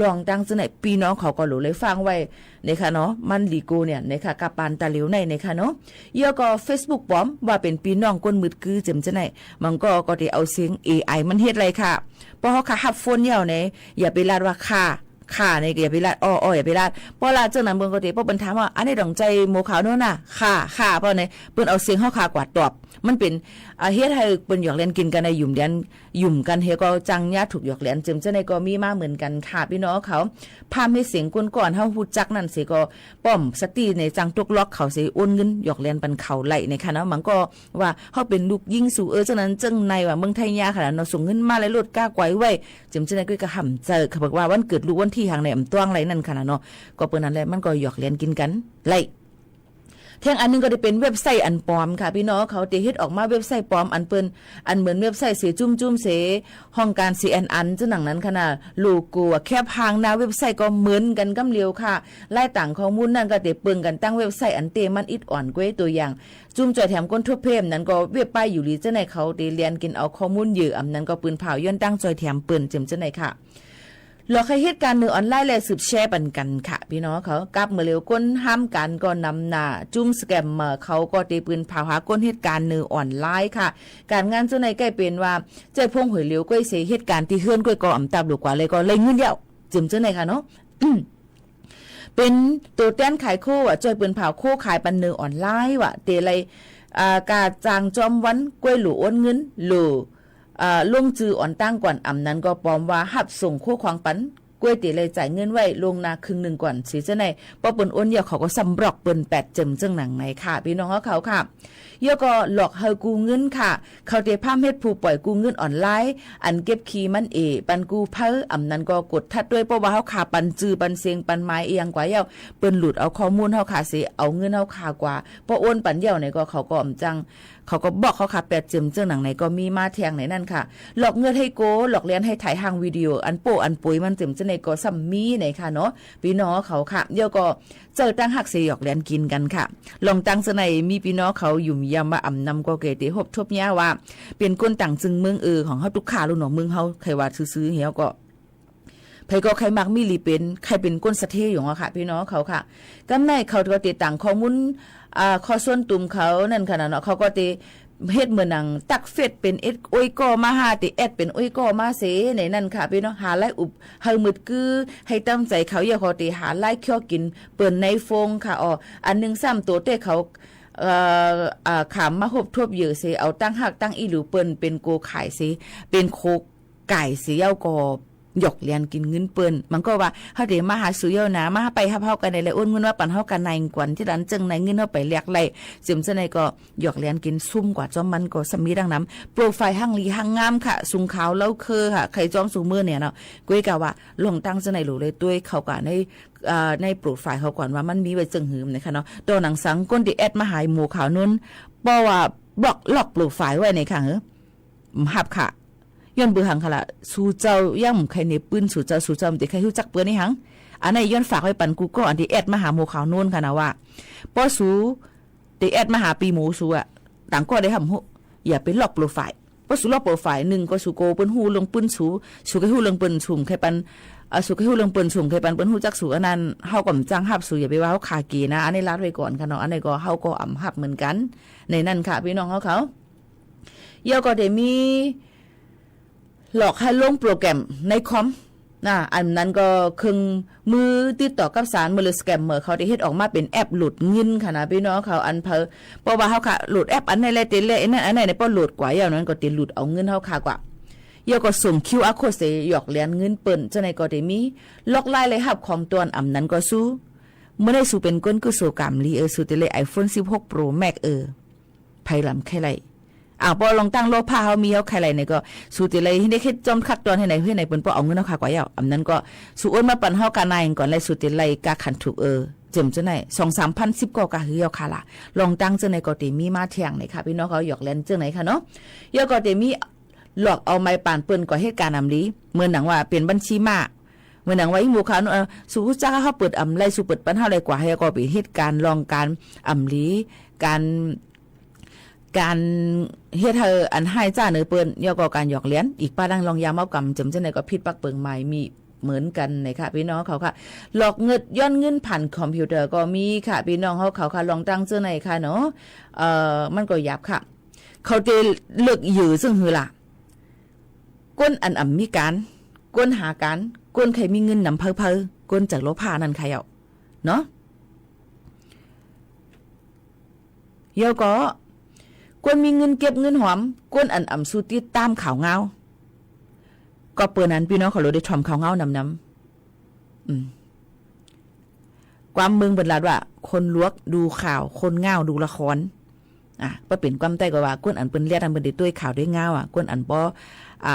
[SPEAKER 6] ลองตั้งจะไหนพี่น้องเขาก็หลุดเลยฟังไว้ในค่ะเนาะมันลีโกเนี่ยในค่ะกับปานตาเหลียวในค่ะเนาะเยอะก็ Facebook ปลอมว่าเป็นพี่น้องก้นมืดคือเจ็มจะไหนมันก็ได้เอาเสียง AI มันเฮ็ดอะไรค่ะเพราะเขาค่ะฮับโฟนเหี่ยวในอย่าไปลาดว่าค่ะ ค่ะในอย่าไปลาดอย่าไปลาดเพราะลาดเจ้านั้นเบิ่งก็ติเพราะเปิ้นถามว่าอันนี้ดองใจหมูขาวโน่นน่ะค่ะเพราะไหนเปิ้นเอาเสียงเฮาคากว่าตอบมันเป็นเฮ็ดให้เปิ้นหยอกเล่นกินกันในหยุ่มกันเฮก็จังญาถูกหยอกเล่นจึมจะในก็มีมาเหมือนกันค่ะพี่น้องเขาพามให้เสียงก้นก่อนเฮาฮู้จักนั่นสิก็ป้อมสติในจังตุกล็อกเขาสิโอนเงินหยอกเล่นปันเขาไหลในค่ะเนาะมันก็ว่าเฮาเป็นลูกยิงสู่จังนั้นจังในว่าเมืองไทยยาค่ะเนาะส่งเงินมาแล้วลดก้าไกวไว้จึมจะในก็ห่ำเจอเขาบอกว่าวันเกิดลูกวันที่ทางในอำต้วงไหลนั่นค่ะเนาะก็เปิ้นนั่นแหละมันก็หยอกเล่นกินกันไหลเที่ยงอันนึงก็ได้เป็นเว็บไซต์อันปลอมค่ะพี่น้องเขาเฮ็ดออกมาเว็บไซต์ปลอมอันเปิ้นอันเหมือนเว็บไซต์เสจุ่มเสห้องการ CNN จังหนังนั้นค่ะน่ะโลโก้แคบหางหน้าเว็บไซต์ก็เหมือนกันกำเลียวค่ะไล่ต่างข้อมูลนั่นก็ได้เปิงกันตั้งเว็บไซต์อันเตมันอิดอ่อนกว่าตัวอย่างจุ่มจ่อยแถมก้นทั่วเพมนั้นก็เว็บป้ายอยู่ลีจังไหนเขาได้เรียนกินเอาข้อมูลเยอะอำนั้นก็ปืนเผาย้อนตั้งจ่อยแถมเปิ้นจิมจังไหนค่ะหลอกให้เหตุการณ์ออนไลน์และสืบแชร์ปันกันค่ะพี่น้องเขากับเมื่อเร็วก้นห้ามกันก็นำหน้าจุ่มสแกมเมอร์เขาก็ตีปืนเผาหาก้นเหตุการณ์ออนไลน์ค่ะการงานเจ้าในใกล้เป็นว่าใจพงหวยเหลียวก้อยเสียเหตุการณ์ที่เฮือนก้อยก็อำตับหลกกว่าเลยก็เลยเงินเดียวจิมเจ้าในค่ะเนาะ เป็นตัวแต้นขายโค้จอยปืนเผาโค้ขายปันออนไลน์ว่ะเตเลยกาจางจอมวันก้อยหลูอ้นเงินหลูลงจืออ่อนตั้งก่อนอำนั้นก็ปลอมว่าหับส่งคู่ควางปันกล้วยตีเลยจ่ายเงินไว้ลงนาครึ่งหนึ่งก่อนสีเจ้าในป้อเปิ้นอ้นเยาเขาก็ซ้ำบล็อกเปิ้น8เจิมจังหนังไหนค่ะพี่น้องเขาค่ะเยาก็หลอกเฮากูเงินค่ะเขาเตพามเฮ็ดผู้ปล่อยกูเงินออนไลน์อันเก็บคีย์มันปันกูเพออำนั้นก็กดทัดด้วยเพราะว่าเฮาขาปันจือปันเสียงปันไม้เอียงกว่าเยาเปิ้นหลุดเอาข้อมูลเฮาขาสิเอาเงินเฮาขากว่าป้ออ้นปันเยาเนี่ยก็เขาก็อำจังเขาก็บอกเขาค่ะ8เจิมจังหนังไหนก็มีมาแทงไหนนั่นค่ะหลอกเงินให้โกหลอกเรียนให้ถ่ายทางวิดีโออันโปอันปุยมันเจิมจังไหนก็ซัมมีไหนค่ะเนาะพี่น้องเขาค่ะเดี๋ยวก็เจอตั้งหักเสียหยอกเรียนกินกันค่ะลองตั้งจังไหนมีพี่น้องเขายุ่มยำมาอำนำก็เกติหบทบย่าว่าเป็นคนต่างจึงเมืองของเฮาทุกขาลูกหนองเมืองเฮาใครว่าซื้อๆเหี่ยวก็ไผก็ใครมักมีหลีเป็นใครเป็นก้นสะเทอยู่ค่ะพี่น้องเขาค่ะกำในเขาก็ติดต่างข้อมูลข้อส่วนตุ่มเขานั่นค่ะเนาะเขาก็ติเฮ็ดเหมือนหนังตักเฟซเป็นเอ็ดโอ้ยก็มาหาติแอดเป็นโอ้ยก็มาเสในนั่นค่ะพี่น้องหาไล่อุบเฮามืดคือให้ตั้งใจเขาอย่าขอติหาไล่เคี่ยวกินเปิ้นในฟงค่ะอันนึง3ตัวเต้เขาขามมาหบทบเยอะเสเอาตั้งหักตั้งอีหรือเปิ้นเป็นโกขายเสเป็นโคไก่เสียก็หยอกเลียนกินเงินเปิ้นมันก็ว่าเฮาเดมาหาสุยเอานะมาไปเฮากันได้อ้นเงินว่าปันเฮากันในกวนที่ดันจึงในเงินเฮาไปเรียกไล่จิมซะในก็หยอกเลียนกินซุ่มกว่าจอมมันก็สมีดังนั้นโปรไฟล์หั่งลีหั่งงามค่ะสูงขาวเล่าเคอค่ะใครจอมสูงมือเนี่ยเนาะกุ้ยกะว่าลงตั้งซะในหลูเลยด้วยเขาก็ในโปรไฟล์เขาก่อนว่ามันมีไว้จึงหืมนะคะเนาะตัวหนังสังก้นที่แอดมาหายหมู่ขาวนู้นบ่ว่าบล็อกล็อกโปรไฟล์ไว้ในค่ะหับค่ะย้อนเบือหังค่ะละสู่เจ้าย่ำใครในปืนสู่เจ้ามันติใครฮู้จักเปื้อนนี่หังอันไหนย้อนฝากไว้ปันกูก็อันที่แอดมาหาหมู่ขาวโน่นค่ะนะว่าป้อสู่ติแอดมาหาปีหมูสู่อ่ะต่างก็ได้ทำฮู้อย่าไปล็อกโปรไฟล์ป้อสู่ล็อกโปรไฟล์1ก็สู่โกเปิ้นฮู้ลงปืนสู่ใครฮู้ลงปืนสุ่มใครปันสู่ใครฮู้ลงปืนสุ่มใครปันเปิ้นฮู้จักสู่อันนั้นเฮาก็จังฮับสู่อย่าไปว่าเฮาขากีนะอันนี้ลาดไว้ก่อนค่ะเนาะอันนี้ก็เฮาก็อำฮับเหมือนกันในนั้นค่ะพี่น้องเขาเยาก็ได้มีหลอกให้ลงโปรแกรมในคอมอันนั้นก็คึงมือติดต่อกับสารมือสแกมเมอร์เขาได้เฮ็ดออกมาเป็นแอปหลุดเงินค่ะนะพี่น้องเขาอันเพราะว่าเขาค่ะหลุดแอปอันไหนเลยติดเลยอันไหนป้อหลุดกว่าอย่างนั้นก็ติดหลุดเอาเงินเขาค่ะกว่าเยาก็ส่ง QR code เสหยอกเลียนเงินเปิ้นจังได๋ก็ได้มีล็อกไลน์เลยรับของตวนอำนั้นก็สู้เมื่อได้สู้เป็นก้นก็สู้กรรมลีสู้ติเลย iPhone 16 Pro Max ไผลำไข่ไหลพอลองตั้งโลภะเฮามีเฮาใครไหลเนี่ยก็สู้ติเลยได้คิดจอมคักตอนให้ไหนเพิ่นเปิ้นบ่เอาเงินเฮาค่ะกว่าอำนั้นก็สู้อ้นมาปั่นเฮากันนายก่อนเลยสู้ติเลยกะขันถูกเจิมจังได๋ 2-3,010 ก็ฮือเฮาค่ะล่ะลองตั้งจังได๋ก็ติมีมาเที่ยงนี่ค่ะพี่น้องเขาหยอกเล่นจังได๋ค่ะเนาะเฮาก็ติมีหลอกเอาไม้ป่านเปิ้นก็เหตุการณ์อำลีเหมือนหนังว่าเป็นบัญชีม้าเหมือนหนังว่าอีหมู่เขาสู้จักเฮาเปิดอำไลสู้เปิดปันเฮาได้กว่าให้ก็เป็นเหตุการณ์ลองการอำลีการเฮ็ดให้อันให้จ้าเนื้อเปิ้นย่อก็การหยอกเลี้ยนอีกป้าดังลองยามเอากำจำจังได๋ก็ผิดปักเปิงใหม่มีเหมือนกันนะคะพี่น้องเขาค่ะหลอกเงินย้อนเงินผ่านคอมพิวเตอร์ก็มีค่ะพี่น้องเขาค่ะลองตั้งจังได๋ค่ะเนาะมันก็หยาบค่ะเขาจะเลิกยื้อซึ่งหือล่ะก้นอันมีการก ก้นหากันก้นใครมีเงินนำเพอก้นจากโลภานั่นใครเอาเนาะเยาก็ก้นมีเงินเก็บเงินหอมก้นอันอ่ำสู้ติดตามข่าวเงาก็เปิดนั้นพี่น้องเขารู้ได้ทอมข่าวเงานำความเมืองบรรลัดว่าคนลวกดูข่าวคนเงาดูละครก็เป็นความใต้ก็ว่าก้นอันเป็นเลียดอันเป็นได้ด้วยข่าวด้วยเงาก้นอันบ่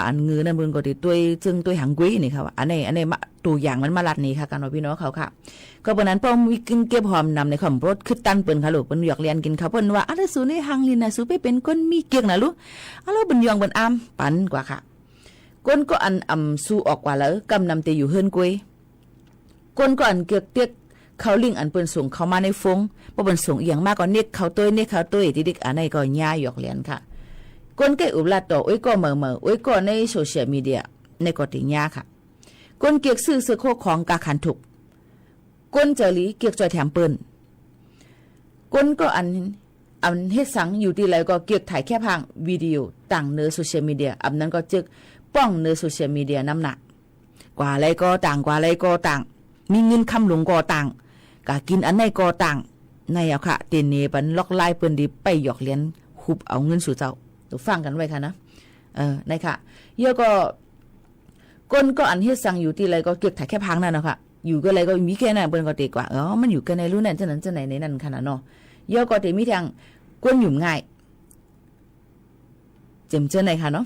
[SPEAKER 6] อันเงือนั่นมันก็ได้ด้วยจึงด้วยหางกุ้ยนี่ค่ะว่าอันนี้ตัวอย่างมันมาลัดนี่ค่ะกันว่าพี่น้องเขาค่ะก็เปิ้นนั้นพอมีกินเก็บหอมนำในคำรถคือตันเปิ้นค่ะลูกเปิ้นอยากเรียนกินข้าวเปิ้นว่าอะไรสูในหางลินน่ะสูไปเป็นคนมีเกียงน่ะลูกแล้วเปิ้นยองเปิ้นอามปันกว่าค่ะก้นก็อันสู้ออกกว่าแล้วกำนำเตอยู่เฮือนกุ้ยก้นก็อันเกียกเตียกเขาลิงอันเปิ้นส่งเข้ามาในฟงบ่เปิ้นส่งอีหยังมากก็เน็กเขาต้วยติดิกอันไหนก็ย่าหยอกเรียนค่ะก้นแก่อุบลาต่ออ้ยก็เหม่ออ้ยก็ในโซเชียลมีเดียในก็ติย่าค่ะก้นเกียกซื้อโคของกาขันถูกก้นเจอหลีเกียกจอยแถมเปิ้นก้นก็อันเฮ็ดสังอยู่ที่ไรก็เกียกถ่ายแค่พังวิดีโอต่างเนื้อโซเชียลมีเดียอันนั้นก็จึกป้องเนื้อโซเชียลมีเดียน้ำหนักกว่าอะไรก็ต่างมีเงินคำหลงก็ต่างกะกินอันไหนก็ต่างในเอาค่ะเตนเนปันล็อกไล่เปิ้นดิไปหยอกเลี้ยนหุบเอาเงินสู่เจ้าตัวฟังกันไว้ค่ะนะในค่ะเยอะก็ก้นก็อันเฮ็ดสั่งอยู่ที่ไรก็เก็บถ่ายแค่พังนั่นนะคะอยู่ก็อะไรก็มีแค่นั้นเปิ้นก็เตกว่ามันอยู่กันในรู้นั่นจังนั้นจังไหนในนั้นขนาดเนาะเยอะก็เตมีทางก้นหยุ่มง่ายเจมเจอไหนค่ะเนาะ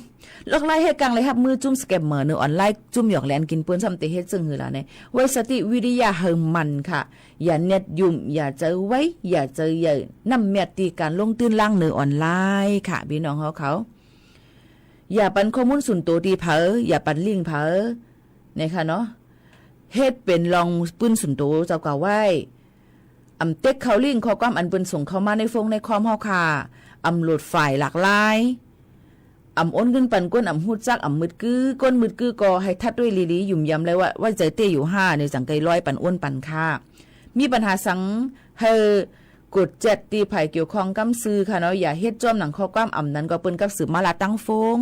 [SPEAKER 6] ล็อกไล่ให้กังเลยครับมือจุ่มสแกมเมอร์เนื้อออนไลน์จุ่มหยอกแลนกินเปิ้นซ้ำเตเฮ็ดซึ่งหือล่ะเนี่ยไว้สติวิทยาเฮิงมันค่ะอย่าเน็ตยุ่มอย่าเจอไว้อย่าเจอใหญ่นำแมตตีการลงตื้นล่างเนื้อออนไลน์ค่ะพี่น้องเขาอย่าปันข้อมูลส่วนตัวดีเผออย่าปันลิงก์เผอเนี่ยค่ะเนาะเฮ็ดเป็นลองปื้นส่วนตัวเจ้าเก่าไว้เต็กเขาลิงก์ข้อความอันเปิ้นส่งเข้ามาในฟงในคอมเฮาค่ะโหลดไฟล์หลากหลายอ้นขึ้นปันก้นหูจักมืดกื้อก้นมืดกื้อก็ให้ทัดด้วยลีหยุ่มยำเลยว่าใจเต้อยู่5ในจังไกลอยปันอ้นปันค่ามีปัญหาสังเฮกด7ตีไผ่เกี่ยวข้องกำซื้อค่ะเนาะอย่าเฮ็ดจ้อมหนังข้อความนั้นก็เปิ้นกับสืบมาลาตั้งฟง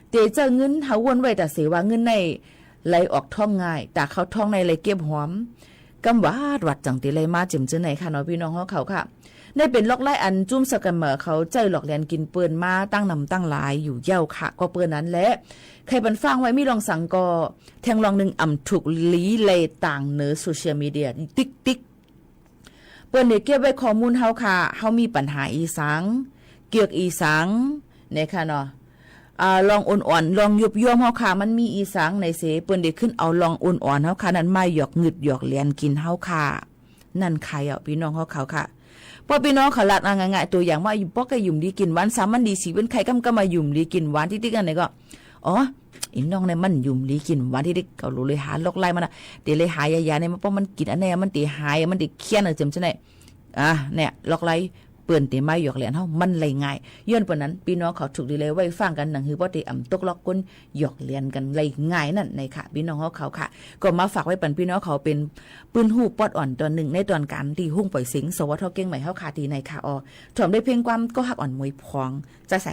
[SPEAKER 6] เตเจอเงินเฮาวนไว้แต่เสว่าเงินในไหลออกท้องง่ายแต่เขาท้องในไหลเก็บหอมกำวัดจังติไหลมาจิมจื้อไหนค่ะเนาะพี่น้องเขาค่ะได้เป็นล็อกไล่อันจุ่มสกันเหมอเขาใจหลอกแลนกินเปื้อนมาตั้งนำตั้งหลายอยู่เย้าค่ะก็เปื้อนนั้นแหละใครบันฟังไว้มีลองสั่งก็แทงลองหนึ่งถูกลีเลยต่างเนื้อโซเชียลมีเดียติ๊กเปื้อนเด็กเก็บไว้ข้อมูลเฮาค่ะเฮามีปัญหาอีสังเกี่ยวอีสังเนี่ยค่ะเนาะลองอ่อนๆลองยุบย่อมเฮาค่ะมันมีอีสังในเสเปื้อนเด็กขึ้นเอาลองอ่อนๆเฮาค่ะนั้นมาหยอกหงึดหยอกแลนกินเฮาค่ะนั่นใครอ่ะพี่น้องเขาค่ะพอพี่น้องเขาลัดง่ายๆตัวอย่างว่าอยู่ปอกก็ยุ่มดีกินหวานสามันดีสีเป็นใครก็มายุ่มดีกินหวานที่กันไหนก็อีน้องในมันยุ่มดีกินหวานที่เขารู้เลยหาลอกไล่มันเดี๋ยวเลยหายาเนี่ยมันเพราะมันกินอันไหนมันตีหายมันตีเคี้ยนอะไรจำใช่ไหมเนี่ยลอกไล่เปื่อนตีไม้หยอกเหรียญเฮามันเลยง่ายย้อนปนนั้นพี่น้องเขาถูกดีเลยไว้ฟังกันหนังฮือบ่ได้ตกล็อกก้นหยอกเหรียญกันเลยง่ายนั่นในค่ะพี่น้องเขาค่ะก็มาฝากไว้ปันพี่น้องเขาเป็นปืนหูปอดอ่อนตอนหนึ่งในตอนการที่หุ้งปล่อยสิงสวทเก่งใหม่เฮาค่ะตีในค่ะถอมได้เพียงความก็หักอ่อนมวยพองจะใส่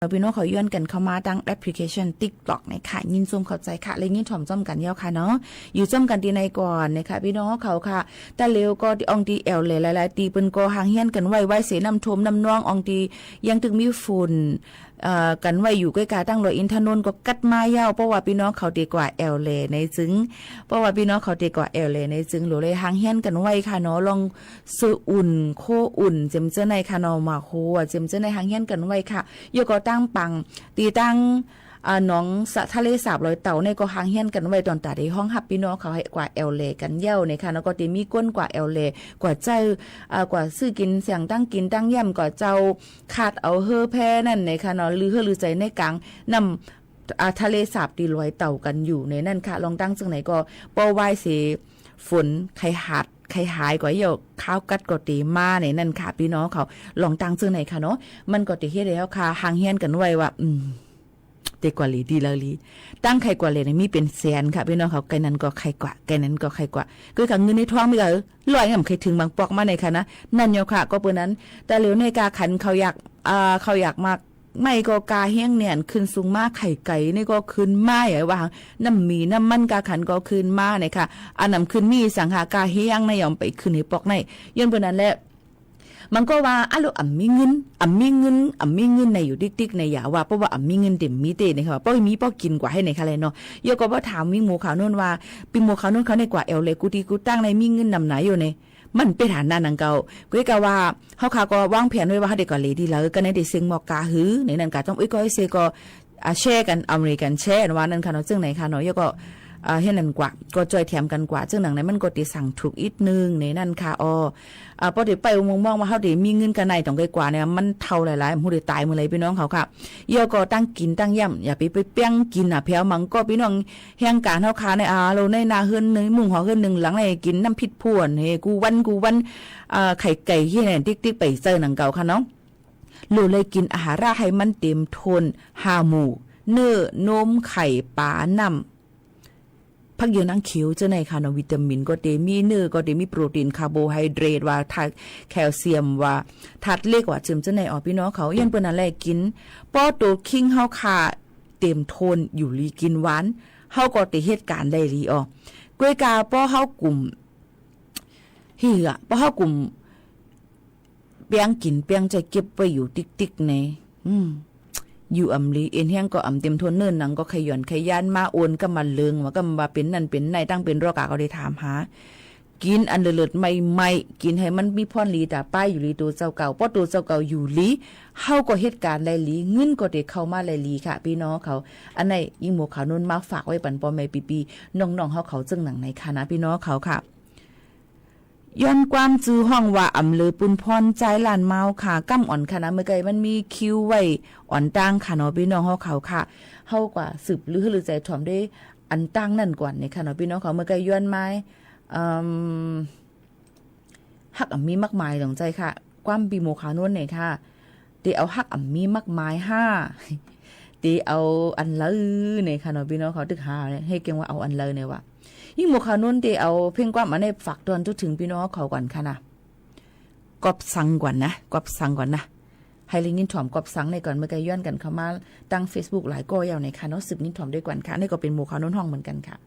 [SPEAKER 6] พี่น้องเขาย้อนกันเข้ามาดังแอปพลิเคชัน TikTok นะคะยินชมเข้าใจค่ะและยินถ่อมจ้อมกันยาวค่ะเนาะอยู่จ้อมกันดีในก่อนนะคะพี่น้องเขาค่ะแต่เร็วก็อองตีแอลเลยหลายๆตีเปิ้นก็ห่างเฮียนกันไว้เสน้ำท่วมน้ำนองอองตียังถึงมีฝุ่นกันไว้อยู่ใกล้ๆตั้งรถอินทนนท์ก็กัดมายาวเพราะว่าพี่น้องเขาดีกว่าแอลเลในจึงเพราะว่าพี่น้องเขาดีกว่าแอลเลในจึงหรือเลยห่างเฮียนกันไว้ค่ะเนาะลองซื้ออุ่นโคอุ่นเจมเจอในค่ะเนาะมาโคเจมเจอในห่างเฮียนกันไว้ค่ะโยก็ตั้งปังตีตั้งน้องทะเลสาบลอยเต่าในก็ห่างเฮียนกันไว้ตอนตาในห้องหับพี่น้องเขาให้กว่าแอลเลกันเย้าในค่ะแล้วก็ตีมีก้นกว่าแอลเลกว่าเจ้ากว่าซื้อกินเสียงตั้งกินตั้งย่ำกว่าเจ้าขาดเอาเฮอแพ้นั่นในค่ะเนาะลือเฮอลือใจในกลางนำทะเลสาบตีลอยเต่ากันอยู่ในนั่นค่ะลองตั้งจังไหนก็ป้อไหว้เสฝนไข่หัดใครหายกว่าเยอะข้าวกัดก็ตีมาในนั่นค่ะพี่น้องเขาลองตั้งจังไหนค่ะเนาะมันก็ตีเฮ็ดแล้วค่ะห่างเฮียนกันไว้ว่าเด็กกว่าลีดีแล้วลีตั้งใครกว่าเลยมีเป็นแสนค่ะพี่น้องเขาไกนั้นก็ใครกว่าไกนั้นก็ใครกว่าคือกับเงินในท้องไม่ลอยง่ำใครถึงบางปอกมาในค่ะนะนั่นโยค่ะก็เปิ้นนั้นแต่เหลียวในกาขันเขาอยากมากไม่ก็กาเฮี้ยงเนี่ยขึ้นสูงมากไข่ไก่นี่ก็ขึ้นมาอย่างว่าน้ำมีน้ำมันกาขันก็ขึ้นมาเนี่ยค่ะอันนำขึ้นมีสังหากาเฮี้ยงในยอมไปขึ้นในปอกในย้อนเปิ้นนั้นแหละมันก็ว่าลูกมีเงินในอยู่ติ๊กๆในอย่าว่าเพราะว่ามีเงินเต็มมีเตนะคะเพราะมีป้อกินกว่าให้ในค่ะเลยเนาะโยก็บ่ถามมีหมูขาวนู่นว่าปีหมูขาวนู่นเขาในกว่าเอลเลยกูตีกูตั้งในมีเงินนำไหนอยู่ในมันเป็นฐานนั้นนังเก่าก็กะว่าเฮาค่ะก็วางแผนไว้ว่าเฮาได้ก่อนเลยดีแล้วก็ในได้ซึ่งหมอกกาหือในนั้นก็ต้องก็เซก็แชร์กันอเมริกันแชร์ว่านั่นค่ะเนาะซึ่งไหนค่ะเนาะโยก็เฮ็ดนั่นกว่าก็จอยแถมกันกว่าซึ่งหนังนั้นมันก็ติสั่งถูกอีกนึงในนั่นค่ะพอได้ไปมองว่าเฮาได้มีเงินกันในต้องไกลกว่าเนี่ยมันเท่าหลายๆผู้ได้ตายมื้อไหลพี่น้องเขาค่ะเยอะก็ตั้งกินตั้งย่ำอย่าไปเปี้ยงกินแพ้วมังก็พี่น้องแห่งการเฮาค่ะในเราในนาเฮือนในมุงหอเฮือนนึงหลังในกินน้ำพริกพ่วนเฮกูวันไข่ไก่ที่เนี่ยติ๊กๆไปเจอหนังเก่าค่ะเนาะรู้เลยกินอาหารให้มันเต็มทน5หมู่เนื้อนมไข่ปลาน้ำผักเยอะนังเขียวเจ้าในค่ะเนาะวิตามินก็เตมีเนื้อก็เตมีโปรตีนคาร์โบไฮเดรตว่าธาตุแคลเซียมว่าธาตุเหล็กว่าจึมเจ้าในพี่น้องเขายันเปิ้นนั่นแหละกินป้อโตคิงเฮาค่ะเต็มทนอยู่ลีกินหวานเฮาก็ได้เหตุการณ์ได้ลีกล้วยกาป้อเฮากลุ่มป้อเฮากลุ่มเปียงกินเปียงใจเก็บไว้อยู่ติ๊กๆในอยู่ลีเอ็นเฮียงก็เต็มทนเนิ่นหนังก็ขย่อนขยันมาโอนก็มาเลืองว่าก็มาเป็นนั่นเป็นในตั้งเป็นรอกาก็ได้ถามหากินอันเลิศใหม่ๆกินให้มันมีพรลีแต่ป้ายอยู่ลีตัวเจ้าเก่าเพราะตัวเจ้าเก่าอยู่ลีเฮาก็เหตุการณ์ได้ลีเงินก็ได้เข้ามาได้ลีค่ะพี่น้องเขาอันไหนยิ่งหมู่ขาวนุ่นมาฝากไว้ปันปอแม่ปีน้องๆเขาจึงหนังในค่ะนะพี่น้องเขาค่ะย้อนความจื้อห้องว่าเลอปุนพรใจลานเมาค่ะก้ำอ่อนค่ะนะเมื่อไกมันมีคิวไว้อ่อนตั้งค่ะเนาะพี่น้องเขาค่ะเฮากว่าสืบหรือใจถ่อมได้อันตั้งนั่นก่อนในค่ะเนาะพี่น้องเขาเมื่อไกย้อนไม้ฮักมีมากมายหลังใจค่ะความปีโมขานวลเนี่ยค่ะตีเอาฮักมีมากมาย5ตีเอาอันเลยเนี่ยค่ะเนาะพี่น้องเขาตึกหาให้เก่งว่าเอาอันเลยเนี่ยว่ายิ่งหมู่ขาวนุ่นตีเอาเพ่งความมาในฝากตอนทุกถึงพี่น้องเขาก่อนค่ะนะกอบสั่งก่อนนะให้ลิงนินถ่อมกอบสั่งในก่อนเมื่อกี้ย้อนกันเข้ามาตั้ง Facebook หลายก็ยาวในค่ะเนาะสืบนินถ่อมด้วยกันค่ะนี่ก็เป็นหมู่ขาวนุ่นห้องเหมือนกันค่ะ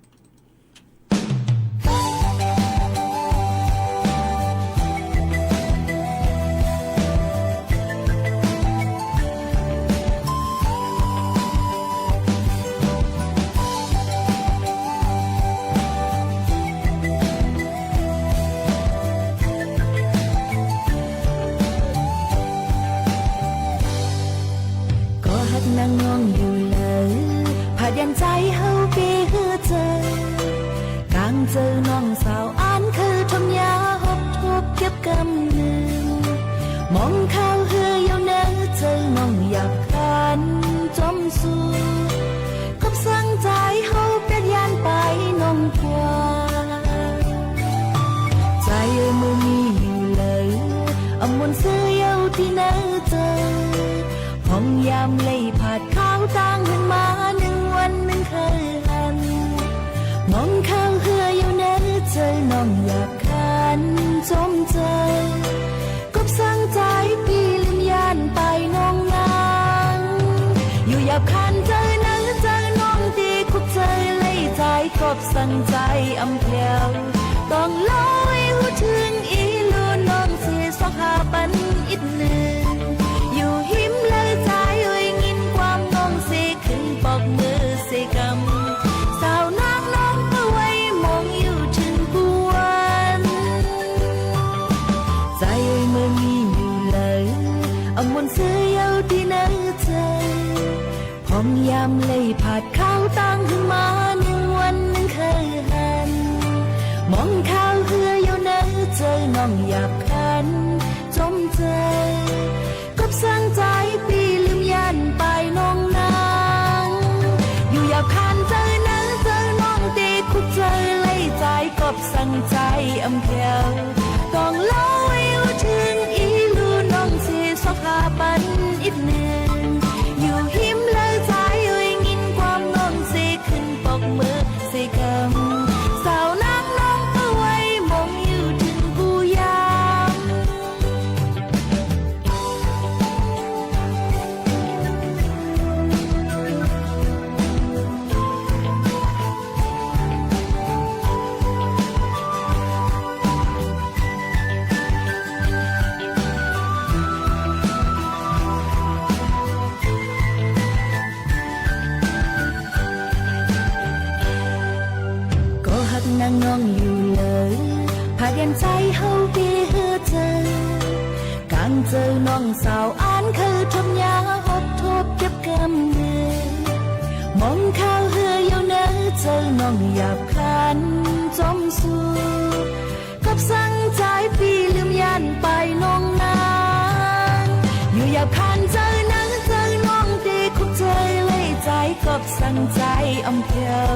[SPEAKER 17] นั่งงงอยู่เลยผายันใจเฮาปีคือเจอกลางเจอน้องสาวอ่านคือทำยาหบทุบเก็บกำหนึ่งมองข้าวเฮือยาวเนื้อเจอน้องอยากขันจมสู้กับสั่งใจเฮาเป็ดยานไปน้องกว่าใจมือมีอยู่เลยมนต์ซื้อยาวที่เนื้อเจอห้องยามเลยผาดข้าวต่างขึ้นมา1 วัน1 คืนมองข้าวเฮืออยู่เนื้อเจอน้องอยากขันจมเจอกบสั่งใจปีลืมยานไปน้องนาง อย่าคันเจอหนังเจอน้องดีคุกใจเลยใจกบสั่งใจอำเพียวต้องเล่าให้หูถึงอีลูน้องเสียสอกหาปันอีกหนึ่งอยู่หิมเลยใจเอ้ยงินความน้องเสียขึ้นปอกมือเสียกำสาวนางน้องก็ไว้มองอยู่ถึงกวนใจเอ้ยเมื่อมีอยู่เลยเอามนต์เสื้อเยาที่ไหนเธอพร้อมยามเลยผาดข้าวตั้งขึ้นมาหนึ่งวันหนึ่งเคยหันมองข้าวเหืออยู่ไหนเจอน้องหยาบคันจมเจกับสร้างใจปีลืมยันไปน้องนางอยู่หยาบคันเจอนั้นเจอน้องตีคุกเจอเลยใจกับสร้างใจอำเพียวต้องเล่าให้ถึงอีลูน้องเสียสอกหาปันอีกหนึ่งอยู่หิมเลยใจเอ้ยงินความน้องเสียขึ้นปอกมือเสียกำสาวนางน้องก็ไว้มองอยู่ถึงกูยามก็หักนางน้องอยู่เลยพาเดียนใจเฮาปีเฮือเจอกางเจอน้องสาวอ่านคือทมยาหดทบเก็บกำเนิดมองข้าวเฮืออยู่เนอเจอน้องหยาบคันจมสู่กับสั่งใจปีลืมยันไปน้องนางอยู่หยาบคันเจอนังเจอน้องตีคุกใจเลยใจกับสั่งใจอำเพียว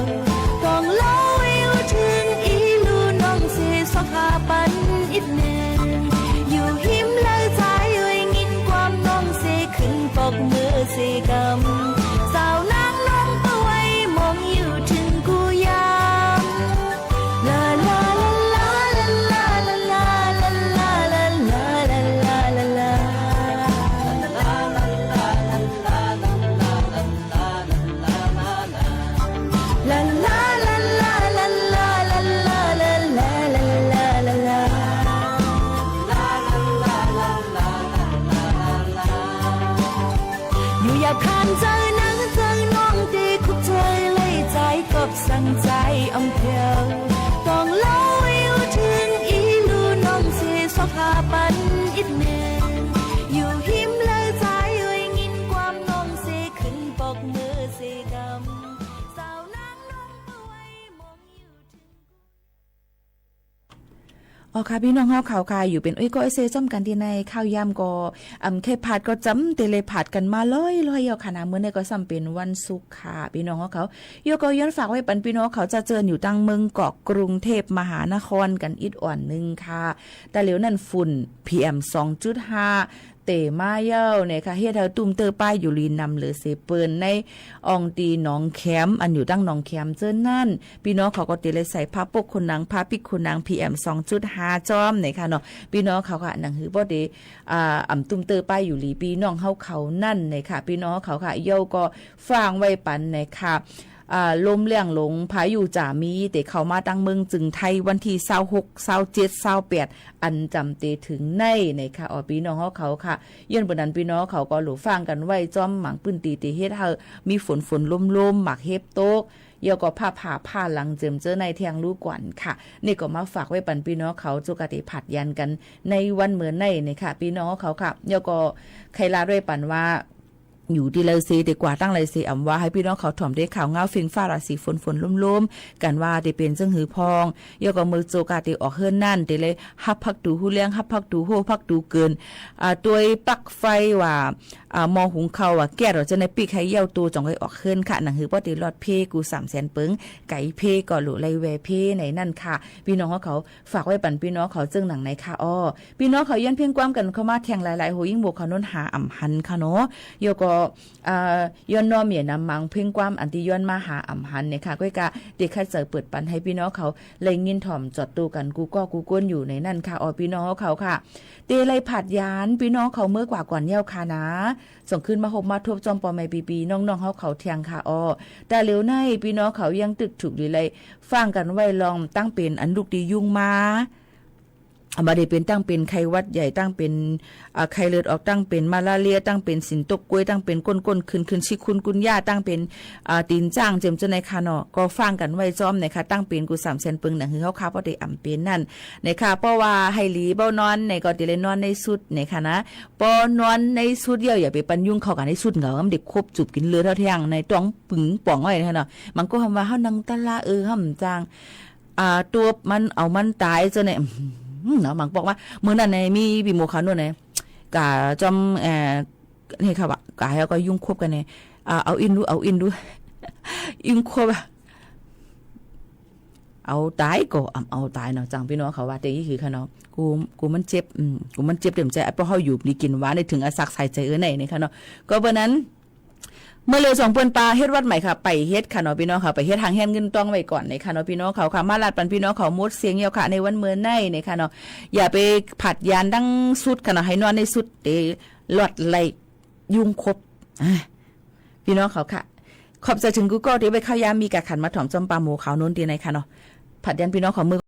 [SPEAKER 17] ต้องเล่าให้ถึงอีลูน้องเสียสอกหาปันอีกหนึ่งอยู่หิมเลยใจเอ้ยงินความน้องเสียขึ้นปอกมือเสียกำสาวนางน้องก็ไว้มองอยู่ถึงกูยามลาลาลาลาลาลาลาลาลาลาลาลาลาลาลาอยู่อยากคันเจอหนังเจอน้องตีคุกใจเลยใจกับสั่งใจอำเพียวต้องเล่าให้ถึงอีลูน้องเสียสอกหาปันอีกหนึ่งอยู่หิมเลยใจเอ้ยงินความน้องเสียขึ้นปอกมือเสียกำสาวนางน้องก็ไว้มองอยู่ถึง
[SPEAKER 6] อ๋อค่ะพี่น้องเฮาข่าวค่ะอยู่เป็นก็เซจ้อมกันที่ในข้าวยามก็เคยผัดก็จำเตเลยผัดกันมาเลยเอาค่ะนะมื้อนี้ก็ซ้ำเป็นวันศุกร์ค่ะพี่น้องเขาอยู่ก็ย้อนฝากไว้ปันพี่น้องเขาจะเจออยู่ตั้งเมืองเกาะกรุงเทพมหานครกันอีกอ่อนนึงค่ะแต่เหลียวนั่นฝุ่น PM 2.5เตมาเย้าเนี่ยค่ะเฮ็ดให้ตุ้มเตอป้ายอยู่ลีนำหรือเสเปิ้นในอองตีหนองแคมอันอยู่ตั้งหนองแคมเจิ้นนั่นพี่น้องเขาก็เตเลยใส่ผ้าปกคนนางผ้าปิกคนนาง PM 2.5 จอมเนี่ยค่ะเนาะพี่น้องเขาค่ะหนังหือบ่ได้ตุ้มเตอป้ายอยู่ลีพี่น้องเฮาเขานั่นเนี่ยค่ะพี่น้องเขาค่ะเย้าก็ฟังไว้ปันเนี่ยค่ะลมเลี่ยงหลงพายุจ่ามีแต่เข้ามาตั้งเมืองจึงไทยวันที่26 27 28อันจำเตถึงในค่ะพี่น้องเขาค่ะย้อนบนนั้นพี่น้องเขาก็หลูฟังกันไว้จ้อมหมังปื้นตีเฮ็ดเฮามีฝนลมๆหมักเฮ็บโต๊กเยาก็ผ้าหลังเจิมเจอในเทียงลูกกวนค่ะนี่ก็มาฝากไว้ปันพี่น้องเขาจุกติผัดยันกันในวันเหมือนในค่ะพี่น้องเขาค่ะเยาก็ใครลาด้วยปันว่าอยู่ดีเลยซีดีกว่าตั้งเลยซีอำว่าให้พี่น้องเขาถ่อมได้ข่าวเงาฟิงฟ้าราศีฝนล่มๆกันว่าได้เป็นจังหือพองยกมือโจกาติออกเฮือนนั่นได้เลยฮับพักดูฮู้เลี้ยงฮับพักดูโหพักดูเกินตัวปลั๊กไฟว่าหม้อหุงข้าวว่าแก้เราจะในปีกให้เย้าตัวจ่องให้ออกเฮือนค่ะหนังหือบ่ได้รอดเพกู300,000 เปิงไก่เพก็หลุไลแวเพในนั่นค่ะพี่น้องเขาฝากไว้ปันพี่น้องเขาจึงหนังในค่ะพี่น้องเขาย้อนเพียงความกันเข้ามาแทงหลายๆโหยิ่งบวกเขาน้นหาอ่ำหันค่ะเนาะยก็ย้อนน้อมเหมียนำมังเพ่งความอันที่ย้อนมาหาอ่ำหันเนี่ยค่ะก้อยกะเด็กคัดเจอเปิดปันให้พี่น้องเขาเลยยินถ่อมจอดตู้กันกูก้นอยู่ในนั่นค่ะพี่น้องเขาค่ะเตเลยผัดยานพี่น้องเขาเมื่อกว่าก่อนเย้าค่ะนะ ส่งขึ้นมาหบมาทบจอมปอไม่ปีน้องๆเขาเทียงค่ะแต่เร็วในพี่น้องเขายังตึกถูกดีเลยฟังกันไว้ลองตั้งเป็นอันลูกดียุ่งมามาได้เป็นตั้งเป็นไข้หวัดใหญ่ตั้งเป็นไข้เลือดออกตั้งเป็นมาลาเรียตั้งเป็นสินตกกล้วยตั้งเป็นก้นขึ้นชิคุนกุนย่าตั้งเป็นตีนจ้างเจมจะในคาเนาะก็ฟังกันไว้จอมนะคะตั้งเป็นกู3 เซนปึงหนังคือเขาคาบ่ได้อำเป็นนั่นนะคะเพราะว่าให้หลีเบ้านอนในก็ติเลยนอนในสุดนะคะนะปอนอนในสุดเดียวอย่าไปปันยุ่งเข้ากันในสุดเหงาเด็กคบจูบกินเลือดเท่าเที่ยงในต้องปึงป่องไว้เนาะมันก็ทำว่าเฮานังตะละห่ำจางตัวมันเอามันตายจนเนี่ยเนาะบางบอกว่าเมื่อนั้นในมีบิโมคาโน่เนี่ยกะจอมนี่ค่ะว่ากะให้ก็ยุ่งควบกันเนี่ยเอาอินดูยุ่งควบเอาตายก็เอาตายเนาะจังพี่น้องเขาว่าแต่นี่คือค่ะเนาะกูมันเจ็บกูมันเจ็บเต็มใจเพราะเฮาอยู่นี่กินหวานได้ถึงอาศักใส่ใจไหนนี่ค่ะเนาะก็เพราะนั้นเมื่อเร็ว2เปิ้นปลาเฮ็ดวัดใหม่ค่ะไปเฮ็ดค่ะเนาะพี่น้องค่ะไปเฮ็ดทางแห่งเงินต้องไว้ก่อนในค่ะเนาะพี่น้องเขาค่ะมาลาดปันพี่น้องเขามดเสียงเหี่ยวค่ะในวันเมื่อในค่ะเนาะอย่าไปผัดยานดังสุดค่ะเนาะให้นอนในสุดเตหลอดไหลยุงครบพี่น้องเขาค่ะขอบใจถึงกูก็ที่ไปเข้ายามมีกะขันมาถอมจอมปลาหมูขาวโน้นตีในค่ะเนาะผัดยันพี่น้องเขามือ